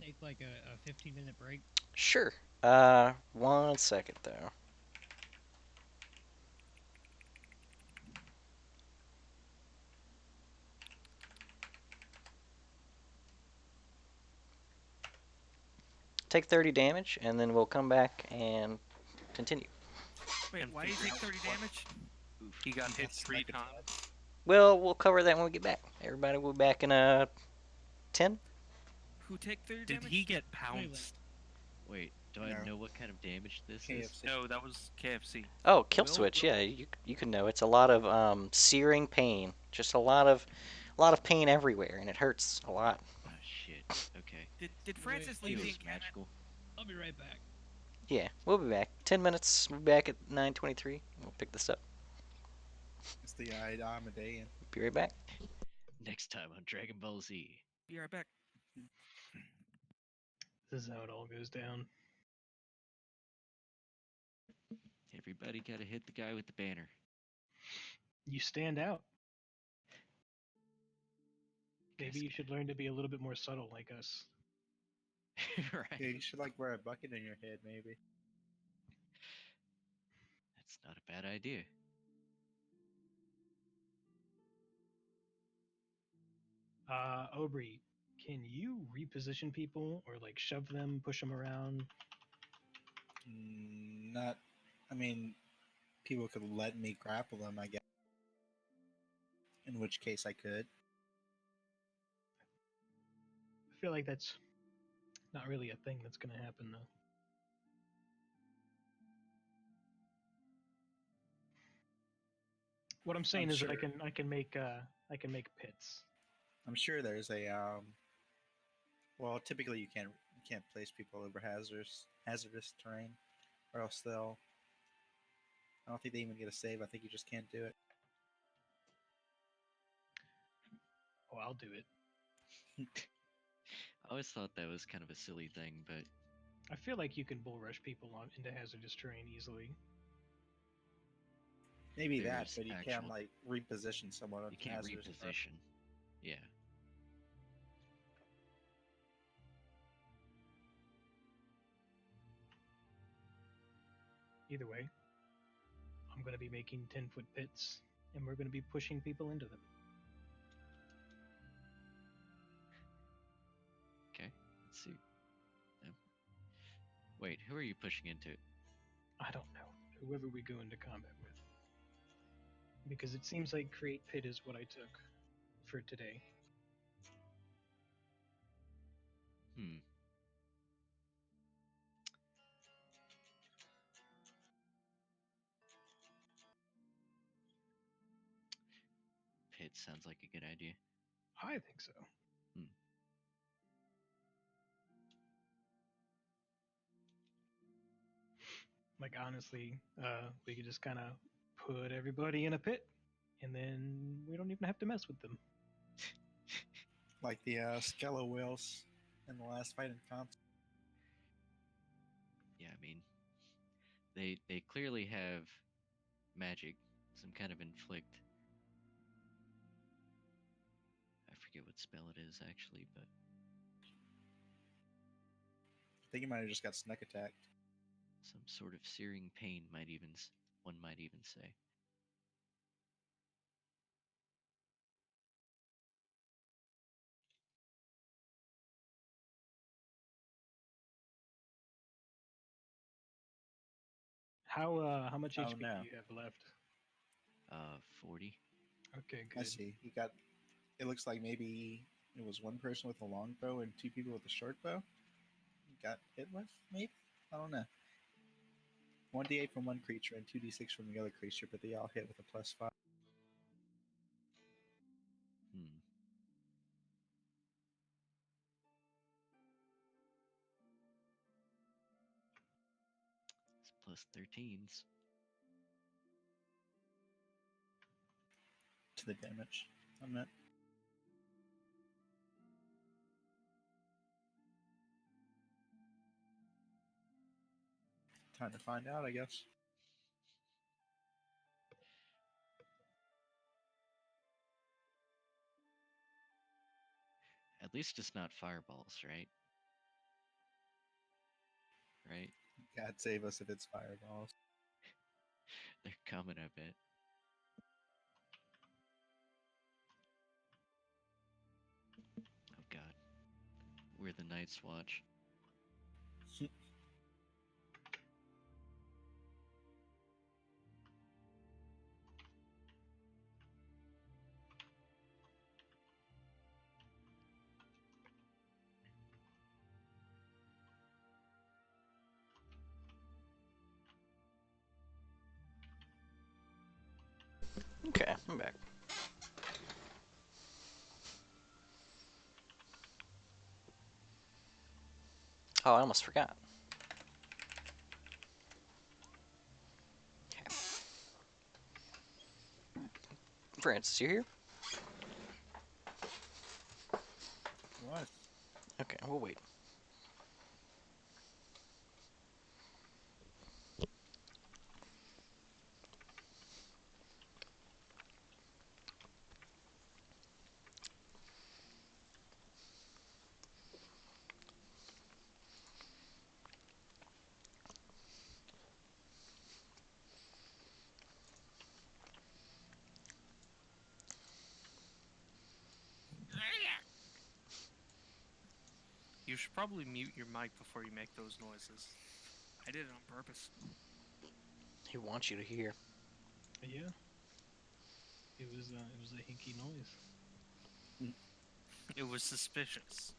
take like a 15-minute break? Sure. 1 second though. Take 30 damage, and then we'll come back and continue. Wait, And why do you take 30 damage? He got hit That's 3 like a times. Well, we'll cover that when we get back. Everybody will be back in 10. Who take 30 Did damage? he get pounced? Wait, do I No. know what kind of damage this is? KFC. No, that was KFC. Oh, kill Will- switch. will- Yeah, you can know. It's a lot of searing pain. Just a lot of pain everywhere, and it hurts a lot. Oh shit. Okay. Did Francis leave the Feels encampment? magical. I'll be right back. Yeah, we'll be back. 10 minutes. We'll be back at 9:23. We'll pick this up. It's the Amadean. Be right back. Next time on Dragon Ball Z. Be right back. This is how it all goes down. Everybody gotta hit the guy with the banner. You stand out. Maybe Guys- you should learn to be a little bit more subtle like us. right. Yeah, you should like wear a bucket in your head, maybe. That's not a bad idea. Aubrey, can you reposition people or like shove them, push them around? Not. I mean, people could let me grapple them, I guess. In which case, I could. I feel like that's not really a thing that's gonna happen though. What I'm saying is that sure. I can make pits. I'm sure there's a Well, typically you can't place people over hazardous terrain, or else they'll. I don't think they even get a save. I think you just can't do it. Oh, I'll do it. I always thought that was kind of a silly thing, but I feel like you can bull rush people on into hazardous terrain easily. Maybe that, There's but you actual- can't like reposition someone. you onto can't hazardous terrain. reposition. Yeah. Either way, I'm going to be making 10-foot pits, and we're going to be pushing people into them. Okay, let's see. Um, Wait, who are you pushing into? I don't know. Whoever we go into combat with. Because it seems like Create Pit is what I took for today. Hmm. Pit sounds like a good idea. I think so. Hmm. Like, honestly, we could just kind of put everybody in a pit, and then we don't even have to mess with them. Like the Skella whales in the last fight in comp. Yeah, I mean, they clearly have magic, some kind of inflict. I forget what spell it is actually, but I think he might have just got sneak attacked. some sort of searing pain one might even say. How much Oh, HP no. do you have left? 40. Okay, I good. see. He got. It looks like maybe it was one person with a long bow and two people with a short bow. He got hit with, maybe? I don't know. 1d8 from one creature and 2d6 from the other creature, but they all hit with a +5. Hmm. It's plus 13s. To the damage on that. Time to find out, I guess. At least it's not fireballs, right? Right? God save us if it's fireballs. They're coming, I bet. Oh god. We're the Night's Watch. Okay, I'm back. Oh, I almost forgot. Okay. Francis, you here? What? Okay, we'll wait. You should probably mute your mic before you make those noises. I did it on purpose. He wants you to hear. Yeah. It was a hinky noise. It was suspicious.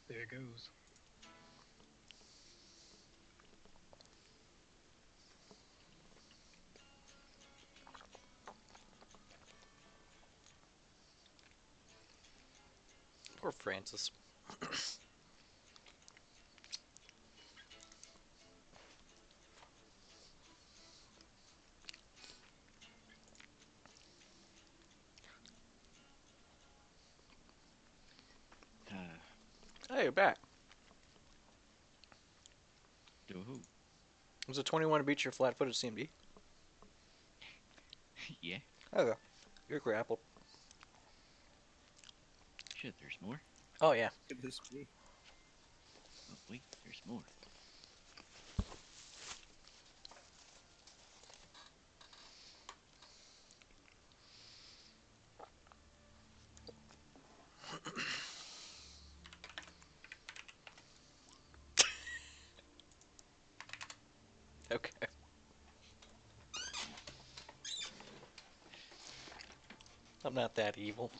There it goes. Poor Francis. Hey, you're back. To who? Was it 21 to beat your flat-footed CMD? Yeah. Okay. You're grappled. Shit, there's more. Oh, yeah. Could this be? Oh, wait, there's more. Okay. I'm not that evil.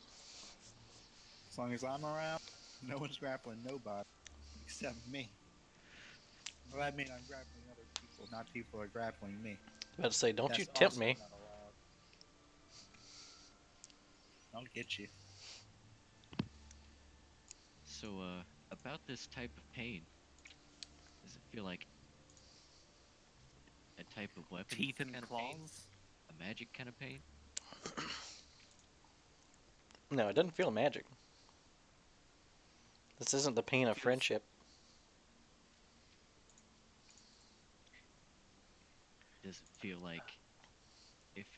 As long as I'm around, no one's grappling nobody except me. Well, I mean, I'm grappling other people, not people are grappling me. About to say, don't you That's tempt also me. not allowed. I'll get you. So, about this type of pain, does it feel like a type of weapon? Teeth and kind of pain? claws. A magic kind of pain? No, it doesn't feel magic. This isn't the pain of Feels- friendship. Does it feel like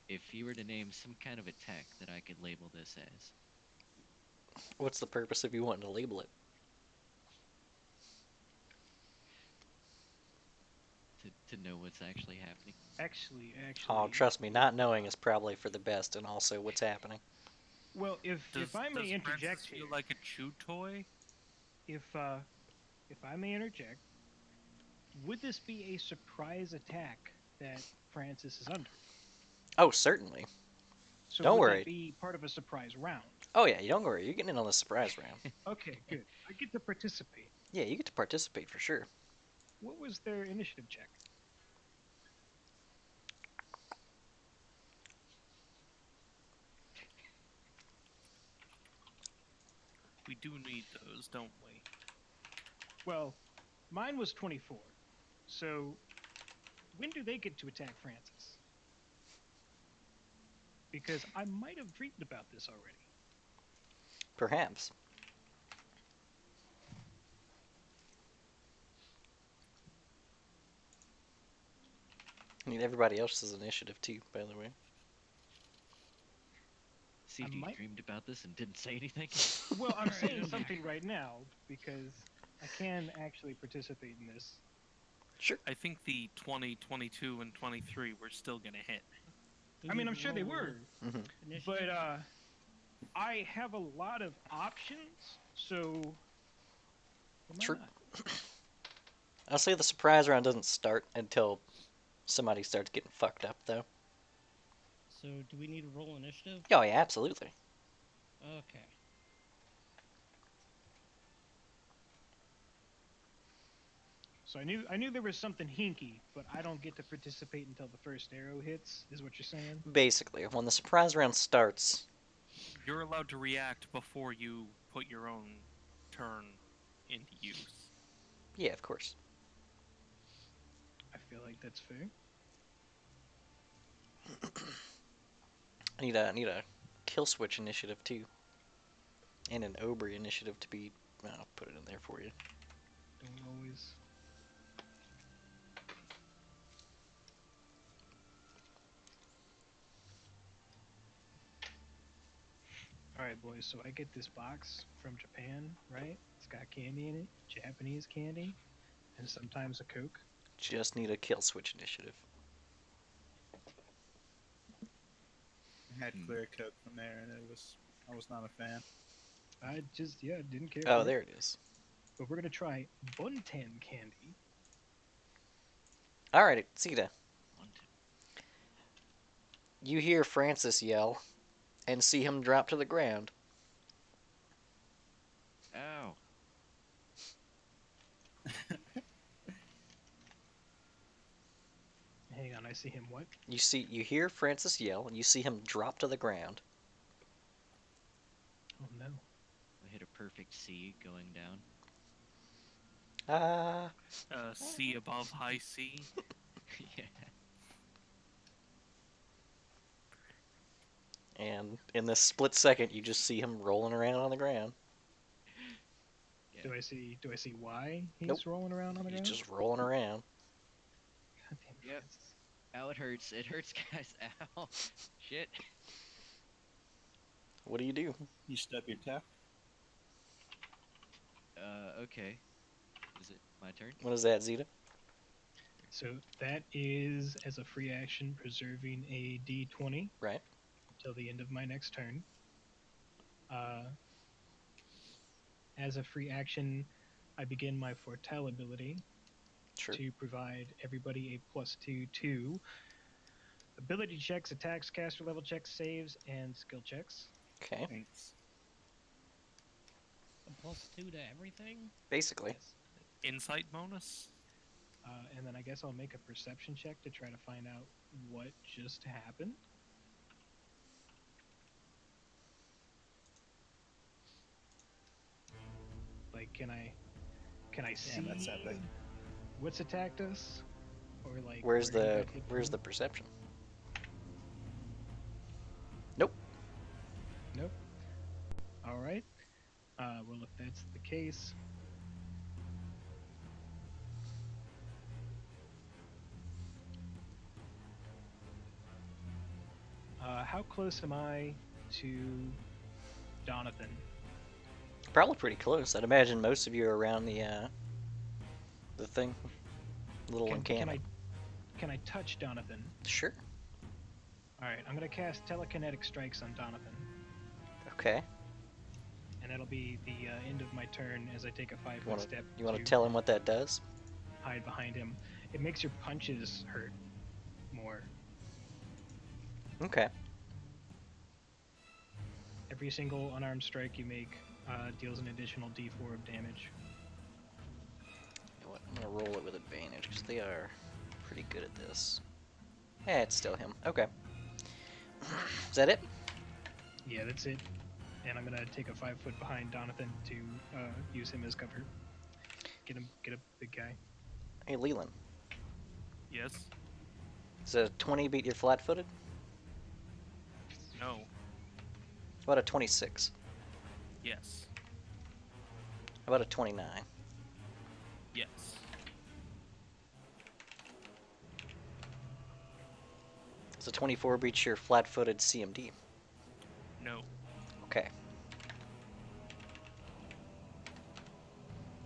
if you were to name some kind of attack that I could label this as? What's the purpose of you wanting to label it? To know what's actually happening? Actually, Oh, trust me, not knowing is probably for the best, and also what's happening. well, Does, if I may does interject Francis here, feel like a chew toy? if I may interject, would this be a surprise attack that Francis is under? Oh, certainly. So Don't would worry. that be part of a surprise round? Oh, yeah, you don't worry. You're getting in on the surprise round. Okay, good. I get to participate. Yeah, you get to participate for sure. What was their initiative check? We do need those, don't we? Well, mine was 24. So when do they get to attack Francis? Because I might have dreamed about this already. Perhaps. I need everybody else's initiative, too, by the way. See, I you might- dreamed about this and didn't say anything? Well, I'm Alright, saying okay. something right now because I can actually participate in this. Sure. I think the 20, 22, and 23 were still gonna hit. Do I we mean, I'm sure they roll were, Mm-hmm. initiative? but I have a lot of options, so why True. not? I'll say the surprise round doesn't start until somebody starts getting fucked up, though. So do we need to roll initiative? Oh, yeah, absolutely. Okay. So I knew there was something hinky, but I don't get to participate until the first arrow hits. Is what you're saying? Basically, when the surprise round starts, You're allowed to react before you put your own turn into use. yeah, of course. I feel like that's fair. I need a kill switch initiative, too. And an Obry initiative to be... I'll put it in there for you. Don't always. All right, boys. So I get this box from Japan, right? It's got candy in it, Japanese candy, and sometimes a Coke. Just need a kill switch initiative. I had clear coke from there, and I was not a fan. I just didn't care. Oh, for it. there it is. But we're gonna try Bunten candy. Alright, Sita. One, two. You hear Francis yell and see him drop to the ground. Ow. Hang on, I see him. What? You hear Francis yell and you see him drop to the ground. Oh no. I hit a perfect C going down. Ah. C above high C. Yeah. And in this split second, you just see him rolling around on the ground. Yeah, Do I see? Do I see why he's Nope. rolling around on the He's ground? just rolling around. God damn it, Yep. Francis. Ow, it hurts. It hurts, guys. Ow. Shit. What do you do? You stub your toe. Okay. Is it my turn? What is that, Zeta? So that is as a free action, preserving a D20 Right. until the end of my next turn. As a free action, I begin my Foretell ability Sure. to provide everybody a +2 to ability checks, attacks, caster level checks, saves, and skill checks. Okay. Thanks. A +2 to everything? Basically. Yes. Insight bonus? And then I guess I'll make a perception check to try to find out what just happened. Like, can I see Damn, that's epic. what's attacked us, or like Where's where he the got hit where's the from? perception? Nope. Nope. All right. Well, if that's the case, how close am I to Jonathan? Probably pretty close. I'd imagine most of you are around the thing. Little Can encampment. I touch Jonathan? Sure. All right. I'm gonna cast telekinetic strikes on Jonathan, Okay. and that'll be the end of my turn as I take a 5-foot wanna- step. You want to tell him what that does? Hide behind him. It makes your punches hurt more. Okay. Every single unarmed strike you make deals an additional D4 of damage. You know what? I'm gonna roll it with advantage because they are pretty good at this. Yeah, it's still him. Okay. Is that it? Yeah, that's it. And I'm gonna take a 5-foot behind Jonathan to use him as cover. Get a big guy. Hey, Leland. Yes? Does a 20 beat your flat-footed? No. How about a 26? Yes. How about a 29? Yes. Does a 24 beat your flat-footed CMD? No. Okay.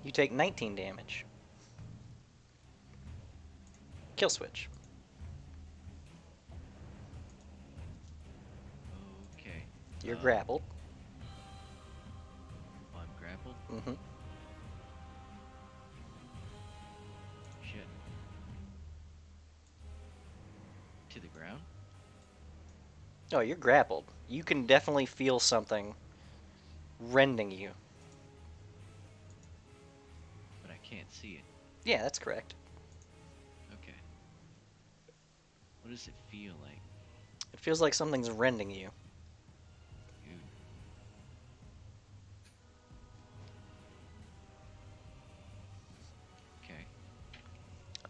You take 19 damage. Kill switch. Okay. You're grappled. Oh, I'm grappled? Mm-hmm. Shit. To the ground? Oh, you're grappled. You can definitely feel something rending you. But I can't see it. Yeah, that's correct. Okay. What does it feel like? It feels like something's rending you. Ooh. Okay.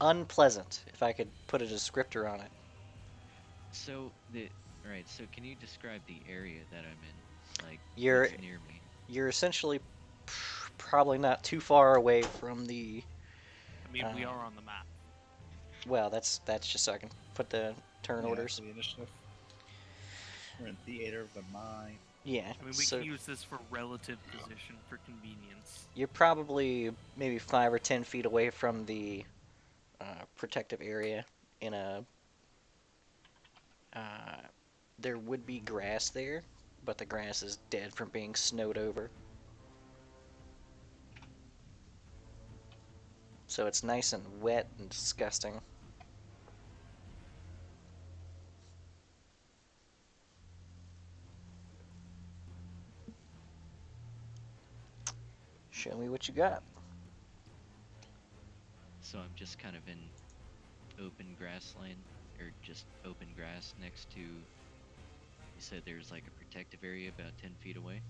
Unpleasant, if I could put a descriptor on it. So alright, so can you describe the area that I'm in? Like You're- what's near me? You're essentially probably not too far away from the... I mean, we Uh, are on the map. Well, that's just so I can put the turn Yeah, orders. for the initiative. We're in theater of the mind. Yeah, I mean, we so can use this for relative position for convenience. you're probably maybe 5 or 10 feet away from the protective area in a... there would be grass there, but the grass is dead from being snowed over. So it's nice and wet and disgusting. Show me what you got. So I'm just kind of in open grassland, or just open grass next to. You said there's like a protective area about 10 feet away.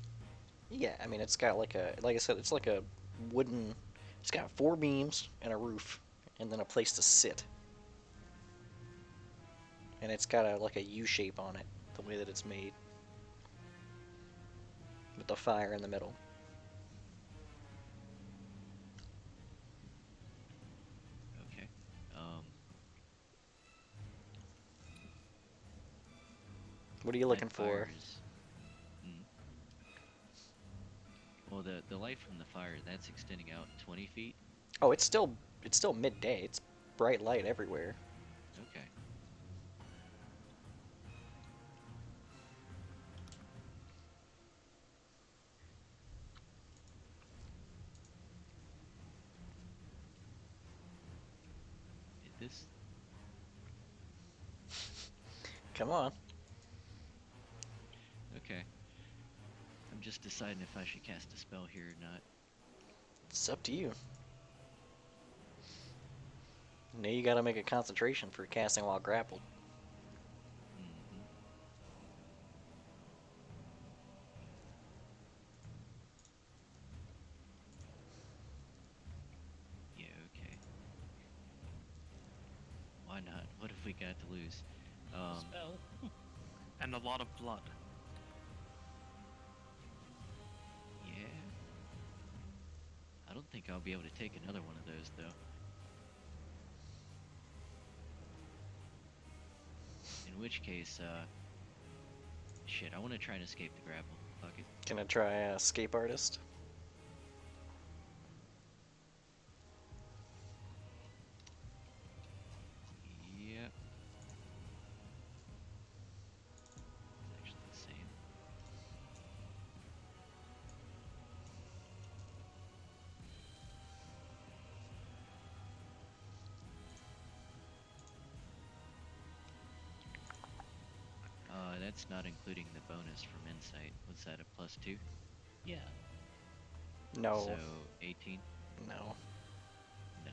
Yeah, I mean, it's got like I said, it's like a wooden, it's got 4 beams and a roof, and then a place to sit. And it's got like a U shape on it, the way that it's made. With the fire in the middle. What are you That looking for? fire is- Mm. Well, the light from the fire, that's extending out 20 feet. Oh, it's still midday. It's bright light everywhere. Okay. This Come on. okay. I'm just deciding if I should cast a spell here or not. It's up to you. Now you gotta make a concentration for casting while grappled. Hmm. Yeah, okay. Why not? What have we got to lose? Spell. And a lot of blood. Yeah. I don't think I'll be able to take another one of those though. In which case, shit, I want to try and escape the grapple. Fuck it. Can I try escape artist? Yep. It's actually the same. That's not including the bonus from insight. What's that, a +2? Yeah. No. So, 18? No. No.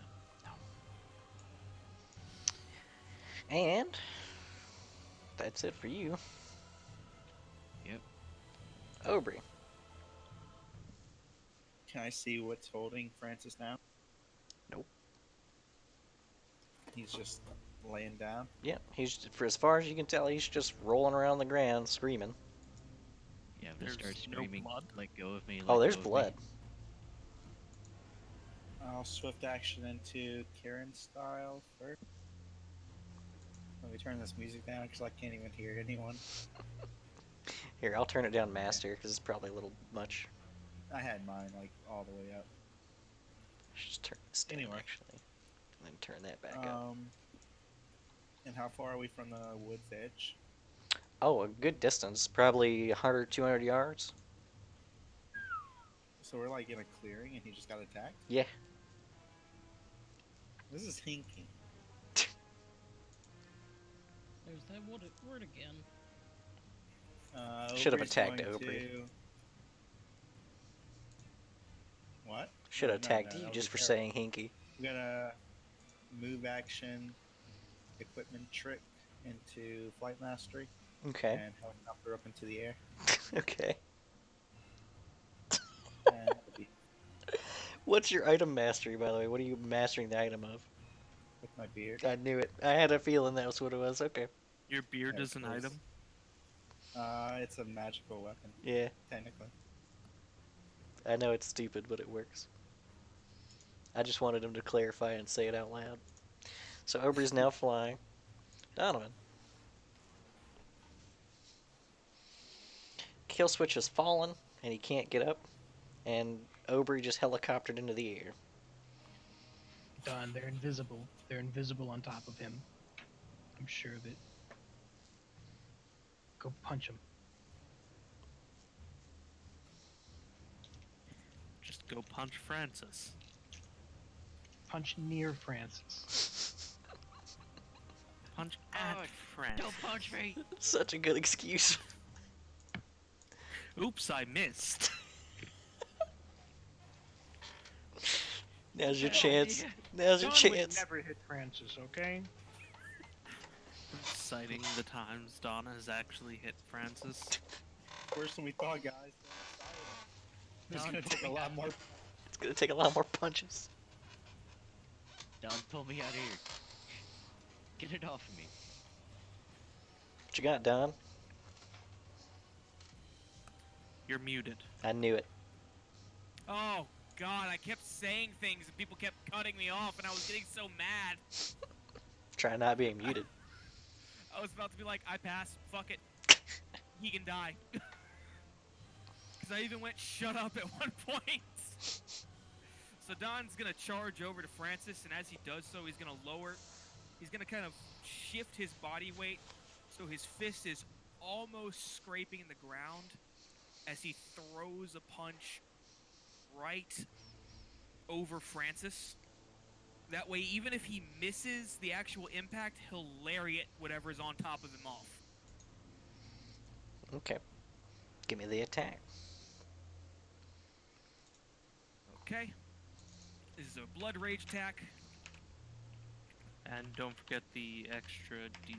And that's it for you. Yep. Aubrey. Can I see what's holding Francis now? Nope. He's just laying down. Yeah, he's, for as far as you can tell, he's just rolling around the ground screaming. Yeah, I'm gonna start There's no screaming, blood? let go of me, Oh, let there's go of me." blood. I'll swift action into Karen style first. Let me turn this music down because I can't even hear anyone. Here, I'll turn it down master because it's probably a little much. I had mine like all the way up. Just turn this down Anyway. actually, and then turn that back up. And how far are we from the wood's edge? Oh, a good distance, probably 100, 200 yards. So we're like in a clearing and he just got attacked? Yeah. This is hinky. There's that word again. Should have Aubrey's attacked going Aubrey. to- What? Should have No, attacked no, you that just would for be saying hinky. I'm gonna move action, equipment trick into flight mastery, Okay. and helicopter up into the air. Okay. And that'll be What's your item mastery, by the way? What are you mastering the item of? with my beard. I knew it. I had a feeling that was what it was. Okay. Your beard Yeah, is an of course. item? It's a magical weapon, Yeah. technically. I know it's stupid, but it works. I just wanted him to clarify and say it out loud. So Aubrey's now flying. Donovan. Kill switch has fallen, and he can't get up. And Aubrey just helicoptered into the air. Done. They're invisible. They're invisible on top of him. I'm sure of it. Go punch him. Just go punch Francis. Punch near Francis. Punch at Oh, Francis. Don't punch me! Such a good excuse. Oops, I missed. Now's your Oh, chance. yeah. Now's your Don would chance. never hit Francis, okay? Citing the times Donna has actually hit Francis. Worse than we thought, guys. It's Don, gonna take a lot more. It's gonna take a lot more punches. Don, pull me out of here. Get it off of me. What you got, Don? You're muted. I knew it. Oh, God, I kept saying things and people kept cutting me off and I was getting so mad. Try not being muted. I was about to be like, I pass, fuck it. he can die. Because I even went shut up at one point. So Don's gonna charge over to Francis, and as he does so, he's gonna kind of shift his body weight so his fist is almost scraping the ground as he throws a punch right over Francis. That way, even if he misses the actual impact, he'll lariat whatever's on top of him off. Okay. Give me the attack. Okay. This is a blood rage attack. And don't forget the extra D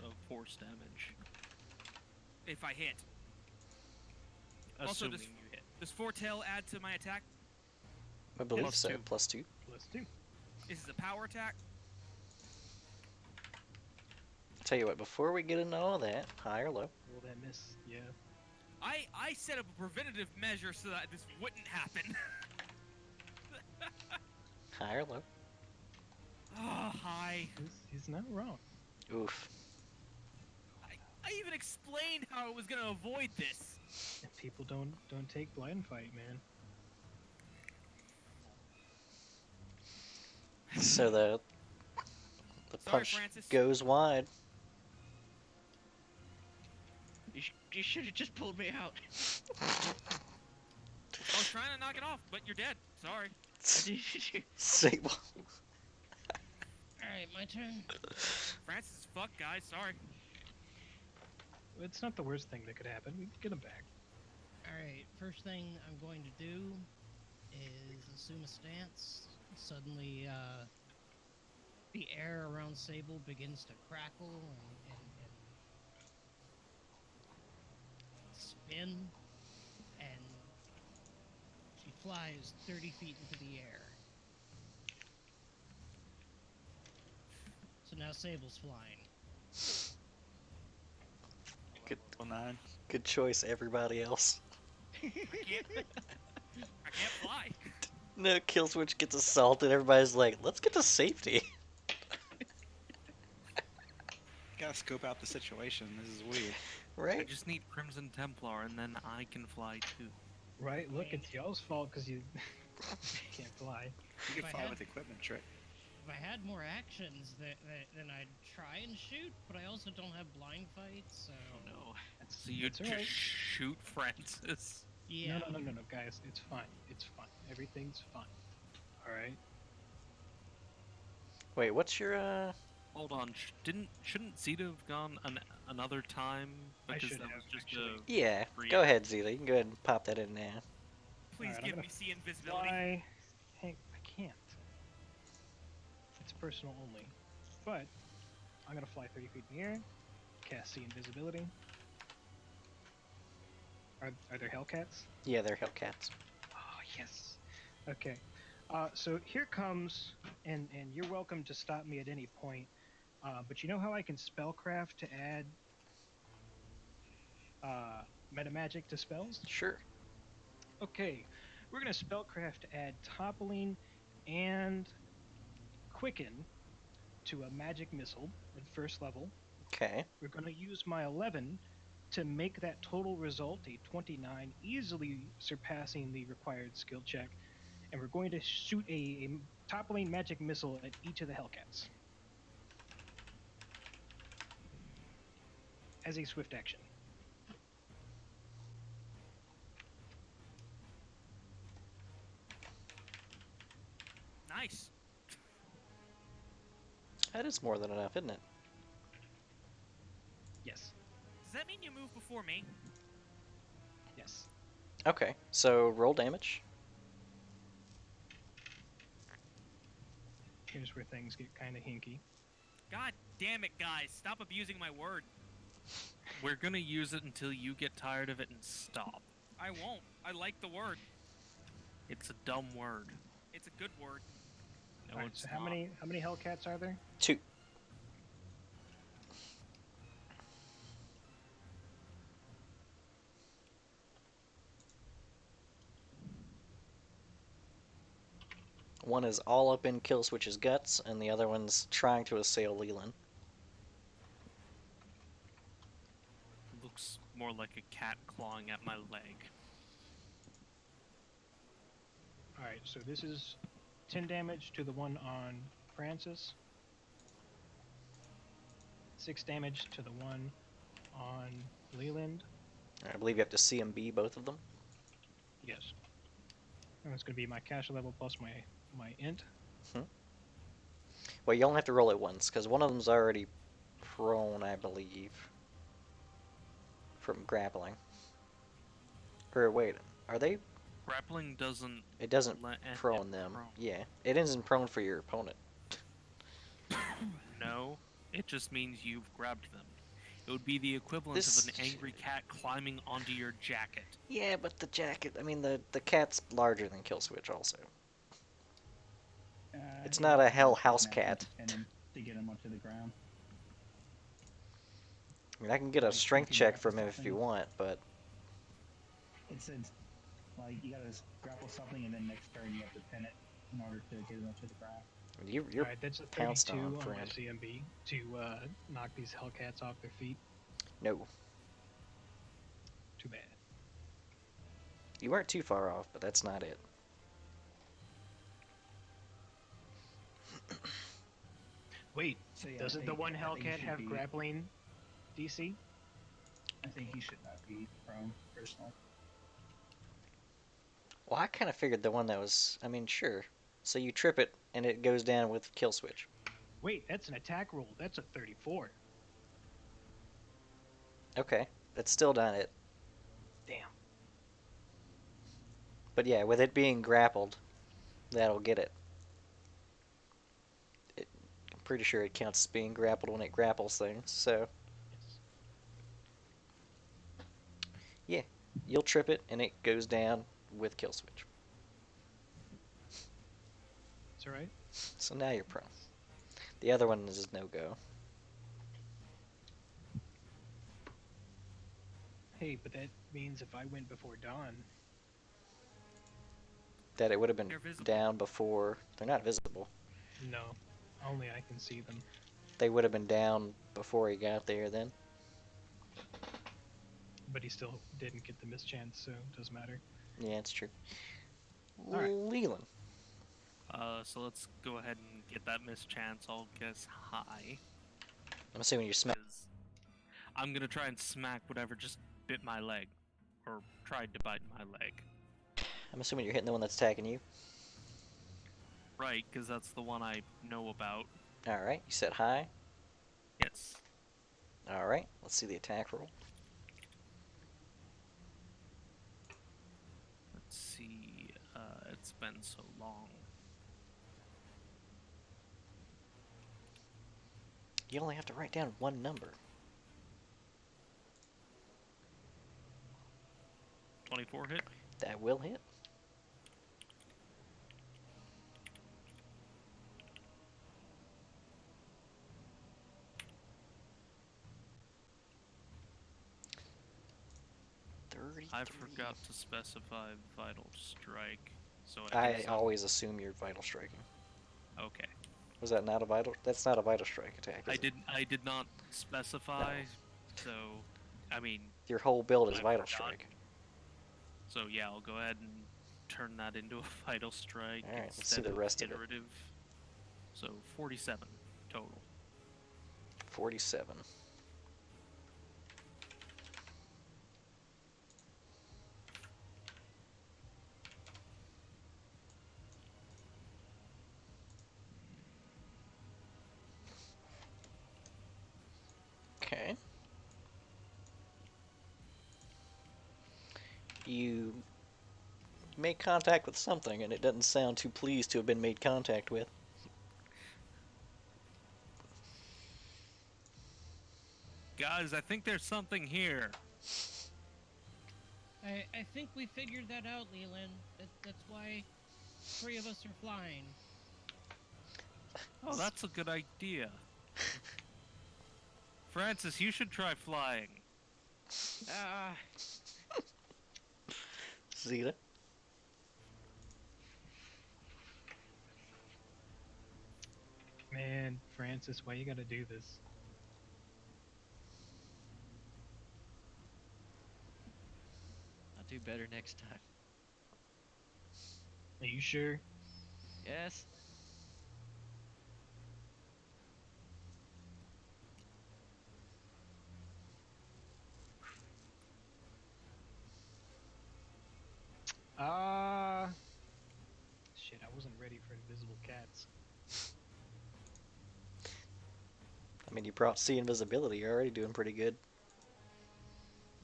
of force damage. If I hit. Also, Assuming you hit. Does Foretell add to my attack? I believe Plus so. two. +2. +2. This is a power attack. Tell you what, before we get into all that, high or low? Roll that miss. Yeah. I set up a preventative measure so that this wouldn't happen. High or low? Oh, hi. He's not wrong. Oof. I even explained how I was gonna avoid this. And people don't take blind fight, man. So the Sorry, punch Francis. goes wide. You should have just pulled me out. I was trying to knock it off, but you're dead. Sorry. Sable. Alright, my turn. Francis is fucked, guys. Sorry. It's not the worst thing that could happen. We can get him back. Alright, first thing I'm going to do is assume a stance. Suddenly, the air around Sable begins to crackle and spin, and she flies 30 feet into the air. So now Sable's flying. Well, 9. Good choice, everybody else. I can't fly. No, Killswitch gets assaulted. Everybody's like, let's get to safety. Gotta scope out the situation. This is weird. I Right? just need Crimson Templar, and then I can fly too. Right? Look, it's y'all's fault because you can't fly. You can If I fly had- with equipment trick. If I had more actions, then I'd try and shoot, but I also don't have blind fights, so... Oh no. That's, So you that's just alright. shoot Francis. Yeah. No, guys. It's fine. It's fine. Everything's fine. Alright? Wait, what's your, Hold on, shouldn't Zeta have gone another time? I Because should that have, was just actually. Yeah, Free. go ahead, Zeta. You can go ahead and pop that in now. Please Alright, I'm give gonna me see invisibility. Fly. Hey, I can't. It's personal only. But, I'm gonna fly 30 feet in the air, cast see invisibility. Are there Hellcats? Yeah, they're Hellcats. Oh, yes. Okay. So here comes, and you're welcome to stop me at any point, but you know how I can spellcraft to add metamagic to spells? Sure. Okay, we're going to spellcraft to add toppling and quicken to a magic missile at first level. Okay. We're going to use my 11 to make that total result a 29, easily surpassing the required skill check. And we're going to shoot a toppling magic missile at each of the Hellcats as a swift action. Nice. That is more than enough, isn't it? Yes. Does that mean you move before me? Yes. Okay, so roll damage. Here's where things get kind of hinky. God damn it, guys. Stop abusing my word. We're gonna use it until you get tired of it and stop. I won't. I like the word. It's a dumb word. It's a good word. No, Alright, it's so not. how many Hellcats are there? 2. One is all up in Killswitch's guts, and the other one's trying to assail Leland. more like a cat clawing at my leg. All right, so this is 10 damage to the one on Francis. 6 damage to the one on Leland. I believe you have to CMB both of them. Yes. And that's going to be my cash level plus my int. Well, you only have to roll it once, because one of them's already prone, I believe, from grappling. Or wait, are they? Grappling doesn't. It doesn't let end prone it them. prone. Yeah, it isn't prone for your opponent. No, it just means you've grabbed them. It would be the equivalent of an angry cat climbing onto your jacket. Yeah, but the jacket, I mean, the cat's larger than Killswitch also. It's not a hell house cat. To get him onto the ground. I mean, I can get a Like, strength you can check grapple from him if you something. want, but It says, like, you gotta grapple something and then next turn you have to pin it in order to get him onto the ground. you're All right, that's a pounced 32 on, on my friend. CMB to knock these Hellcats off their feet. No. Too bad. You weren't too far off, but that's not it. Wait, So yeah, doesn't the one Hellcat have grappling DC? I think he should not be prone, personally. Well, I kind of figured the one that was, I mean, sure. So you trip it, and it goes down with kill switch. Wait, that's an attack roll. That's a 34. Okay, that's still not it. Damn. But yeah, with it being grappled, that'll get it. I'm pretty sure it counts as being grappled when it grapples things, so Yes. yeah, you'll trip it, and it goes down with kill switch. It's alright. So now you're prone. The other one is no-go. Hey, but that means if I went before dawn, That it would have been They're visible. down before. They're not visible. no, only I can see them. They would have been down before he got there then. But he still didn't get the mischance, so it doesn't matter. Yeah, it's true. Alright. Leland. So let's go ahead and get that mischance. I'll guess high. I'm assuming you're smack. 'Cause I'm gonna try and smack whatever just bit my leg, or tried to bite my leg. I'm assuming you're hitting the one that's attacking you. Right, because that's the one I know about. Alright, you said high. Yes. Alright, let's see the attack roll. Let's see. It's been so long. You only have to write down one number. 24 hit. That will hit. I forgot to specify vital strike, so I guess always assume you're vital striking. Okay. Was that not a vital? That's not a vital strike attack. Is it? I did not specify, so I mean, Your whole build is I vital forgot. strike. so yeah, I'll go ahead and turn that into a vital strike All right, let's see instead the of rest of it. iterative. So 47 total. 47. Okay. You make contact with something, and it doesn't sound too pleased to have been made contact with. Guys, I think there's something here. I think we figured that out, Leland. That's why 3 of us are flying. Oh, that's a good idea. Francis, you should try flying. Zeta? Man, Francis, why you gotta do this? do better next time. Are you sure? Yes. Shit, I wasn't ready for invisible cats. I mean, you brought see invisibility. You're already doing pretty good.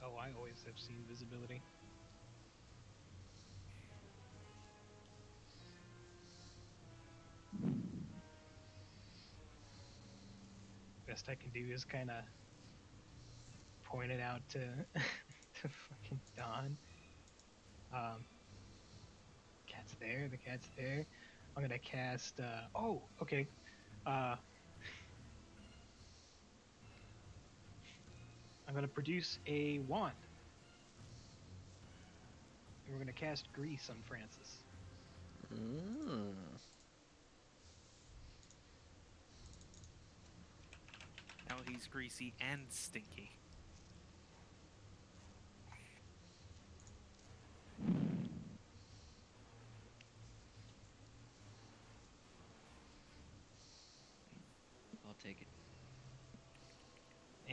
Oh, I always have seen visibility. Best I can do is kind of point it out to to fucking Don. Cat's there. The cat's there. I'm gonna cast. Oh, okay. Uh, I'm gonna produce a wand, and we're gonna cast grease on Francis. Mm. Now he's greasy and stinky. I'll take it.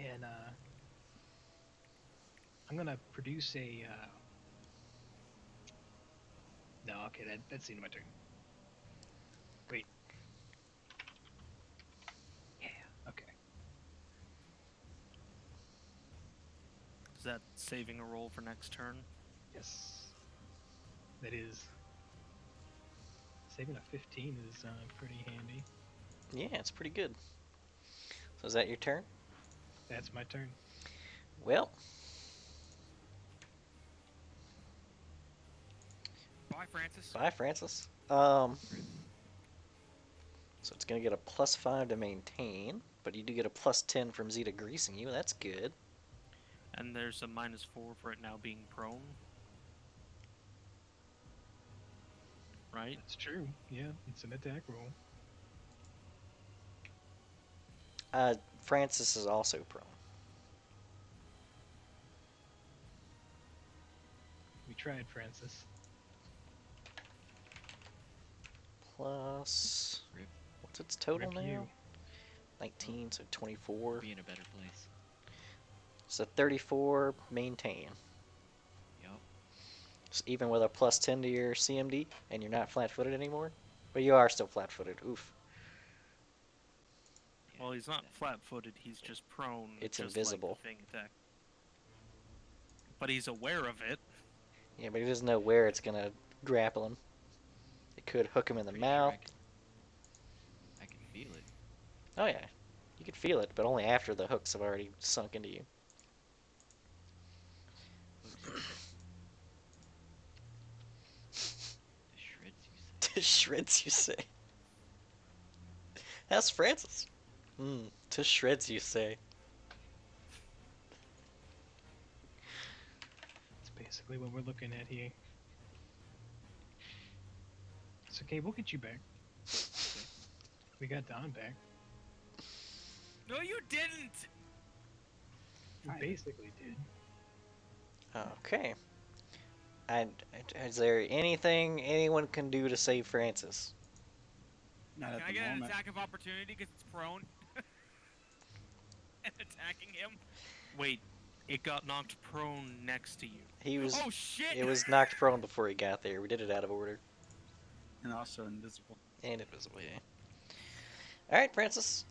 And I'm gonna produce a. No, okay, that's the end of my turn. Wait. Yeah. Okay. Is that saving a roll for next turn? Yes. That is. Saving a 15 is pretty handy. Yeah, it's pretty good. So is that your turn? That's my turn. Well, Bye, Francis. bye, Francis. So it's gonna get a +5 to maintain, but you do get a +10 from Zeta greasing you. That's good. And there's a -4 for it now being prone. Right? That's true. Yeah, it's an attack roll. Francis is also prone. We tried, Francis. Plus, Rip. what's its total Rip now? you. 19, so 24. Be in a better place. So 34 maintain. Yup. So even with a +10 to your CMD, and you're not flat-footed anymore, but you are still flat-footed. Oof. Yeah, Well, he's not that- flat-footed. He's just prone. It's just invisible. Like the thing attack. But he's aware of it. Yeah, but he doesn't know where it's gonna grapple him. It could hook him in the Pretty sure mouth. I can feel it. Oh yeah, you could feel it, but only after the hooks have already sunk into you. Hooks you say. The shreds you say. To shreds, you say. That's Francis. To shreds, you say. That's basically what we're looking at here. It's okay, we'll get you back. We got Don back. No, you didn't. We Kinda. basically did. Okay. And is there anything anyone can do to save Francis? Not Can at I the get an moment. attack of opportunity because it's prone and attacking him? Wait, it got knocked prone next to you. He was. Oh shit! It was knocked prone before he got there. We did it out of order. And also invisible. And invisible, yeah. Alright, Francis.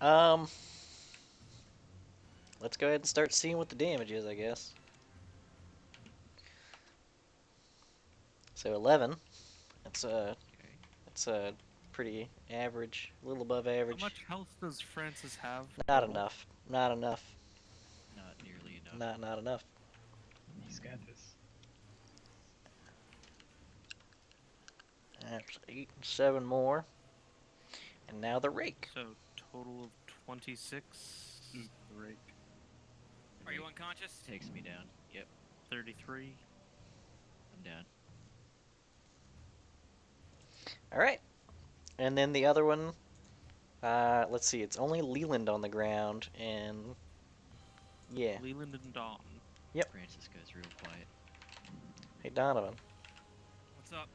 Let's go ahead and start seeing what the damage is, I guess. So 11. That's Okay. a pretty average, a little above average. How much health does Francis have? Not total? enough. Not enough. Not nearly enough. Not enough. He's got this. That's 8 and 7 more. And now the rake. So total of 26, Rake. Are you Rake unconscious? Takes me down. Yep, 33. I'm down. Alright. And then the other one, let's see, it's only Leland on the ground, and yeah. Leland and Dawn. Yep. Francis goes real quiet. Hey, Donovan. What's up?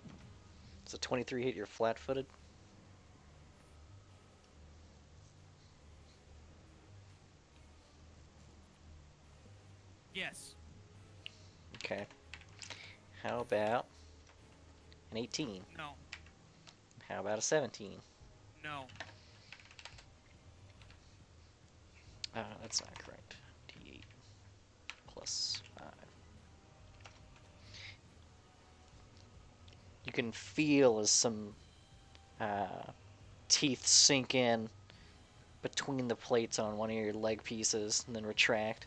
Does a 23 hit your flat-footed? Yes. Okay. How about an 18? No. How about a 17? No. That's not correct. D8 plus 5. You can feel as some teeth sink in between the plates on one of your leg pieces and then retract.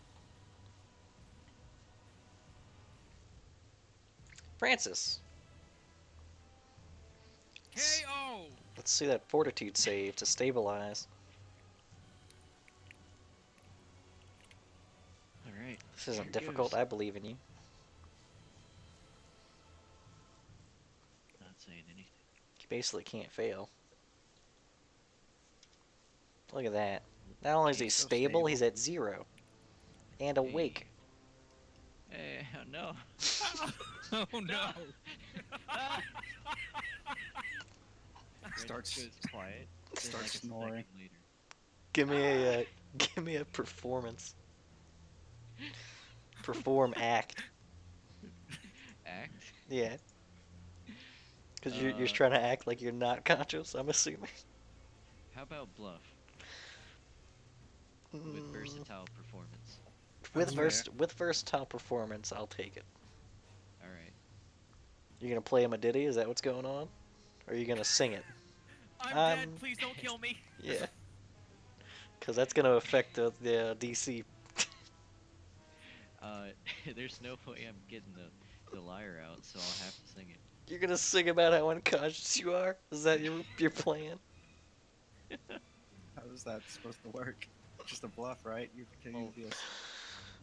Francis, KO. let's see that fortitude save to stabilize. Alright. This isn't here difficult. goes. I believe in you. Not saying anything. You basically can't fail. Look at that. Not only is he He's so stable, he's stable. at 0. And awake. Hey, oh no. Oh no. Starts Goes quiet. then, starts like, a snoring. second later. Give me a performance. Perform act. Act? Yeah. Because you're Uh, trying to act like you're not conscious, I'm assuming. How about bluff? With Mm, versatile performance. with That's with versatile performance, I'll take it. Alright. You're gonna play him a ditty? Is that what's going on? Or are you gonna sing it? I'm dead. Please don't kill me. Yeah. Because that's gonna affect the DC. There's no way I'm getting the lyre out, so I'll have to sing it. You're gonna sing about how unconscious you are? Is that your plan? How is that supposed to work? Just a bluff, right? You can Well, be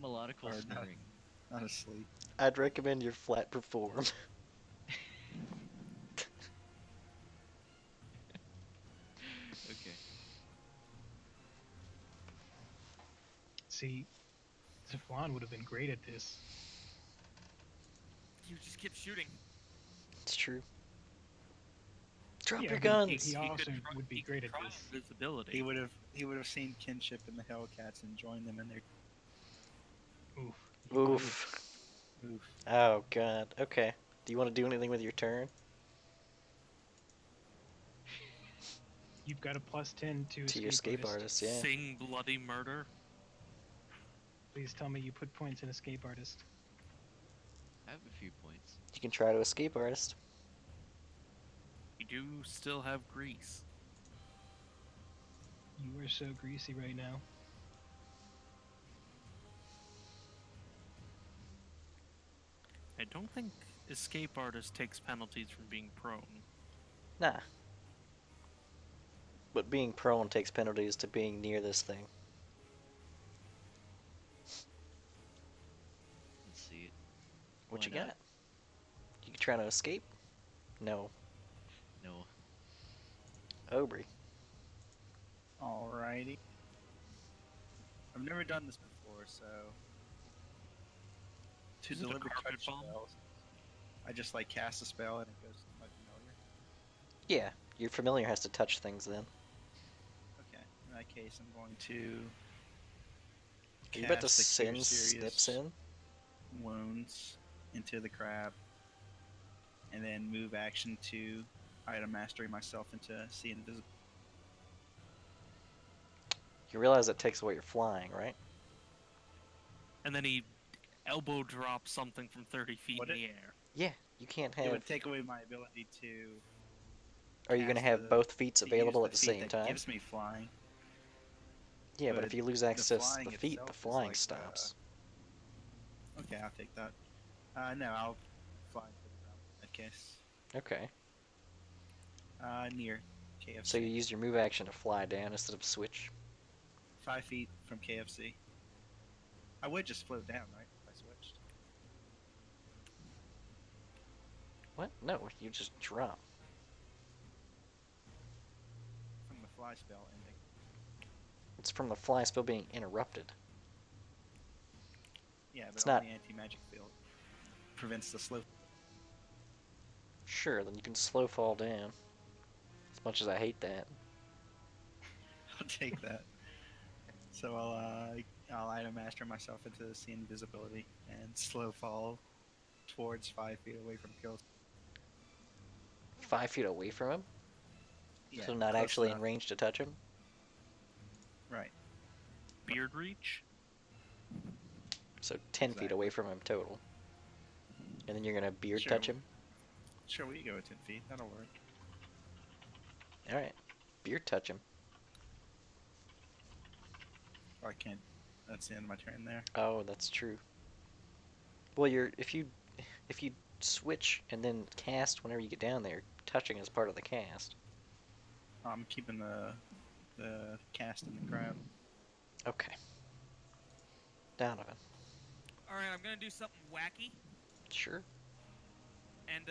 Melodical Or not. snoring. not asleep. I'd recommend your flat perform. Okay. See, Zaflan would have been great at this. You just keep shooting. It's true. Drop Yeah, your but guns. he also could would be he great could at try this. Invisibility. He would have seen kinship in the Hellcats and joined them in their Oof. he would've. Oof. oof. Oh god. Okay. Do you want to do anything with your turn? You've got a +10 To your escape artist, yeah. Sing bloody murder. Please tell me you put points in escape artist. I have a few points. You can try to escape artist. You do still have grease. You are so greasy right now. I don't think escape artist takes penalties from being prone. Nah. But being prone takes penalties to being near this thing. Let's see it. What Why you not? got? You trying to escape? No. No. Aubrey. Alrighty. I've never done this before, so to Is it a deliver carpet touch bomb? spells, I just like cast a spell and it goes to my familiar. Yeah, your familiar has to touch things then. Okay, in that case, I'm going to. You bet to cast the Cure send Serious snips in? Wounds into the crab, and then move action to item mastery myself into see invisible. You realize it takes away your flying, right? And then he elbow drops something from 30 feet Would in it? the air. Yeah, you can't It have. would take away my ability to. Are you gonna cast have the- both feats to use available the at the feat same that time? Gives me flying. Yeah, but but if you lose the access to flying the feat, the itself is flying like, stops. Okay, I'll take that. No, I'll fly into the ground in that case. Okay. Near KFC. So you use your move action to fly down instead of switch. 5 feet from KFC. I would just float down, right? If I switched. What? No, you just drop. From the fly spell ending. It's from the fly spell being interrupted. Yeah, but It's on not- the anti-magic field. Prevents the slow. Sure, then you can slow fall down. As much as I hate that. I'll take that. So I'll item master myself into the sea invisibility and slow fall towards 5 feet away from kill. 5 feet away from him? Yeah, So not close actually enough. in range to touch him? Right. Beard reach. So 10 feet Exactly. away from him total. And then you're gonna beard Sure. touch him? Sure, we can go with 10 feet. That'll work. Alright. Beard touch him. Oh, I can't. That's the end of my turn there. Oh, that's true. Well, if you switch and then cast whenever you get down there, touching is part of the cast. I'm keeping the cast in the crowd. Okay. Donovan. All right, I'm gonna do something wacky, Sure. and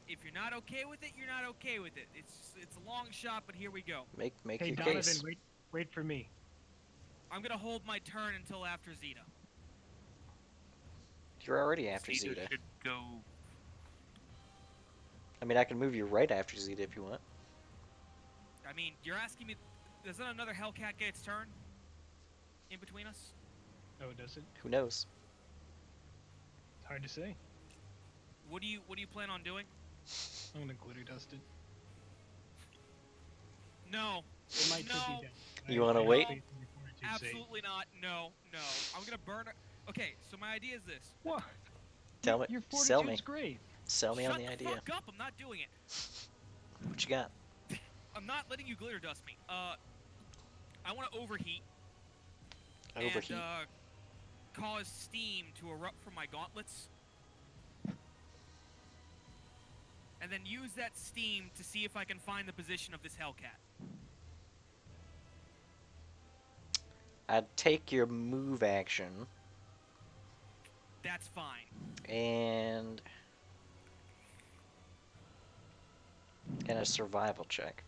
if you're not okay with it, you're not okay with it. It's a long shot, but here we go. Make Hey, your Donovan, case. wait for me. I'm gonna hold my turn until after Zeta. You're already after Zeta Zeta. should go. I mean, I can move you right after Zeta if you want. I mean, you're asking me, doesn't another Hellcat get its turn in between us? Oh, does it? Who knows? It's hard to say. What do you plan on doing? I'm gonna glitter dust it. No, It might take No. you down. You I- wanna I have wait? faith in your fortitude save. absolutely not. No. I'm gonna burn it. Okay, so my idea is this. What? Tell me. Your Sell me. fortitude's great. Sell me Shut on the the idea. fuck up! I'm not doing it. What you got? I'm not letting you glitter dust me. I want to overheat. Overheat. And cause steam to erupt from my gauntlets. And then use that steam to see if I can find the position of this Hellcat. I'd take your move action That's fine. and a survival check.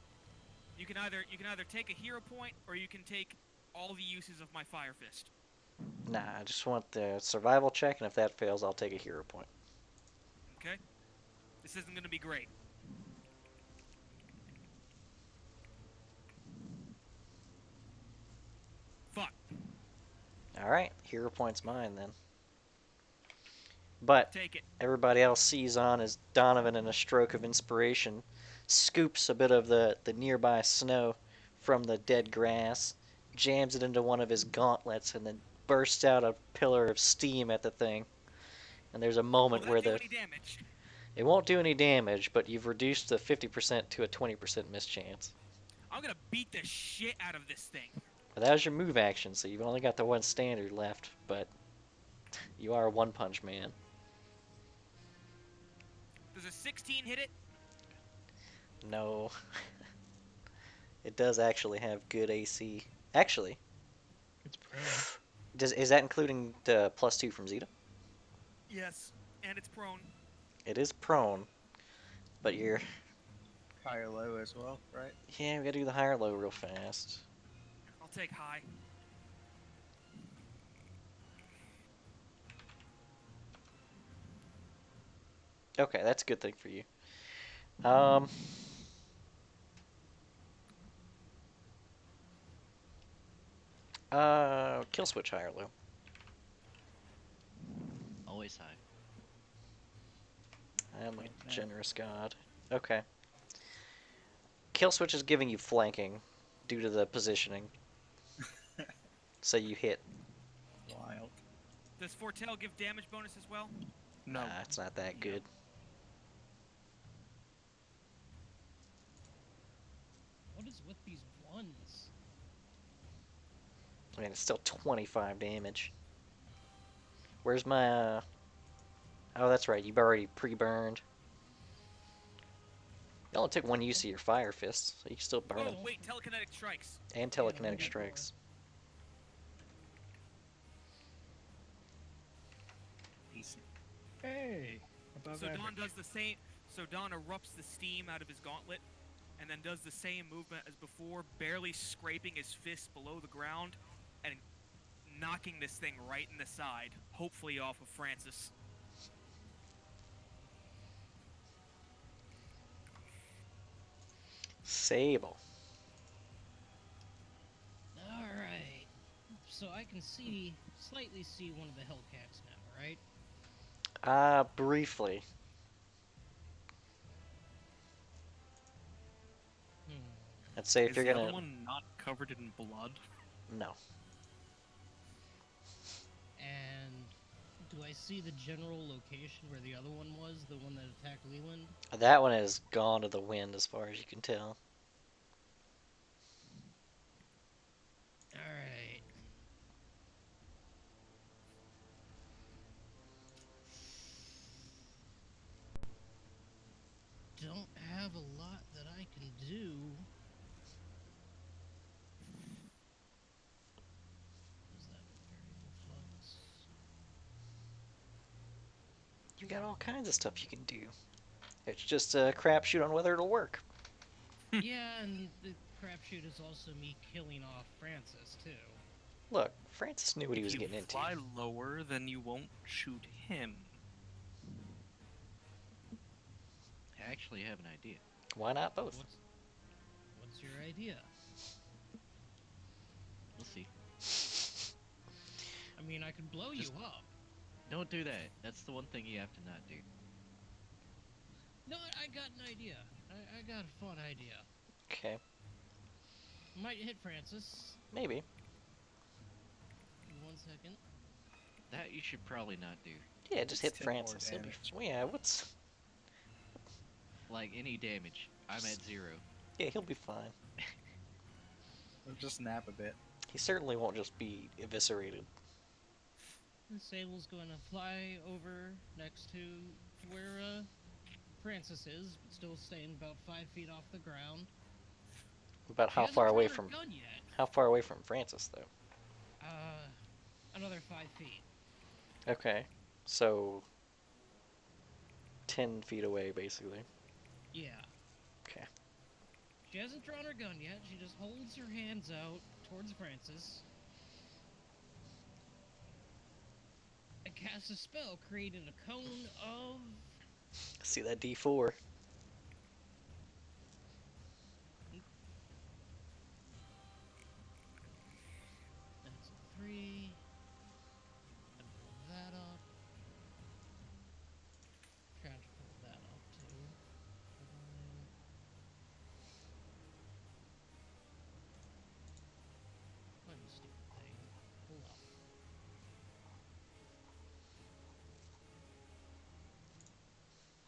You can either take a hero point or you can take all the uses of my Fire Fist. Nah, I just want the survival check, and if that fails, I'll take a hero point. Okay? This isn't gonna be great. Fuck. Alright, hero point's mine then. But Take it. everybody else sees on as Donovan, in a stroke of inspiration, scoops a bit of the nearby snow from the dead grass, jams it into one of his gauntlets, and then bursts out a pillar of steam at the thing. And there's a Will moment that where do any damage? it won't do any damage, but you've reduced the 50% to a 20% mischance. I'm gonna beat the shit out of this thing. But that was your move action, so you've only got the one standard left, but you are a one-punch man. Does a 16 hit it? No. It does actually have good AC. Actually, It's prone. is that including the +2 from Zeta? Yes. And it's prone. It is prone, but you're... High or low as well, right? Yeah, we gotta do the high or low real fast. I'll take high. Okay, that's a good thing for you. Kill switch high or low. Always high. I am a Yeah. generous god. Okay. Kill switch is giving you flanking due to the positioning. So you hit. Wild. Does Foretell give damage bonus as well? No. Nah, it's not that good. What is with these ones? I mean, it's still 25 damage. Where's my... Oh, that's right. You've already pre-burned. You only took one use of your fire fist, so you can still burn Oh, them. wait, telekinetic strikes. And Yeah, telekinetic we got strikes. Decent. Hey, above So average. Don does the same. So Don erupts the steam out of his gauntlet, and then does the same movement as before, barely scraping his fist below the ground, and knocking this thing right in the side, hopefully off of Francis. Sable. All right. So I can slightly see one of the Hellcats now, right? Briefly. Hmm. I'd say if Is you're the other gonna... one not covered in blood? No. And do I see the general location where the other one was, the one that attacked Leland? That one is gone to the wind as far as you can tell. All right. Don't have a lot that I can do. Is that variable flux? You got all kinds of stuff you can do. It's just a crapshoot on whether it'll work. Yeah, and the crapshoot is also me killing off Francis too. Look, Francis knew what he If was you getting into. fly lower, then you won't shoot him. I actually have an idea. Why not both? What's your idea? We'll see. I mean, I could blow Just- you up. Don't do that. That's the one thing you have to not do. No, I got an idea. I got a fun idea. Okay, Might hit Francis. maybe. Give me 1 second. That you should probably not do. Yeah, just hit It's 10 more Francis. He'll be... damage. Well, yeah, what's... Like any damage, I'm at 0. Yeah, he'll be fine. Or just nap a bit. He certainly won't just be eviscerated. And Sable's going to fly over next to where Francis is, but still staying about 5 feet off the ground. About She how hasn't far away drawn her from... gun yet. How far away from Francis, though? Another 5 feet. Okay, so... 10 feet away, basically. Yeah. Okay. She hasn't drawn her gun yet. She just holds her hands out towards Francis. And casts a spell, creating a cone of... See that D4? That's a 3. And pull that up. Trying to pull that up too. What a stupid thing. Pull up.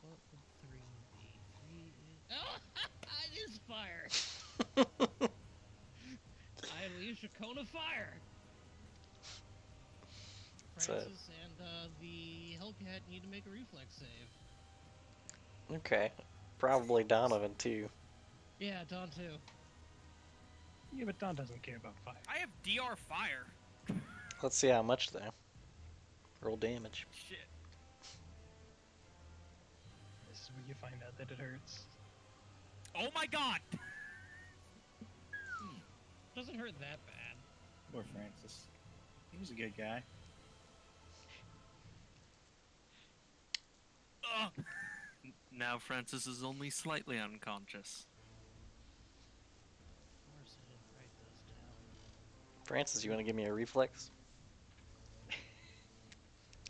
What would 3 be? 3 is... Oh! It is fire! I unleash a cone of fire! So- Francis and the Hellcat need to make a reflex save. Okay. Probably Donovan, too. Yeah, Don too. Yeah, but Don doesn't care about fire. I have DR fire. Let's see how much, though. Roll damage. Shit. This is when you find out that it hurts. Oh my god! Doesn't hurt that bad. Poor Francis. He was a good guy. Ugh. Now Francis is only slightly unconscious. Of course I didn't write those down. Francis, you want to give me a reflex?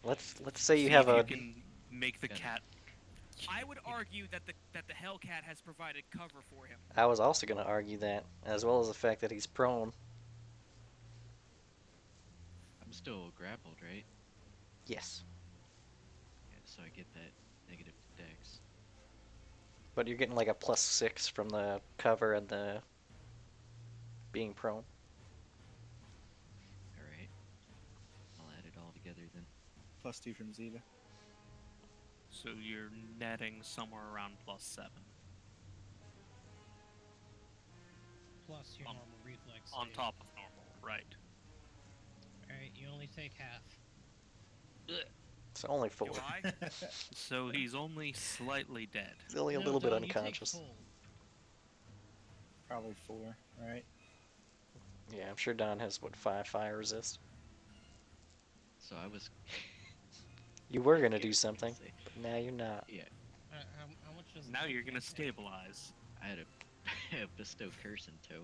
Let's say you See have if a... You can make the Got it. cat. I would argue that the Hellcat has provided cover for him. I was also going to argue that, as well as the fact that he's prone. I'm still grappled, right? Yes. Yeah, so I get that negative dex. But you're getting like a +6 from the cover and the being prone. Alright. I'll add it all together then. +2 from Zeta. So you're netting somewhere around +7 Plus your On- normal reflex on save. top of normal, right? Alright, you only take half. It's only 4. Do I? So he's only slightly dead. He's only a No, little bit Don, you take unconscious. full. Probably 4, right? Yeah, I'm sure Don has, what, 5 fire resist? So I was. You were going to do Can't something, say. but now you're not. Yeah, How much does Now the you're gonna Hellcat take? stabilize. I had a Bestow curse in tow.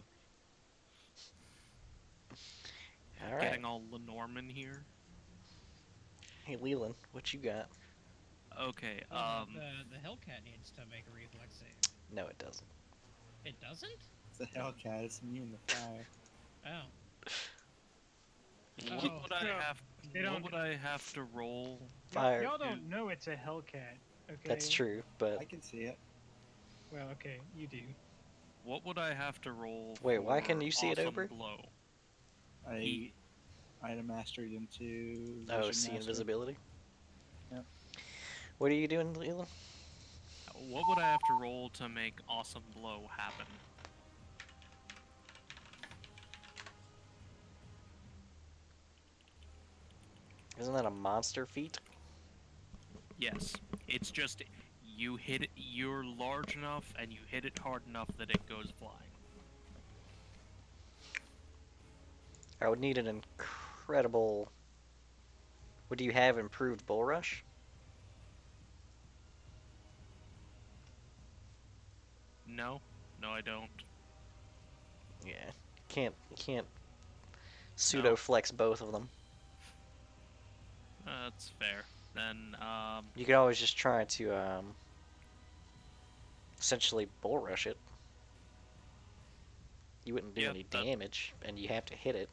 All right. Getting all Lenormand here. Hey, Leland, what you got? Okay, The Hellcat needs to make a reflex save. No, it doesn't. It doesn't? It's a Hellcat. It's immune to fire. Oh. what Oh, would I no, have? they What don't- would I have to roll? Fire. Y'all don't know it's a Hellcat. Okay. That's true, but I can see it. Well, okay, you do. What would I have to roll? Wait, why for can you see it awesome over? Blow? I item mastered into. oh, Vision see Master. invisibility. Yep. What are you doing, Leland? What would I have to roll to make awesome blow happen? Isn't that a monster feat? Yes, it's just you hit it. You're large enough, and you hit it hard enough that it goes flying. I would need an incredible. Would you have improved bull rush? No, no, I don't. Yeah. You can't pseudo flex both of them. That's fair. Then, You could always just try to essentially bull rush it. You wouldn't do Yep, any that- damage, and you have to hit it.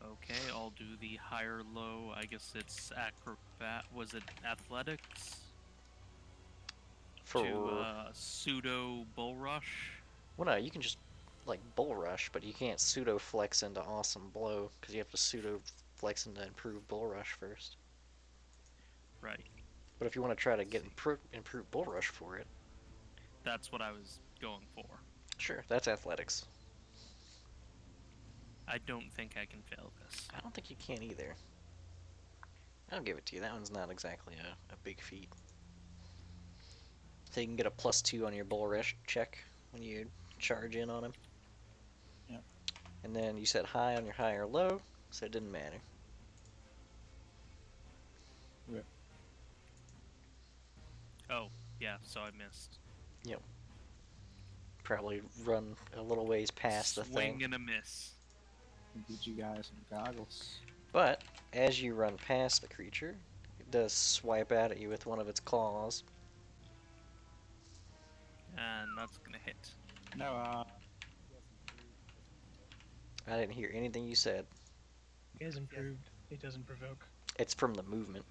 okay, I'll do the higher low. I guess it's acrobat. Was it athletics? For To pseudo bull rush. well, no, you can just like bull rush, but you can't pseudo flex into awesome blow because you have to pseudo flex into improved bull rush first. Right. But if you want to try to get improved bull rush for it, That's what I was going for. sure, that's athletics. I don't think I can fail this. I don't think you can either. I'll give it to you. That one's not exactly a big feat. So you can get a +2 on your bull rush check when you charge in on him. Yep. And then you said high on your high or low, so it didn't matter. Oh, yeah, so I missed. Probably run a little ways past the Swing thing. and a miss. Get you guys some goggles. But as you run past the creature, it does swipe out at you with one of its claws. And that's gonna hit. No, I didn't hear anything you said. He has improved. It doesn't provoke. It's from the movement.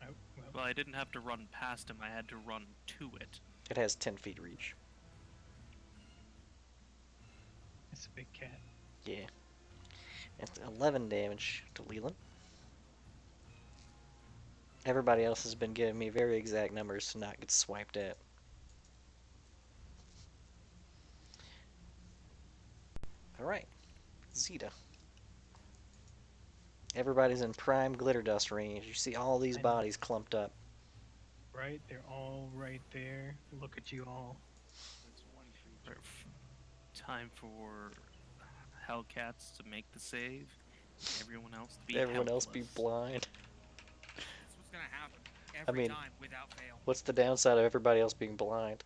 Oh, well. Well, I didn't have to run past him, I had to run to it. It has 10 feet reach. It's a big cat. Yeah. It's 11 damage to Leland. Everybody else has been giving me very exact numbers to not get swiped at. Alright. Zeta. Everybody's in prime glitter dust range. You see all these I know. bodies clumped up. Right? They're all right there. Look at you all. Time for Hellcats to make the save. Everyone else to be Everyone else be helpless. blind. That's what's gonna happen every mean- time without fail. What's the downside of everybody else being blind?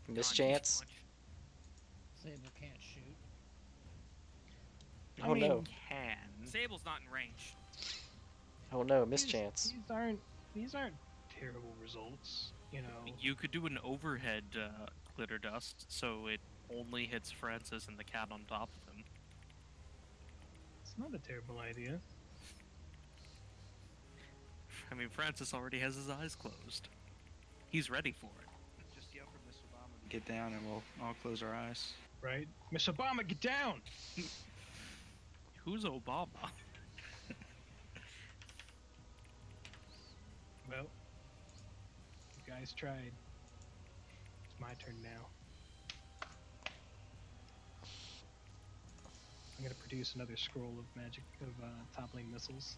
Mischance? Punch. Sable can't shoot. Oh no. Can. Sable's not in range. Oh no, These- mischance. These aren't terrible results. You know. You could do an overhead glitter dust, so it only hits Francis and the cat on top of him. It's not a terrible idea. I mean, Francis already has his eyes closed. He's ready for it. just yell for Miss Obama to get down, and we'll all close our eyes. Right? Miss Obama, get down! Who's Obama? Well, you guys tried. It's my turn now. I'm gonna produce another scroll of magic of toppling missiles.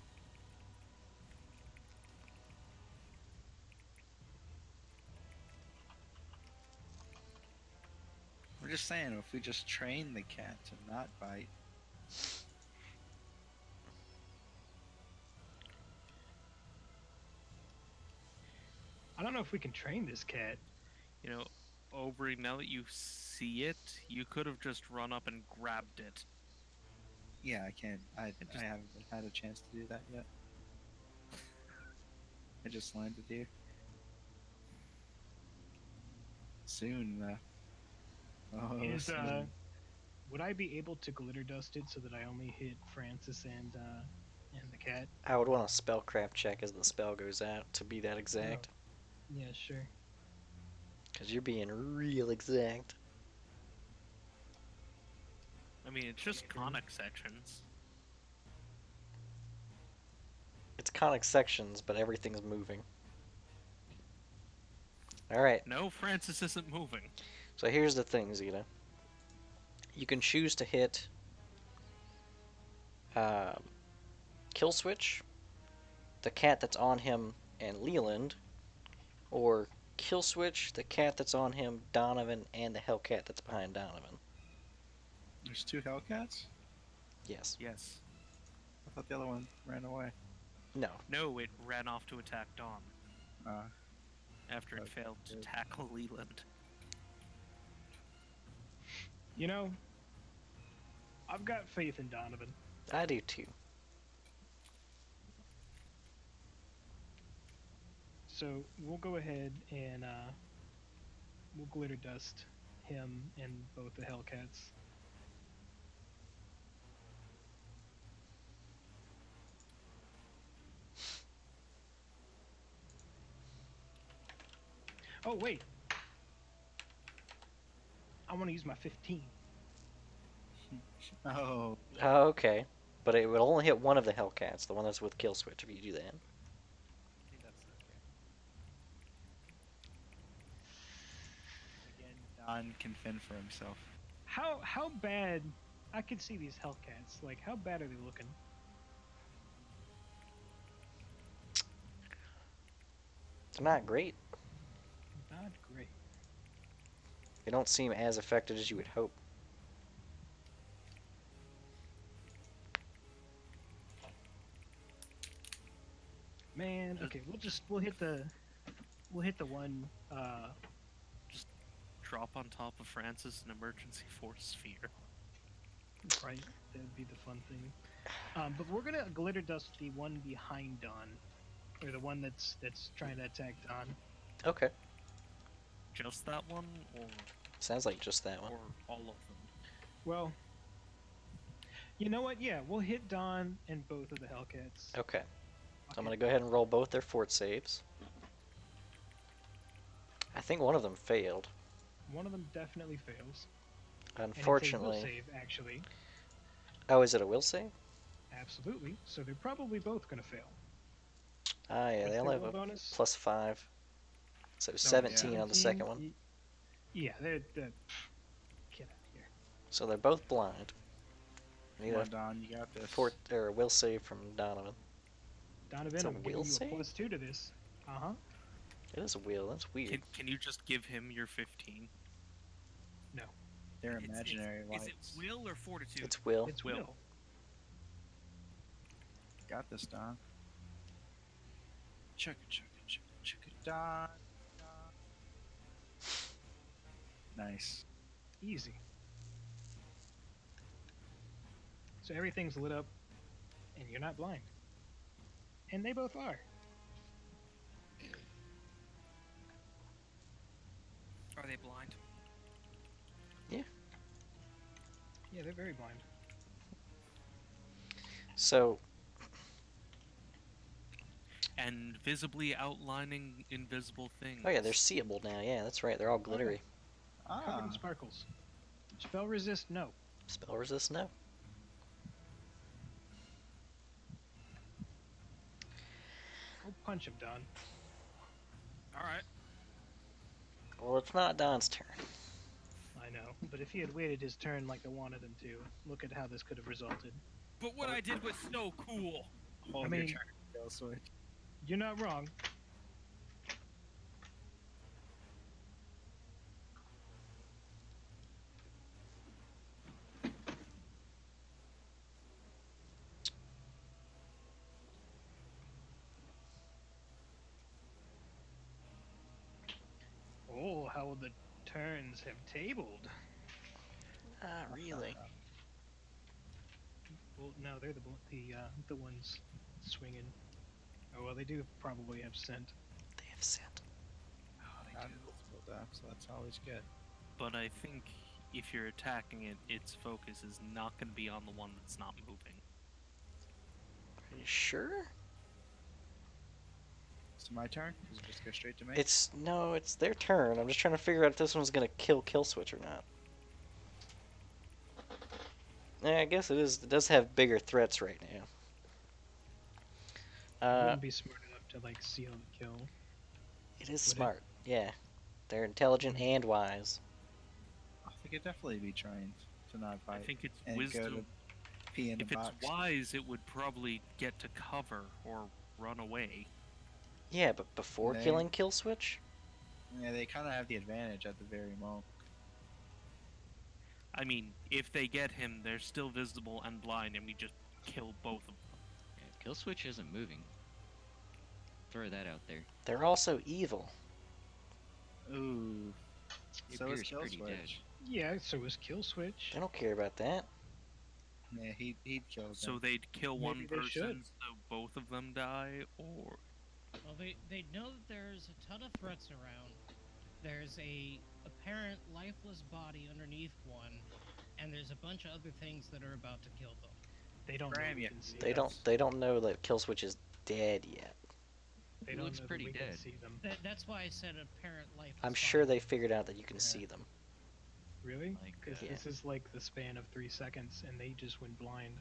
We're just saying, if we just train the cat to not bite, I don't know if we can train this cat. You know, Aubrey, now that you see it, you could have just run up and grabbed it. Yeah, I can't. I just- haven't had a chance to do that yet. I just landed here. Soon, though. Oh, Is soon. would I be able to glitter dust it so that I only hit Francis and the cat? I would want a spellcraft check as the spell goes out to be that exact. Yeah, sure. Because you're being real exact. I mean, it's just conic sections. It's conic sections, but everything's moving. Alright, No, Francis isn't moving. so here's the thing, Zeta. You can choose to hit Kill Switch, the cat that's on him, and Leland, or Kill Switch, the cat that's on him, Donovan, and the Hellcat that's behind Donovan. There's 2 Hellcats? Yes. Yes. I thought the other one ran away. No. No, it ran off to attack Dawn Uh, after it failed to good. tackle Leland. You know, I've got faith in Donovan. I do too. So we'll go ahead and we'll glitter dust him and both the Hellcats. Oh wait, I want to use my 15. oh, Oh, okay. But it would only hit one of the Hellcats, the one that's with Kill Switch, if you do that. again, Don can fend for himself. How bad? I could see these Hellcats. Like, how bad are they looking? They're not great. Not great. They don't seem as affected as you would hope. Man, okay, we'll hit the one Drop on top of Francis an emergency force sphere. right. That'd be the fun thing. But we're gonna glitter dust the one behind Dawn, or the one that's trying to attack Dawn. Okay. Just that one, Sounds like just that one. or all of them? Well, you know what? Yeah, we'll hit Dawn and both of the Hellcats. Okay. So I'm going to go ahead and roll both their fort saves. I think one of them failed. One of them definitely fails. And Unfortunately. it's a will save, actually. Oh, is it a will save? Absolutely. So they're probably both gonna fail. Ah, yeah, What's they their only have will a bonus? +5. So 17 on the 17? second one. Yeah, they're get out of here. So they're both blind. Need Come a on, Don, you got this. fort or a will save from Donovan. Donovan, It's a I'm giving will you save? a +2 to this. Uh-huh. It is a will. That's weird. Can you just give him your 15? They're It's- imaginary Is lights. it will or fortitude? It's will. It's Will. will. Got this, Don. Chuck it, Don. Nice. Easy. So everything's lit up, and you're not blind. And they both are. Are they blind? Yeah, they're very blind. So, And visibly outlining invisible things. oh yeah, they're seeable now. Yeah, that's right. They're all glittery. Covered Ah, in sparkles. Spell resist, no. Spell resist, no. Go punch him, Don. All right. Well, it's not Don's turn. I know, but if he had waited his turn like I wanted him to, look at how this could have resulted. But what I did was so cool. hold I mean- your turn, Kill Switch. You're not wrong. Oh, how the turns have tabled. Not really. Well, no, they're the ones swinging. Oh well, they do probably have scent. They have sent. Oh, they Not do. invisible though, so that's always good. But I think if you're attacking it, its focus is not going to be on the one that's not moving. Are you sure? Is it my turn? Does it just go straight to me? No, it's their turn. I'm just trying to figure out if this one's gonna kill switch or not. Yeah, I guess it is. It does have bigger threats right now. It wouldn't be smart enough to like seal the kill. It is Would it? smart. Yeah, they're intelligent and wise. I think it'd definitely be trained to not I bite think it's and go to wisdom. pee in the If it's box. wise, it would probably get to cover or run away. Yeah, but before They- killing kill switch? Yeah, they kind of have the advantage at the very moment. I mean, if they get him, they're still visible and blind, and we just kill both of them. Yeah, kill switch isn't moving. Throw that out there. They're also evil. Ooh. Your So is beer's kill pretty switch. dead. Yeah, so was kill switch. They don't care about that. Yeah, he'd kill them. So they'd kill one Maybe they should. person, so both of them die, or Well, they know that there's a ton of threats around. There's a apparent lifeless body underneath one, and there's a bunch of other things that are about to kill them. They don't Graham, know we yeah. can see They them. don't know that kill switch is dead yet. They It don't looks know that pretty we can dead. see them. That's why I said apparent lifeless. I'm sure body. they figured out that you can Yeah. see them. Really? Like, Because Yeah. this is like the span of 3 seconds, and they just went blind.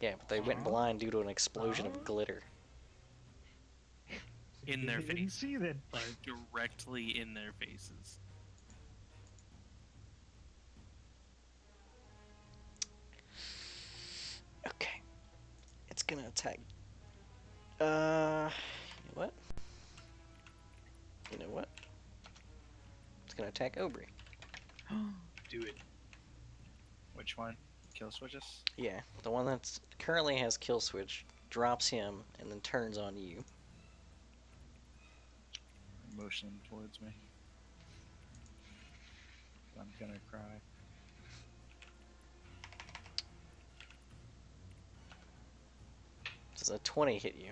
Yeah, but they went Huh? blind due to an explosion Huh? of glitter. in their They didn't face. see that part. Directly in their faces. Okay. It's gonna attack. You know what? You know what? It's gonna attack Aubrey. Do it. Which one? Kill switches? Yeah, the one that's currently has kill switch drops him and then turns on you. Motion towards me. I'm gonna cry. Does a 20 hit you?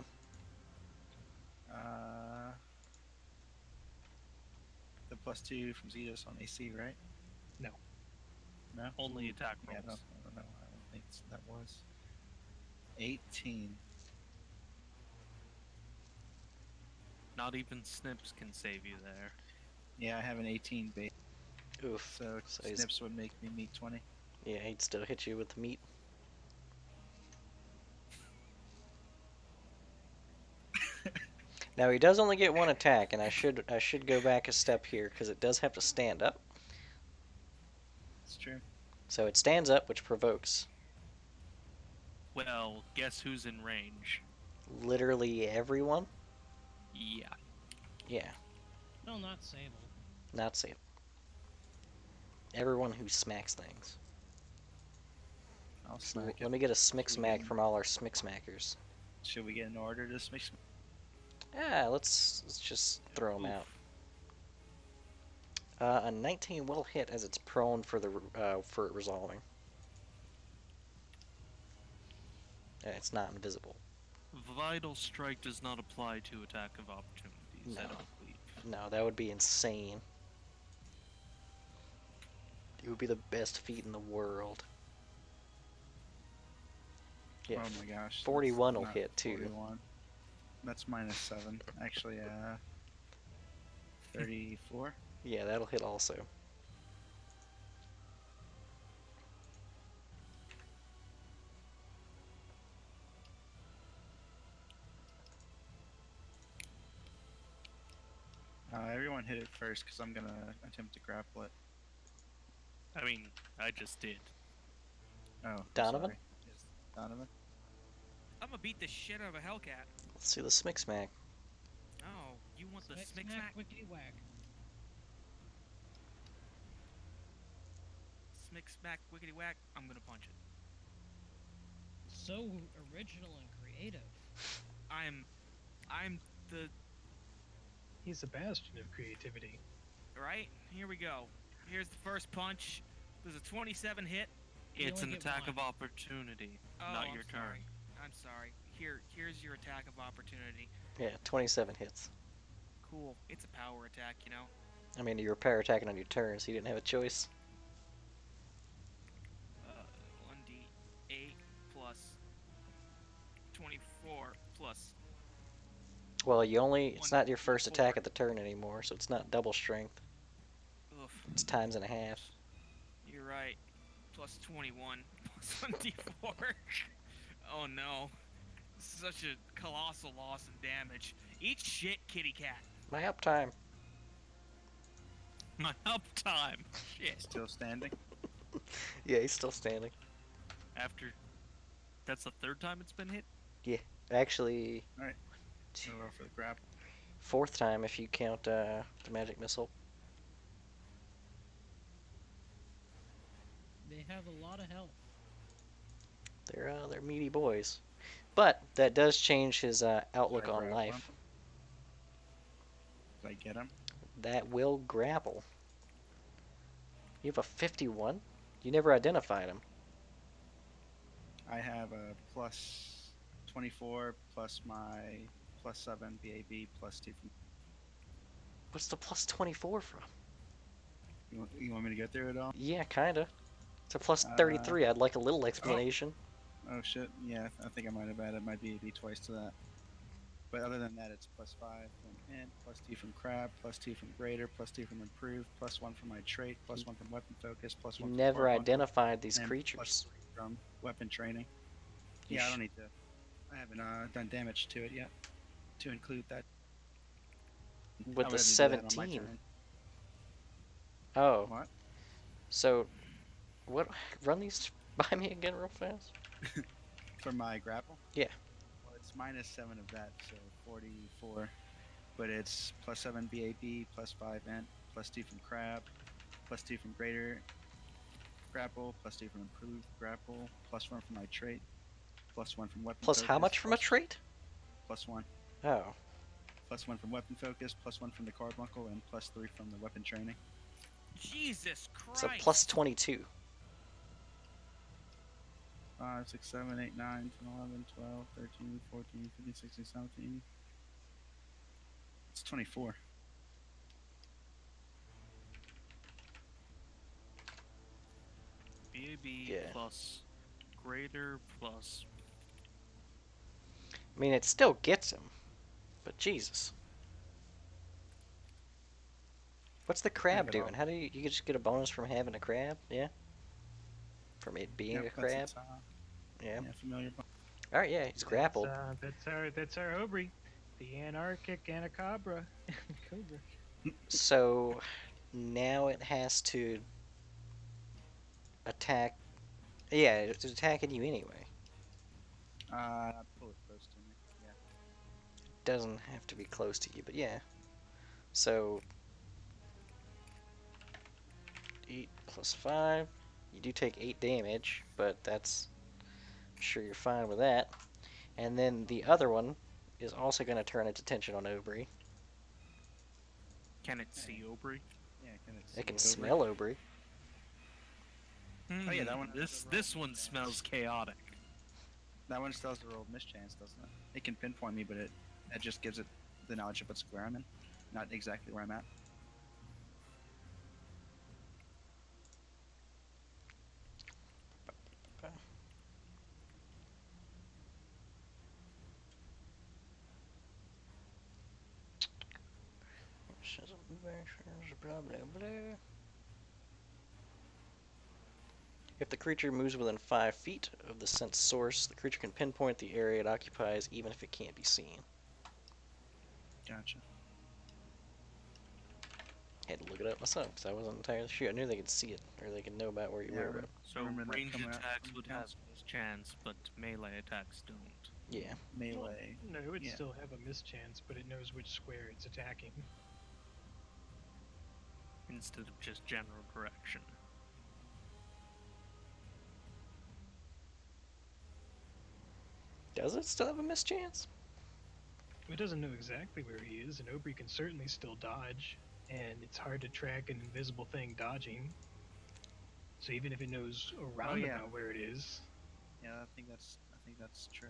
The +2 from Zetos on AC, right? No. No? Only attack Yeah, rolls. I don't know. I don't think that was. 18. Not even Snips can save you there. Yeah, I have an 18 base, Oof. so So he's- Snips would make me meet 20. Yeah, he'd still hit you with the meat. Now he does only get one attack, and I should go back a step here because it does have to stand up. It's true. So it stands up, which provokes Well, guess who's in range? literally everyone. Yeah. Yeah, No, not Sable. not safe. Everyone who smacks things. I'll So smack let it. me get a smick Should we smack get- from all our smick smackers. Should we get an order to smack? Yeah, let's just throw them out. A 19 will hit as it's prone for for it resolving. It's not invisible. Vital Strike does not apply to attack of opportunities, I No. don't believe. No, that would be insane. It would be the best feat in the world. Yeah, Oh my gosh. 41 that's will not hit, too. 41. That's -7. Actually, 34. yeah, that'll hit also. Everyone hit it first because I'm gonna attempt to grapple it. I mean, I just did. Oh, Donovan? sorry. Yes, Donovan. I'm gonna beat the shit out of a Hellcat. Let's see the smick smack. Oh, you want the Smack, smick smack, smack? wickety whack. Smack, smack, wickety whack. Smick smack wickety whack. I'm gonna punch it. So original and creative. I'm the He's a bastion of creativity. Right? Here we go. Here's the first punch. There's a 27 hit. You It's only an get attack one. of opportunity, Oh, not I'm your sorry. turn. I'm sorry. Here's your attack of opportunity. Yeah, 27 hits. Cool. It's a power attack, you know. I mean, you were power attacking on your turn, so you didn't have a choice. 1d8 plus 24 plus. Well, it's not your first 1d4. attack at the turn anymore, so it's not double strength. Oof. It's times and a half. You're right. Plus 21 plus 1d4. Oh no. Such a colossal loss in damage. Eat shit, kitty cat. My uptime. My uptime. Shit. Still standing. Yeah, he's still standing. After, that's the third time it's been hit. Actually, Alright. So roll for the grapple. fourth time if you count the magic missile. They have a lot of health. They're meaty boys. But that does change his outlook Should I on grapple life. him? Did I get him? That will grapple. You have a 51? You never identified him. I have a plus 24 plus my plus 7 BAB plus 2 from. What's the plus 24 from? You want me to go through it all? Yeah, kinda. It's a plus 33. I'd like a little explanation. Oh shit, yeah, I think I might have added my BAB twice to that. But other than that, it's plus 5 from Int, plus 2 from Crab, plus 2 from Greater, plus 2 from Improved, plus 1 from my trait, plus 1 from Weapon Focus, plus You 1 from never Carbuncle, identified these and creatures. plus 3 from Weapon Training. You Yeah, I sh- don't need to. I haven't done damage to it yet. To include that. With I the would have to do that on my 17. turn. Oh, What? so what? Run these by me again real fast. For my grapple? Yeah. Well, it's minus 7 of that, so 44. But it's plus 7 BAB, plus 5 Int, plus 2 from Crab, plus 2 from Greater Grapple, plus 2 from Improved Grapple, plus 1 from my trait, plus 1 from Weapon Plus Focus. how much from a plus- trait? Plus 1. Oh, Plus 1 from Weapon Focus, plus 1 from the Carbuncle, and plus 3 from the Weapon Training. Jesus Christ. so plus 22. 5, 6, 7, 8, 9, 10, 11, 12, 13, 14, 15, 16, 17. It's 24. BAB Yeah. plus greater plus. I mean, it still gets him, but Jesus. What's the crab but I'll- doing? How do you just get a bonus from having a crab? Yeah. From it being a Yep, crab? that's its, Yeah. familiar. All right, yeah, he's grappled. That's our Aubrey, the anarchic Anacobra. Cobra. So now it has to attack. Yeah, it's attacking you anyway. Pull it close to me. Yeah. Doesn't have to be close to you, but yeah. So 8 plus 5. You do take 8 damage, but that's. I'm sure you're fine with that. And then the other one is also going to turn its attention on Obri. Can it see Aubrey? Yeah, can it It can see over? smell Obri. Oh, yeah, that one has This a one roll. smells chaotic. That one still has the roll of mischance, doesn't it? It can pinpoint me, but it just gives it the knowledge of what square I'm in, not exactly where I'm at. Blah, blah, blah. If the creature moves within 5 feet of the sense source, the creature can pinpoint the area it occupies even if it can't be seen. Gotcha. I had to look it up myself because I wasn't entirely sure. I knew they could see it or they could know about where you Yeah, were. right. But So Remember that ranged coming out attacks from would the have council. chance, but melee attacks don't. yeah, Melee. No, it would Yeah. still have a mischance, but it knows which square it's attacking. Instead of just general direction. does it still have a mischance? It doesn't know exactly where he is, and Aubrey can certainly still dodge, and it's hard to track an invisible thing dodging. So even if it knows around yeah. about where it is, Yeah, I think that's true.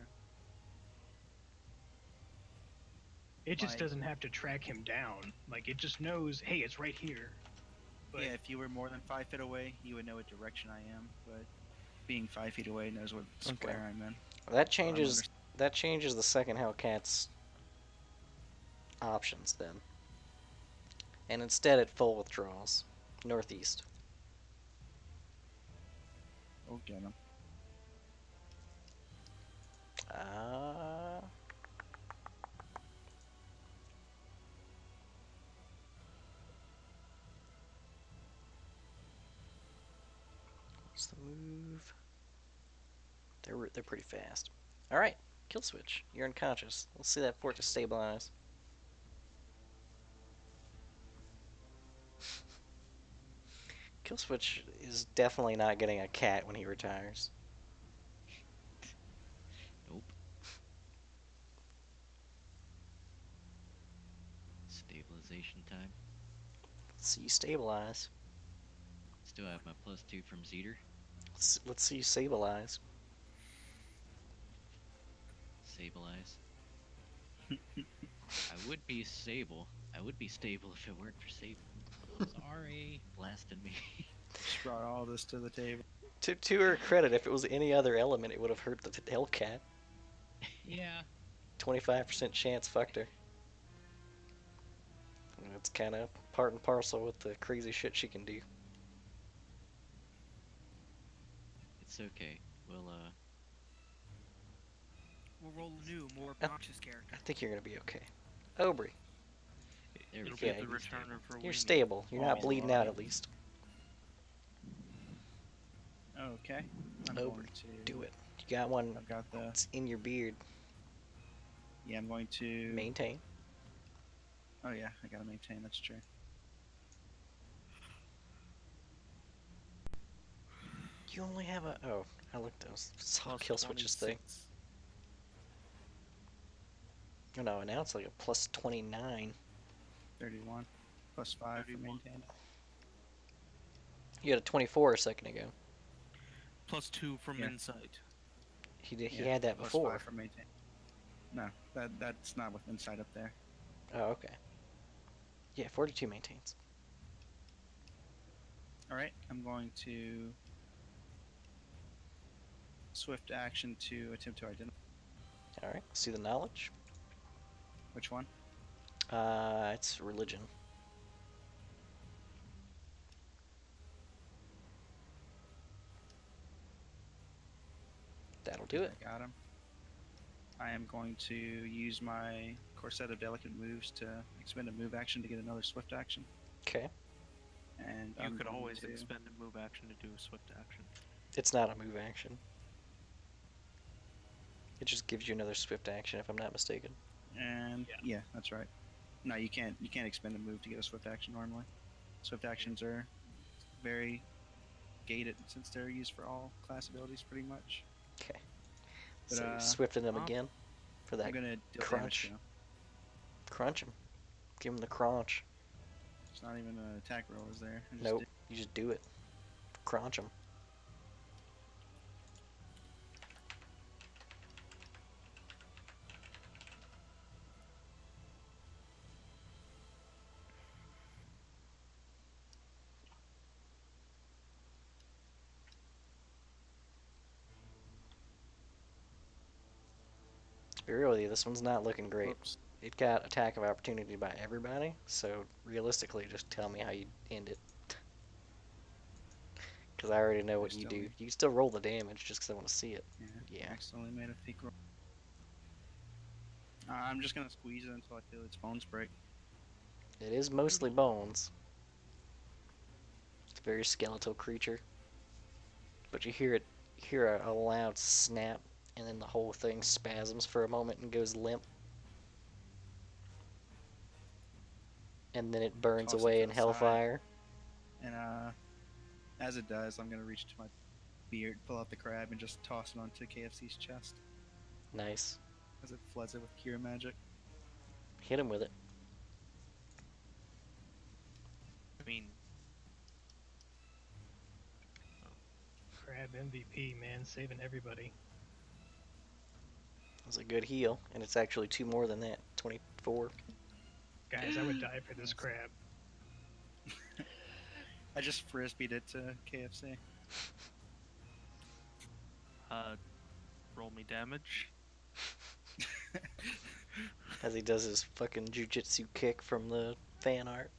it just Like, doesn't have to track him down. Like it just knows, hey, it's right here. But yeah, if you were more than 5 feet away, you would know what direction I am. But being 5 feet away knows what square I'm in. That So I'm changes that changes the second Hellcat's options then. And instead it full withdraws northeast. We'll get him. Uh, what's the move? They're pretty fast. All right, kill switch. You're unconscious. Let's see that fort to stabilize. Kill switch is definitely not getting a cat when he retires. Nope. Stabilization time. Let's see you stabilize. Still have my +2 from Zeter. Let's see you stabilize. Stabilize. I would be stable. I would be stable if it weren't for Sable Sorry. blasting me. Just brought all this to the table. To her credit, if it was any other element, it would have hurt the Hellcat. Yeah. 25% chance fucked her. It's kind of part and parcel with the crazy shit she can do. It's okay. We'll roll a new, more obnoxious character. I think you're gonna be okay. Aubrey, there we It'll go. be Yeah, the you're returner for you're Weenie. stable. You're not Oh, bleeding out at least. Okay. I'm Aubrey, going to do it. You got one. I've got the. It's in your beard. Yeah, I'm going to. Maintain. Oh yeah, I gotta maintain. That's true. You only have a. Oh, I looked at Plus kill switches thing. 26. Oh no, now it's like a plus 29. 31 plus 5 for 31. maintain. You had a 24 a second ago. +2 from Yeah. insight. He Yeah, had that plus before. 5 for maintain. No, that's not with insight up there. Oh, okay. Yeah, 42 maintains. All right, I'm going to swift action to attempt to identify. All right, see the knowledge. Which one? It's religion. That'll do it. I got him. I am going to use my core set of delicate moves to expend a move action to get another swift action. Okay. And You I'm could going always to- expend a move action to do a swift action. It's not a move action. It just gives you another swift action, if I'm not mistaken. And yeah, that's right. No, you can't expend a move to get a swift action normally. Swift actions are very gated since they're used for all class abilities pretty much. Okay. But, So you're swifting him I'm- again for that I'm gonna deal crunch. damage to him. Crunch him. Give him the crunch. It's not even an attack roll, is there? I just Nope. did- You just do it. Crunch him. To be real with you, this one's not looking great. Whoops. It got attack of opportunity by everybody, so realistically, just tell me how you end it. Because I already know what you do. Still- You can still roll the damage just because I want to see it. Yeah. Yeah. Accidentally made a fake roll. I'm just gonna squeeze it until I feel its bones break. It is mostly bones. It's a very skeletal creature. But you hear a loud snap, and then the whole thing spasms for a moment and goes limp. And then it burns Toss it away to in the side. hellfire. And as it does, I'm gonna reach to my beard, pull out the crab, and just toss it onto KFC's chest Nice. as it floods it with cure magic. Hit him with it. I mean, Crab MVP, man, saving everybody. That's a good heal, and it's actually 2 more than that. 24. Guys, I would die for this crab. I just frisbeed it to KFC. roll me damage. As he does his fucking jujitsu kick from the fan art.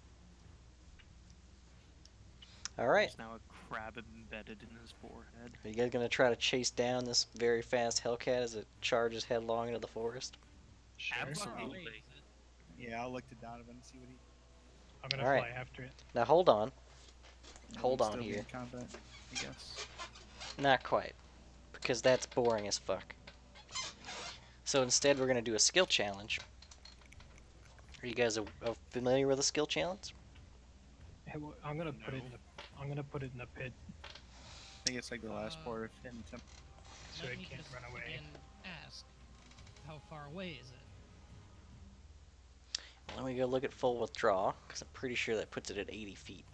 Alright. There's now a crab embedded in his forehead. Are you guys gonna try to chase down this very fast Hellcat as it charges headlong into the forest? Sure. Absolutely. Wait, is it? Yeah, I'll look to Donovan and see what he. I'm gonna Alright. fly after it. Now hold on. Yeah, Hold we'll on still be here. in combat, I guess. Not quite. Because that's boring as fuck. So instead we're gonna do a skill challenge. Are you guys familiar with a skill challenge? Hey, well, I'm gonna put it in the. I'm gonna put it in the pit I think it's like the last part of hidden temp. so Let it me can't just run away. again ask, how far away is it? Let me go look at full withdraw, because I'm pretty sure that puts it at 80 feet.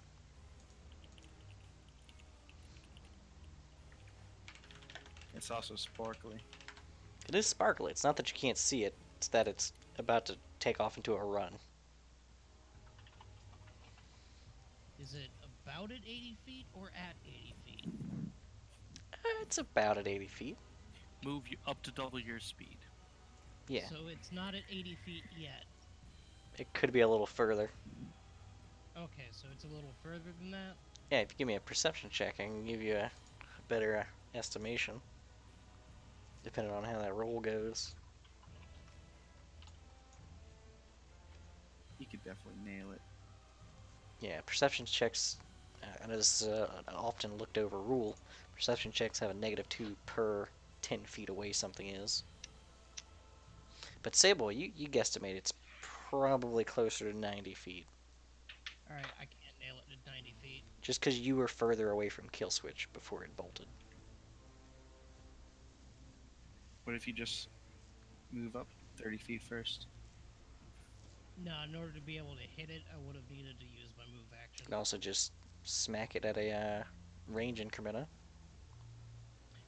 It's also sparkly. It is sparkly. It's not that you can't see it, it's that it's about to take off into a run. Is it about at 80 feet or at 80 feet? It's about at 80 feet. Move you up to double your speed. Yeah, So it's not at 80 feet yet. it could be a little further. Okay, so it's a little further than that? Yeah, if you give me a perception check, I can give you a better estimation. Depending on how that roll goes. You could definitely nail it. Yeah, perception checks, and this is an often looked over rule, perception checks have a -2 per 10 feet away something is. But Sable, you guesstimate it's probably closer to 90 feet. Alright, I can't nail it at 90 feet. Just because you were further away from kill switch before it bolted. What if you just move up 30 feet first? No, in order to be able to hit it, I would have needed to use my move action. And also just smack it at a range incrementer.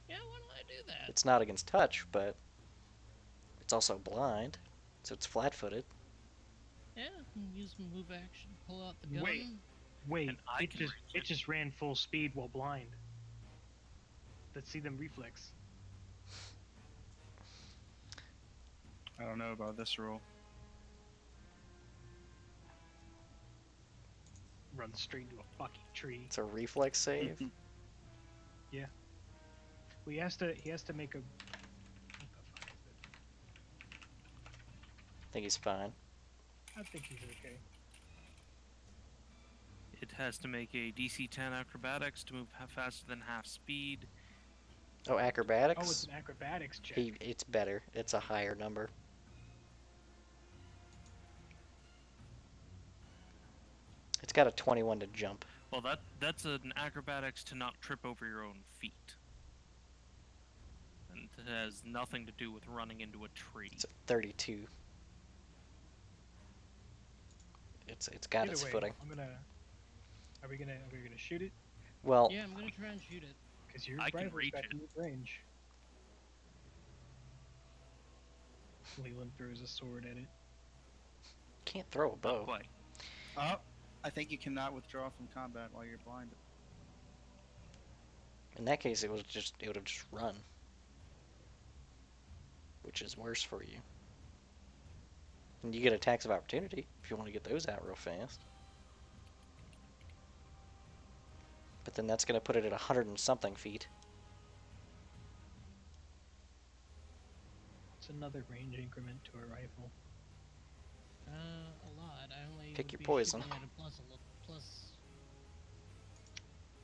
Yeah, why don't I do that? It's not against touch, but it's also blind, so it's flat-footed. Yeah, use my move action, pull out the gun. Wait, And I it can just reach it it. just ran full speed while blind. Let's see them reflex. I don't know about this rule. Run straight into a fucking tree. It's a reflex save. Well, he has to make a. What the fuck is it? I think he's fine. I think he's okay. It has to make a DC 10 acrobatics to move faster than half speed. Oh, Oh, it's acrobatics? an acrobatics check. It's better. It's a higher number. It's got a 21 to jump. Well, that's an acrobatics to not trip over your own feet. And it has nothing to do with running into a tree. It's a 32. It's got Either its way, footing. I'm gonna. Are we gonna shoot it? Well, Yeah, I'm gonna try and shoot it. Because your I can rival's reach got it. huge range. Leland throws a sword at it. can't throw a Not bow. quite. Oh, I think you cannot withdraw from combat while you're blind. In that case, it would have just run, which is worse for you. And you get attacks of opportunity if you want to get those out real fast. But then that's going to put it at 100 and something feet. It's another range increment to a rifle. A lot. I only Pick would your be poison. shooting at a plus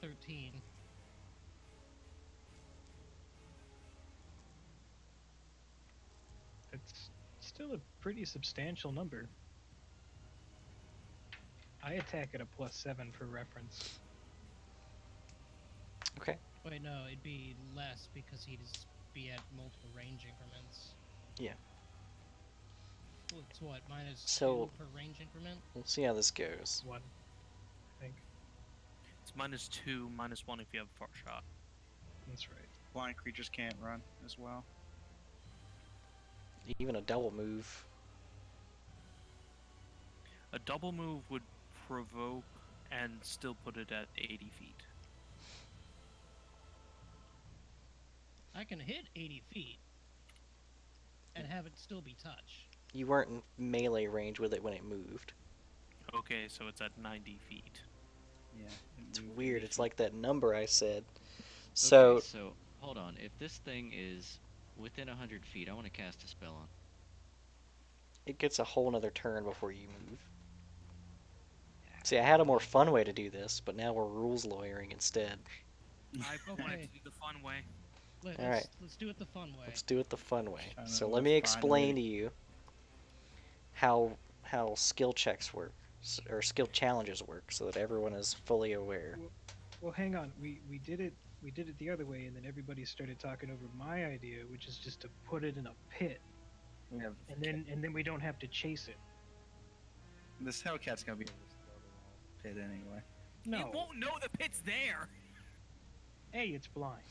13. It's still a pretty substantial number. I attack at a +7 for reference. Okay. Wait, no, it'd be less because he'd be at multiple range increments. Well, it's what, minus So- 2 per range increment? We'll see how this goes. One, I think. It's -2, -1 if you have a far shot. That's right. Blind creatures can't run as well. Even a double move. A double move would provoke and still put it at 80 feet. I can hit 80 feet and have it still be touch. You weren't in melee range with it when it moved. Okay, so it's at 90 feet. Yeah. It's weird. It's like that number I said. So, Okay, so hold on. If this thing is within 100 feet, I want to cast a spell on. it gets a whole nother turn before you move. See, I had a more fun way to do this, but now we're rules lawyering instead. I wanted Okay. to do the fun way. Alright. Let's do it the fun way. Let's do it the fun way. Trying to So do let a me fun explain way. to you how skill checks work, or skill challenges work, so that everyone is fully aware. Well, hang on. We did it. We did it the other way, and then everybody started talking over my idea, which is just to put it in a pit, We have and then we don't have to chase it. this Hellcat's gonna be able to steal the pit anyway. No. It won't know the pit's there. A, it's blind.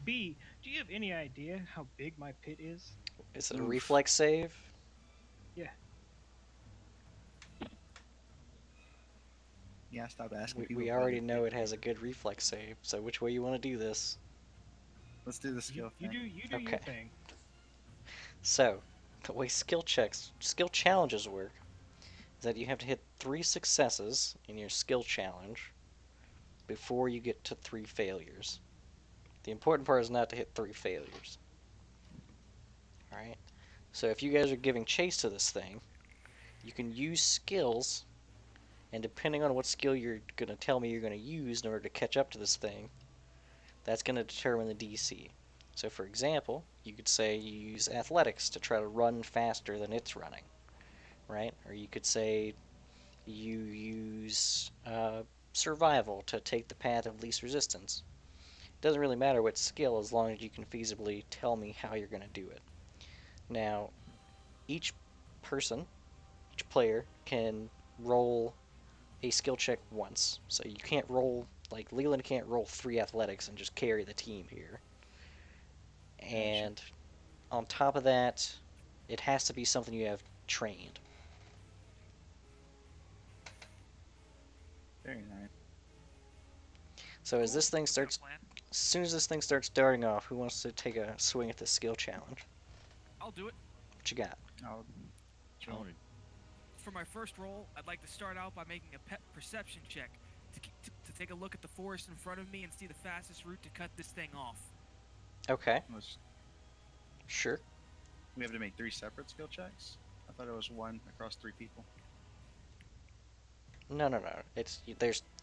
B, do you have any idea how big my pit is? Is it a Oof. reflex save? Yeah, stop asking We, people. we about already it. know it has a good reflex save, so which way you want to do this? Let's do the skill You thing. do your Okay. thing. So, the way skill challenges work, is that you have to hit 3 successes in your skill challenge before you get to 3 failures. The important part is not to hit 3 failures. Alright? So if you guys are giving chase to this thing, you can use skills, and depending on what skill you're going to tell me you're going to use in order to catch up to this thing, that's going to determine the DC. So for example, you could say you use athletics to try to run faster than it's running, right? Or you could say you use survival to take the path of least resistance. It doesn't really matter what skill as long as you can feasibly tell me how you're going to do it. Now, each player can roll a skill check once. So you can't roll, like Leland can't roll 3 athletics and just carry the team here. And on top of that, it has to be something you have trained. Very nice. So as this thing Got a starts, plan. as soon as this thing starts starting off, who wants to take a swing at this skill challenge? I'll do it. What you got? I'll I want For my first roll, I'd like to start out by making a pet perception check to take a look at the forest in front of me and see the fastest route to cut this thing off. Okay, let's- sure. we have to make 3 separate skill checks. I thought it was 1 across 3 people. No. You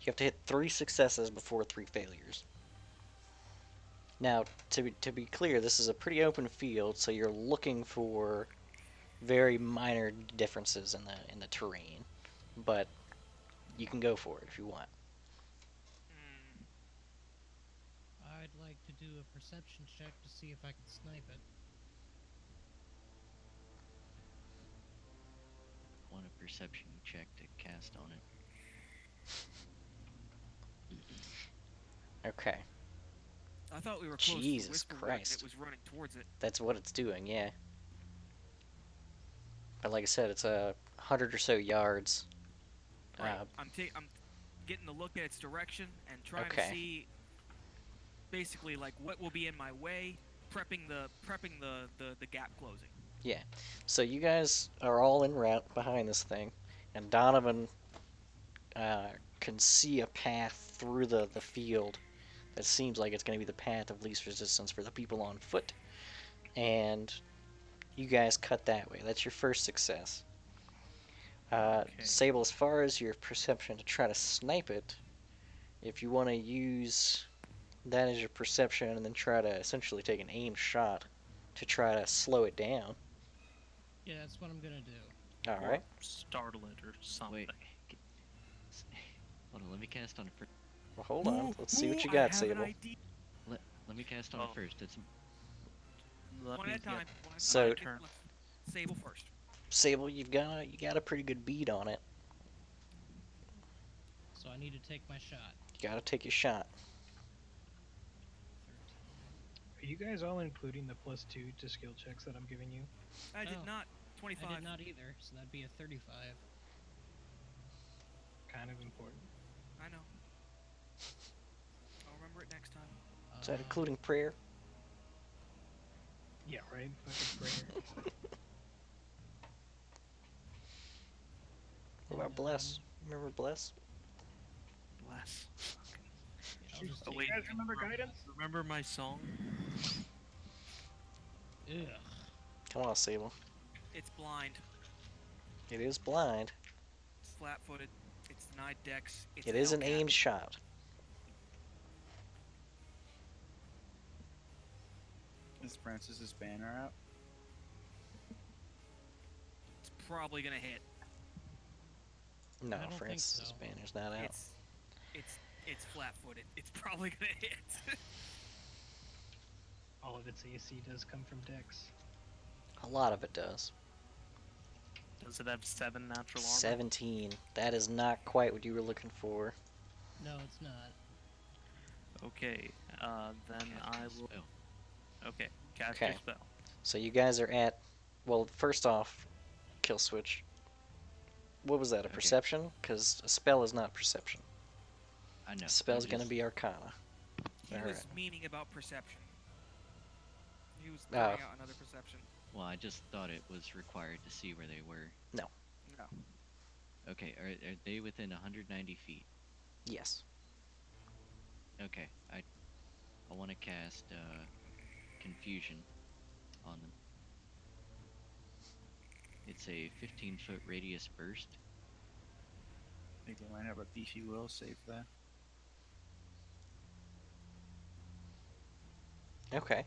have to hit 3 successes before 3 failures. Now, to be clear, this is a pretty open field, so you're looking for very minor differences in the terrain, but you can go for it if you want. Hmm. I'd like to do a perception check to see if I can snipe it. want a perception check to cast on it. Okay, I thought we were close Jesus to Whisperwood. Christ. It was running towards it. that's what it's doing, yeah. But like I said, it's 100 or so yards. Right. I'm getting a look at its direction and trying Okay. to see basically like what will be in my way, prepping the gap closing. So you guys are all en route behind this thing, and Donovan can see a path through the field that seems like it's going to be the path of least resistance for the people on foot. And you guys cut that way. That's your first success. Okay. Sable, as far as your perception to try to snipe it, if you want to use that as your perception and then try to essentially take an aim shot to try to slow it down. Yeah, that's what I'm gonna do. All right. Startle it or something. Wait. Hold on, let me cast on it first. Well, hold on. Let's see what you I got, have an Sable. idea. Let me cast on Oh. it first. It's One at a time. One at a So- time. Sable first. Sable, you got a pretty good bead on it. So I need to take my shot. You gotta take your shot. 13. Are you guys all including the +2 to skill checks that I'm giving you? I did Oh. not. 25. I did not either, so that'd be a 35. Kind of important. I know. I'll remember it next time. Is that including prayer? Yeah, right. Fucking prayer. What about bless? Remember bless? Bless. Yeah, I'll just Oh, take wait. You guys remember guidance? Remember my song? Ugh. Come on, Sable. It's blind. It is blind. It's flat-footed. It's denied dex. It's It is an Hellcat. aimed shot. Is Francis's banner out? It's probably gonna hit. No, I don't think Francis's so. banner's not out. It's flat-footed. It's probably gonna hit. All of its AC does come from Dex. A lot of it does. Does it have 7 natural armor? 17. That is not quite what you were looking for. No, it's not. Okay, then Cast I a will. spell. Okay, cast Okay. your spell. So you guys are at. Well, first off, kill switch. What was that? A Okay. perception? Because a spell is not perception. I know. A spell's I'm gonna just- be Arcana. He All was right. meaning about perception. He was Oh. throwing out another perception. Well, I just thought it was required to see where they were. No. Okay, are they within 190 feet? Yes. Okay, I want to cast confusion on them. It's a 15-foot radius burst. I think they might have a beefy will save there. Okay.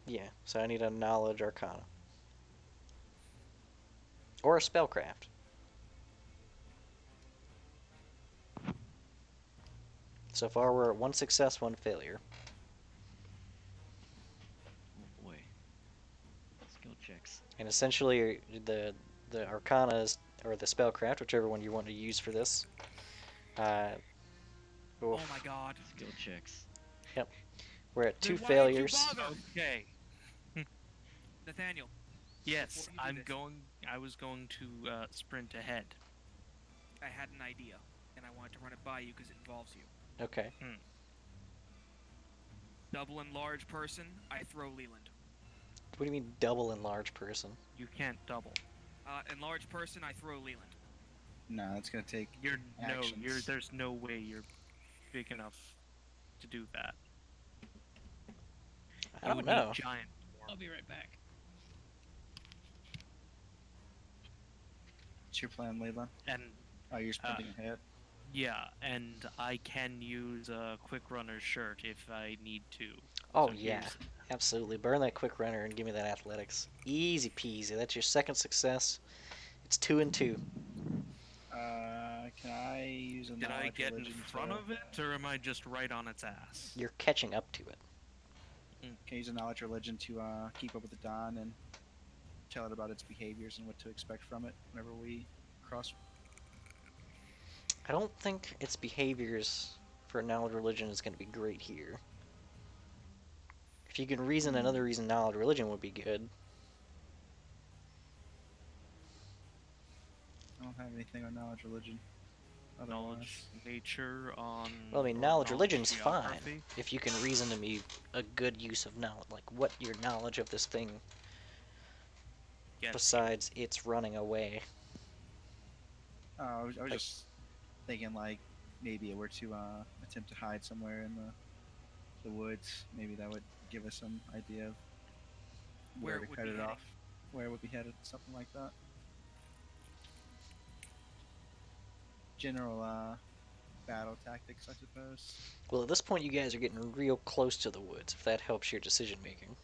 Yeah. So I need a knowledge Arcana. Or a spellcraft. So far, we're at 1 success, 1 failure. Oh boy. Skill checks. And essentially, the Arcana is, or the spellcraft, whichever one you want to use for this. Oh Oof. my god. Skill checks. We're at 2 Then why did you failures. bother? Okay. Nathaniel. Yes, Before you do I'm this. going. I was going to sprint ahead. I had an idea, and I wanted to run it by you because it involves you. Okay. Double and large person, I throw Leland. What do you mean double and large person? You can't double. Enlarged person, I throw Leland. No, that's gonna take. You're Actions. There's no way you're big enough to do that. I You don't would know. need giant I'll form. be right back. What's your plan, Leland? And Oh, you're sprinting ahead. yeah, and I can use a quick runner's shirt if I need to. Oh So yeah, here's- absolutely. Burn that quick runner and give me that athletics. Easy peasy. That's your second success. It's 2 and 2. Can I use a Did I knowledge get in religion front to, of it, or am I just right on its ass? You're catching up to it. Can I use a knowledge religion to keep up with the Dawn and tell it about its behaviors and what to expect from it whenever we cross? I don't think its behaviors for knowledge religion is going to be great here. If you can reason another reason knowledge religion would be good. I don't have anything on knowledge religion. Knowledge, nature, on. Well, I mean, or knowledge religion's fine geography. if you can reason to me a good use of knowledge, like what your knowledge of this thing Yes. besides its running away. I was Like- just thinking like maybe it were to attempt to hide somewhere in the woods. Maybe that would give us some idea of Where where it to would cut be it heading. off, where it would be headed, something like that. General battle tactics, I suppose. Well, at this point, you guys are getting real close to the woods, if that helps your decision making.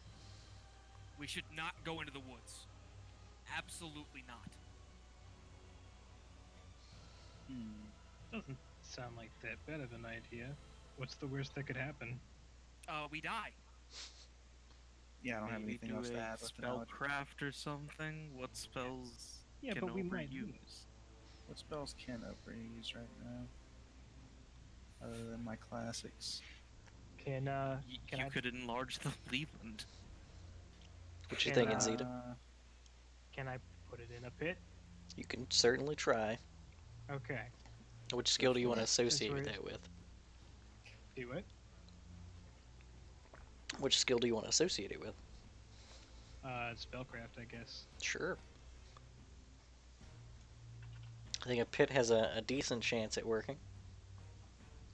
We should not go into the woods. Absolutely not. Doesn't sound like that bad of an idea. What's the worst that could happen? We die. Yeah, I don't have Maybe anything do else to a add with the knowledge. spellcraft or something. What spells Yeah, can but we might need overuse? What spells can overuse right now? Other than my classics. Can You I could enlarge the Leland. What you can thinking, Zeta? can I put it in a pit? You can certainly try. Okay. Which skill do you want to Since associate we're that with? do it. Which skill do you want to associate it with? Spellcraft, I guess. Sure. I think a pit has a decent chance at working.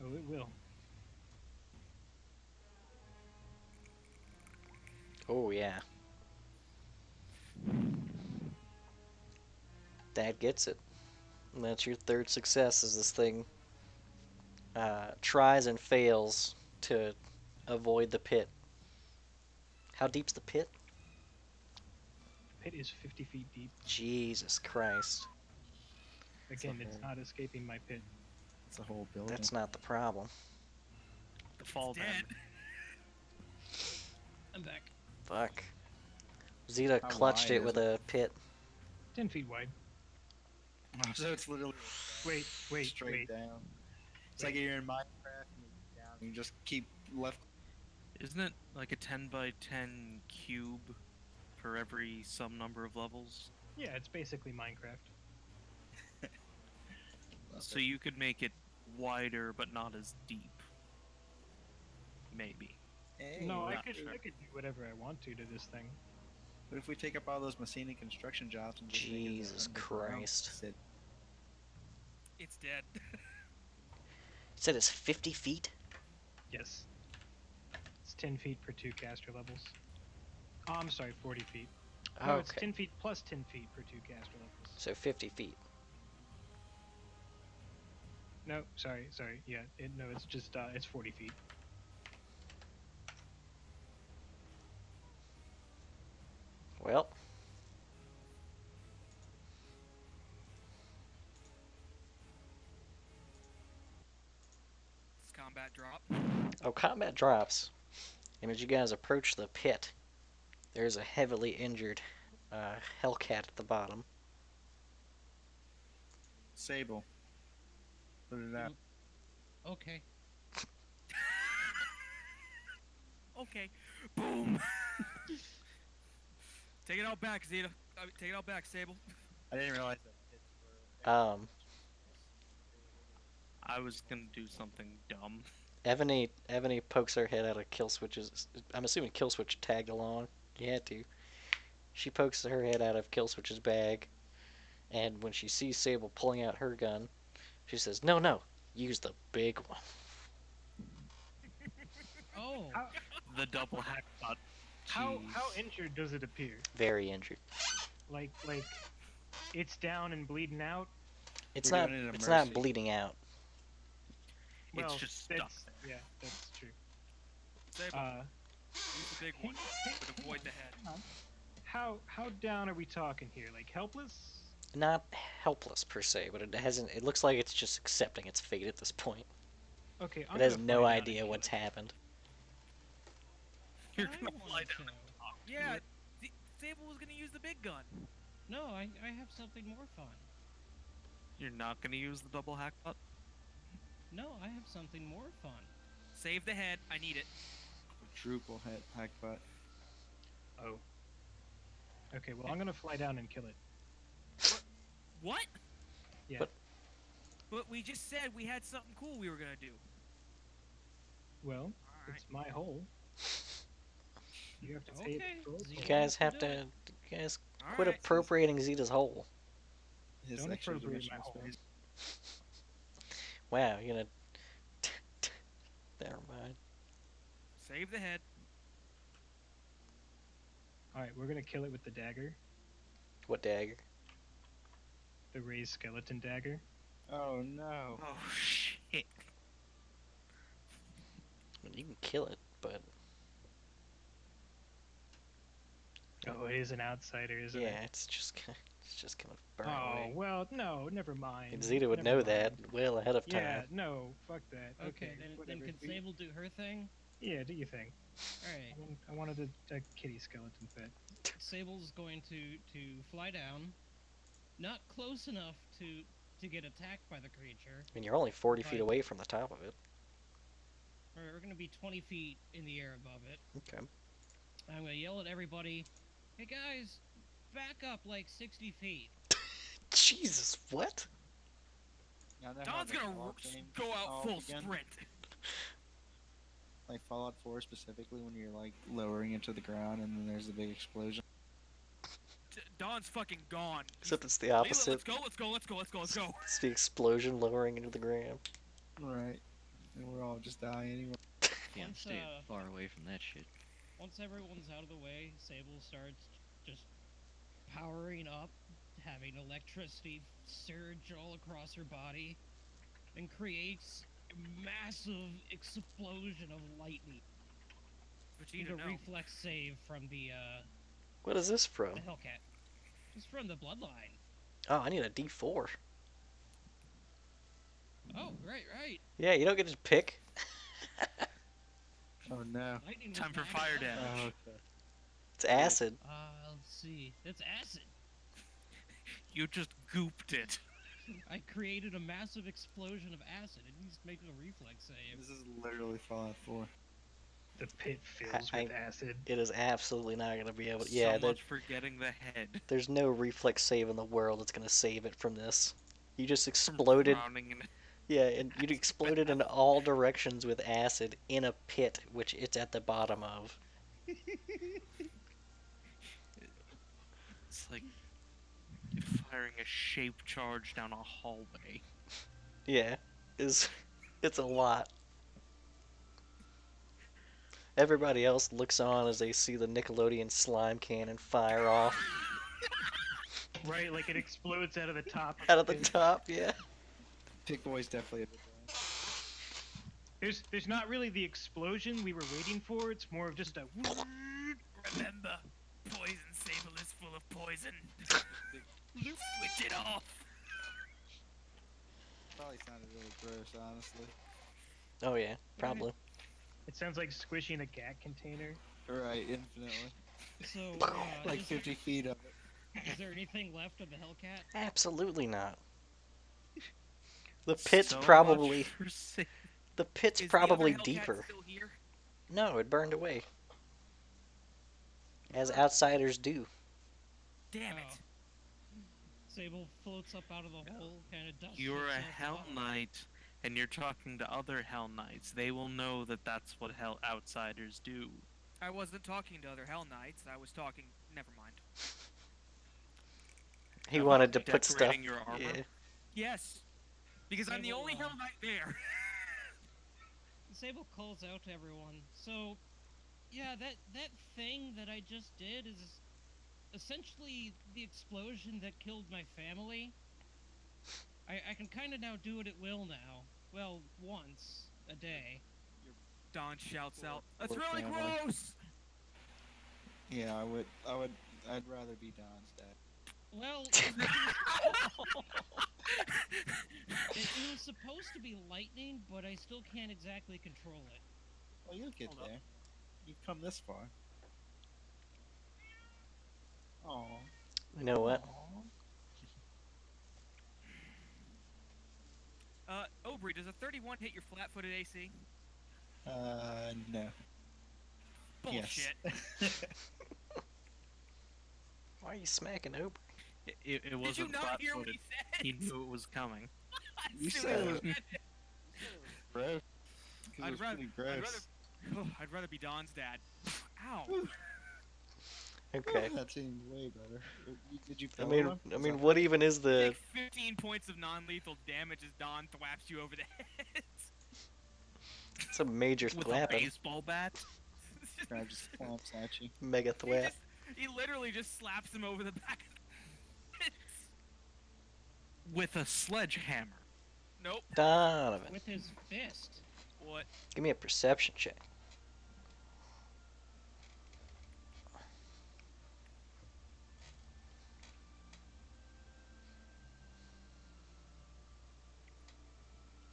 Oh, it will. Oh, yeah. That gets it. And that's your third success as this thing tries and fails to avoid the pit. How deep's the pit? The pit is 50 feet deep. Jesus Christ. Again, okay. it's not escaping my pit. It's a whole building. That's not the problem. The fall Dead. I'm back. Fuck. Zeta How clutched wide it is with it? a pit. 10 feet wide. So it's literally Wait, straight down. It's like you're in Minecraft and you're down. You just keep left. Isn't it like a 10 by 10 cube for every some number of levels? Yeah, it's basically Minecraft. So you could make it wider but not as deep. Maybe. Hey, No, I not could sure. I could do whatever I want to this thing. But if we take up all those Messina construction jobs and just make it Jesus an underground Christ. city- It's dead. You said it's 50 feet? Yes. It's 10 feet per 2 caster levels. Oh, I'm sorry, 40 feet. No, it's Okay. 10 feet plus 10 feet per 2 caster levels. So 50 feet. No, sorry. Yeah, no, it's just it's 40 feet. Well, Does combat drop? oh, combat drops. And as you guys approach the pit, there's a heavily injured Hellcat at the bottom. Sable. Put it out. Okay. Okay. Boom. Take it out back, Zeta. Take it out back, Sable. I didn't realize that pits were. I was gonna do something dumb. Evany pokes her head out of Killswitch's. I'm assuming Killswitch tagged along. You had to. She pokes her head out of Killswitch's bag, and when she sees Sable pulling out her gun, she says, "No, no, use the big one." Oh. The double hackbot. How Jeez. injured does it appear? Very injured. Like it's down and bleeding out? It's We're not. doing it in It's not mercy. bleeding out. It's Well, just stuck that's, there. yeah, that's true. Sable, use the big one, but avoid the head. How down are we talking here? Like helpless? Not helpless per se, but it hasn't. It looks like it's just accepting its fate at this point. Okay, It has no idea what's happened. You're I gonna fly wanted down. to. Yeah, Sable was gonna use the big gun. No, I have something more fun. You're not gonna use the double hackbot? No, I have something more fun. Save the head. I need it. Quadruple head hack butt. Oh. Okay, well I'm gonna fly down and kill it. What? Yeah. What? But we just said we had something cool we were gonna do. Well, Alright. it's my hole. You have to pay Okay, for it. Zeta. You guys have do to. it. You guys quit Alright. appropriating Zeta's hole. His Don't extra appropriate my dimensional hole. space. Wow, you're gonna. Never mind. Save the head. Alright, we're gonna kill it with the dagger. What dagger? The raised skeleton dagger. Oh no. Oh shit. I mean, you can kill it, but Oh, it is an outsider, isn't yeah, it? it's just gonna burn Oh, away. well, no, never mind. And Zeta would Never know that mind. well ahead of time. Yeah, no, fuck that. Okay, then whatever. can We- Sable do her thing? Yeah, do you think? All right. I wanted a kitty skeleton pet. Sable's going to fly down, not close enough to get attacked by the creature. I mean, you're only 40 feet But- away from the top of it. We're going to be 20 feet in the air above it. Okay. I'm going to yell at everybody, "Hey guys, back up like 60 feet." Jesus, what? Now I know how Don's the gonna Fallout games go out all full begin. sprint. Like Fallout 4 specifically, when you're like lowering into the ground and then there's the big explosion. Don's fucking gone. Except it's the Leela, opposite. let's go, let's go, let's go, let's go, let's go. It's the explosion lowering into the ground. Right. And we're all just dying anyway. Yeah, I'm Once, staying far away from that shit. Once everyone's out of the way, Sable starts just powering up, having electricity surge all across her body, and creates a massive explosion of lightning. Need Vegeta, a no. reflex save from the What is this from? Hellcat. It's from the bloodline. Oh, I need a D4. Oh, right. Yeah, you don't get to pick. Oh no. Lightning was Time for not fire allowed. damage. okay. It's acid. Let's see. That's acid. You just gooped it. I created a massive explosion of acid. It needs to make a reflex save. This is literally Fallout 4. The pit fills with acid. It is absolutely not going to be able to. So Yeah, much for getting the head. there's no reflex save in the world that's going to save it from this. You just exploded. Drowning in Yeah, and you exploded in all directions with acid in a pit, which it's at the bottom of. It's like firing a shape charge down a hallway. Yeah, it's a lot. Everybody else looks on as they see the Nickelodeon slime cannon fire off Right, like it explodes out of the top. out of the pit. top. Yeah. Pig Boy's definitely a bit There's not really the explosion we were waiting for. It's more of just a. Remember, poison sable is full of poison. Switch it off. probably sounded really gross, honestly. Oh yeah, probably. It sounds like squishing a gat container. Right, infinitely. So, Like 50 feet of it. is there anything left of the Hellcat? Absolutely not. The pit's So much probably for sa- the pit's Is probably the other Hellcat deeper. Still here? No, it burned away. As outsiders do. Damn it. Oh. Sable floats up out of the hole, kind of dusts You're a herself Hell off. Knight, and you're talking to other Hell Knights. They will know that that's what Hell Outsiders do. I wasn't talking to other Hell Knights. I was talking. Never mind. He About wanted to put stuff. decorating your armor? Yeah. Yes, because I'm the Sable, only Hell Knight there. Sable calls out to everyone. So, yeah, that thing that I just did is essentially the explosion that killed my family. I can kind of now do it at will now. Well, once a day. Don shouts out, "That's Poor really family. gross." Yeah, I'd rather be Don's dad. Well, it was supposed to be lightning, but I still can't exactly control it. Well, you'll get Hold up. there. You've come this far. Aww. You know what? Aubrey, does a 31 hit your flat-footed AC? No. Bullshit. Yes. Why are you smacking Oprah? It Did you wasn't not hear what flat-footed. he said? He knew it was coming. You As soon said as it he was- said it, Gross. 'Cause it I'd was rather, pretty I'd gross. rather, I'd rather be Don's dad. Ow. Okay. That seems way better. Did you I kill mean, him? I mean, what even is the? Take 15 points of non-lethal damage as Don thwaps you over the head. It's a major With a thwapping. baseball bat. I just clamps at you. Mega thwap. He literally just slaps him over the back. With a sledgehammer. Nope. Donovan, With his fist. What? give me a perception check.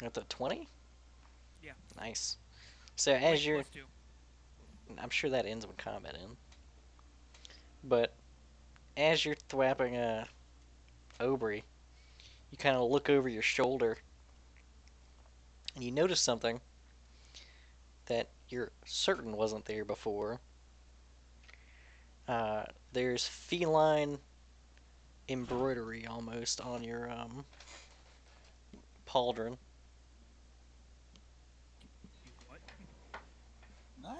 At the 20? Yeah. Nice. So Wait, as you're, plus 2. I'm sure that ends when combat ends. But as you're thwapping Aubrey, you kind of look over your shoulder and you notice something that you're certain wasn't there before. There's feline embroidery almost on your pauldron. You what?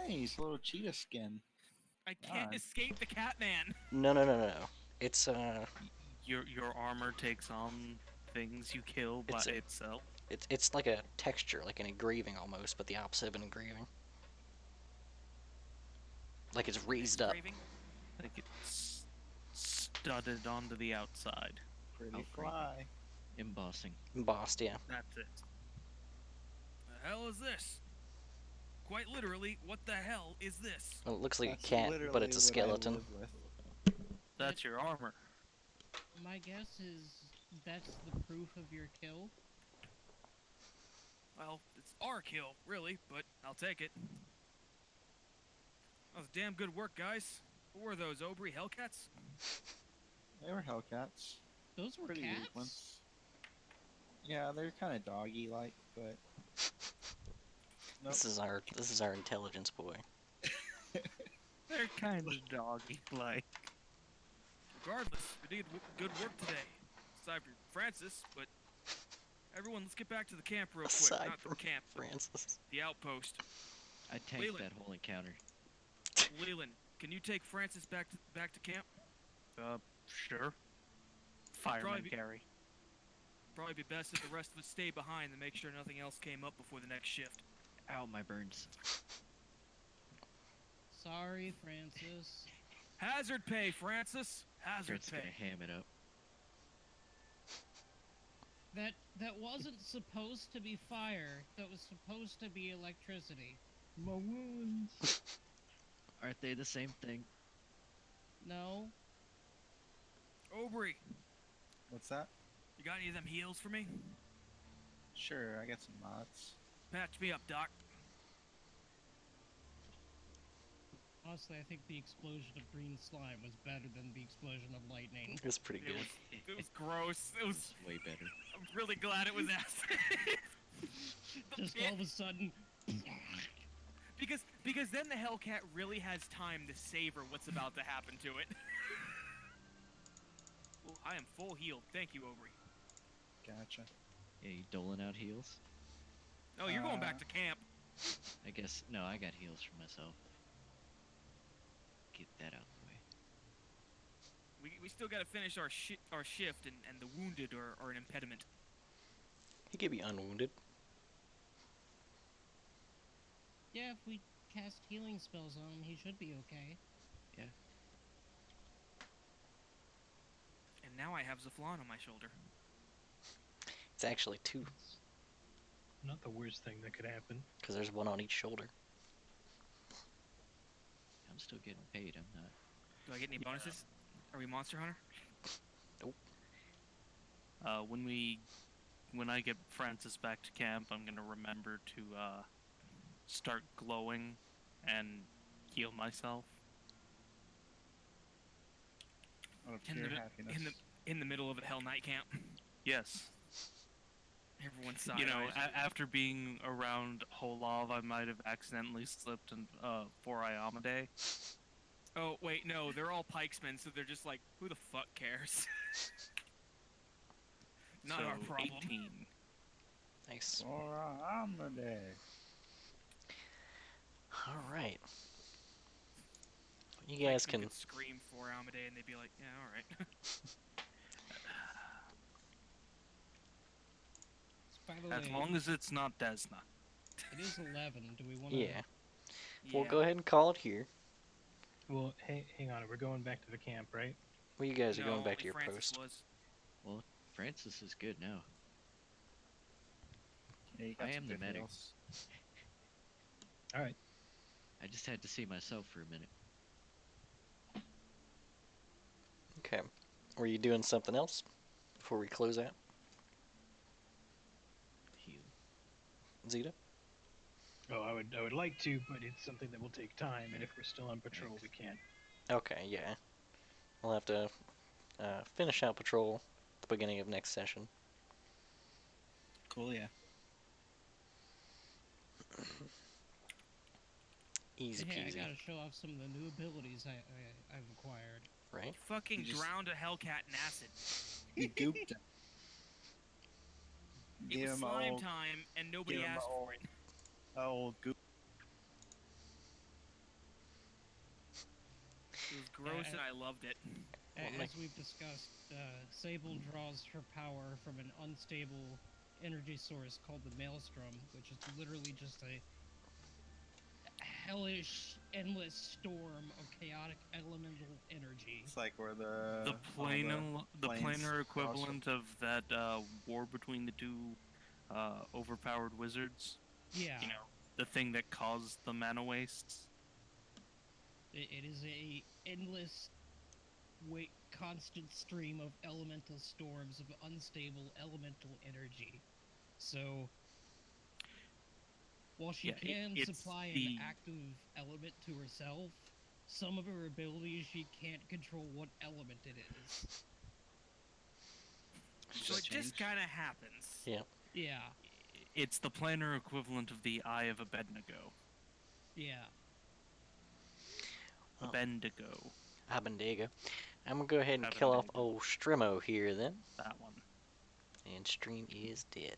Nice little cheetah skin. I can't God. escape the Catman. No. It's Your armor takes on things you kill by It's a- itself. it's like a texture, like an engraving almost, but the opposite of an engraving. Like it's raised up. Engraving? Like it's studded onto the outside. Pretty Outgraving. fly. Embossing. Embossed, yeah. That's it. The hell is this? Quite literally, what the hell is this? Well, it looks like That's a cat, but it's a literally what I skeleton. live with. That's your armor. My guess is that's the proof of your kill. Well, it's our kill, really, but I'll take it. That was damn good work, guys. What were those, Aubrey Hellcats? They were Hellcats. Those were Pretty cats. weak ones. Yeah, they're kind of doggy-like, but nope. This is our intelligence boy. They're kind of doggy like. Regardless, we did good work today. Aside from Francis, but everyone, let's get back to the camp real quick. Aside Not from the camp, Francis. the outpost. I tanked Leland. that whole encounter. Leland, can you take Francis back to camp? Sure. Fireman Probably be- carry. Probably be best if the rest of us stay behind and make sure nothing else came up before the next shift. Ow, my burns. Sorry, Francis. Hazard pay, Francis. Hazard Fred's pay. gonna ham it up. That wasn't supposed to be fire. That was supposed to be electricity. My wounds. Aren't they the same thing? No. Aubrey, What's that? you got any of them heals for me? Sure, I got some mods. Patch me up, Doc. Honestly, I think the explosion of green slime was better than the explosion of lightning. It's pretty It good. was, it was gross. It was. It's way better. I'm really glad it was acid. Just all of a sudden, Because then the Hellcat really has time to savor what's about to happen to it. Oh, I am full healed. Thank you, Aubrey. Gotcha. Yeah, you doling out heals? Oh, you're going back to camp. I guess, no, I got heals for myself. Get that out of the way. We still got to finish our shift, and the wounded are an impediment. He could be unwounded. yeah, if we cast healing spells on him, he should be okay. And now I have Zaflon on my shoulder. It's actually two, Not the worst thing that could happen. because there's one on each shoulder. I'm still getting paid, I'm not. Do I get any bonuses? Are we Monster Hunter? When I get Francis back to camp, I'm gonna remember to start glowing and heal myself. Out of In pure the, happiness. in the middle of a Hell Night camp. Yes. Everyone's side. You know, after being around Holov, I might have accidentally slipped in for Iamade. Oh wait, no, they're all pikesmen, so they're just like, who the fuck cares? Not so our problem. 18. Nice. On the day. All right. You guys Pikesmen can. could scream for Amadei, and they'd be like, yeah, all right. By the As way, long as it's not Desna. it is 11. Do we want to? Yeah. We'll Yeah. go ahead and call it here. Well, hang on. We're going back to the camp, right? Well, you guys are No, going back to only your Francis post. was. Francis is good now. Yeah, you got I some am the good medic. heals. Alright. I just had to see myself for a minute. Okay. Were you doing something else before we close out, Heal. Zeta? Oh, I would like to, but it's something that will take time, and if we're still on patrol, we can't. Okay, yeah. We'll have to finish out patrol at the beginning of next session. Cool, yeah. Easy Hey, I peasy, gotta show off some of the new abilities I've acquired. right? You fucking You just- drowned a Hellcat in acid. You gooped him. It was slime time, and nobody give him asked a for it. old goop. It was gross, and I loved it. As we've discussed, Sable draws her power from an unstable energy source called the Maelstrom, which is literally just a hellish, endless storm of chaotic elemental energy. It's like where The all the planes planar cross equivalent of that war between the two overpowered wizards. Yeah, You know, the thing that caused the mana wastes. it is a endless, constant stream of elemental storms of unstable elemental energy. So, while she Yeah, can it's supply an the active element to herself, some of her abilities she can't control what element it is. So it just kind of happens. Yeah. Yeah, it's the planar equivalent of the Eye of Abednego. yeah. Well, Bendigo. Abendega. I'm gonna go ahead and kill off Abendega. old Strimo here then. That one. And stream is dead.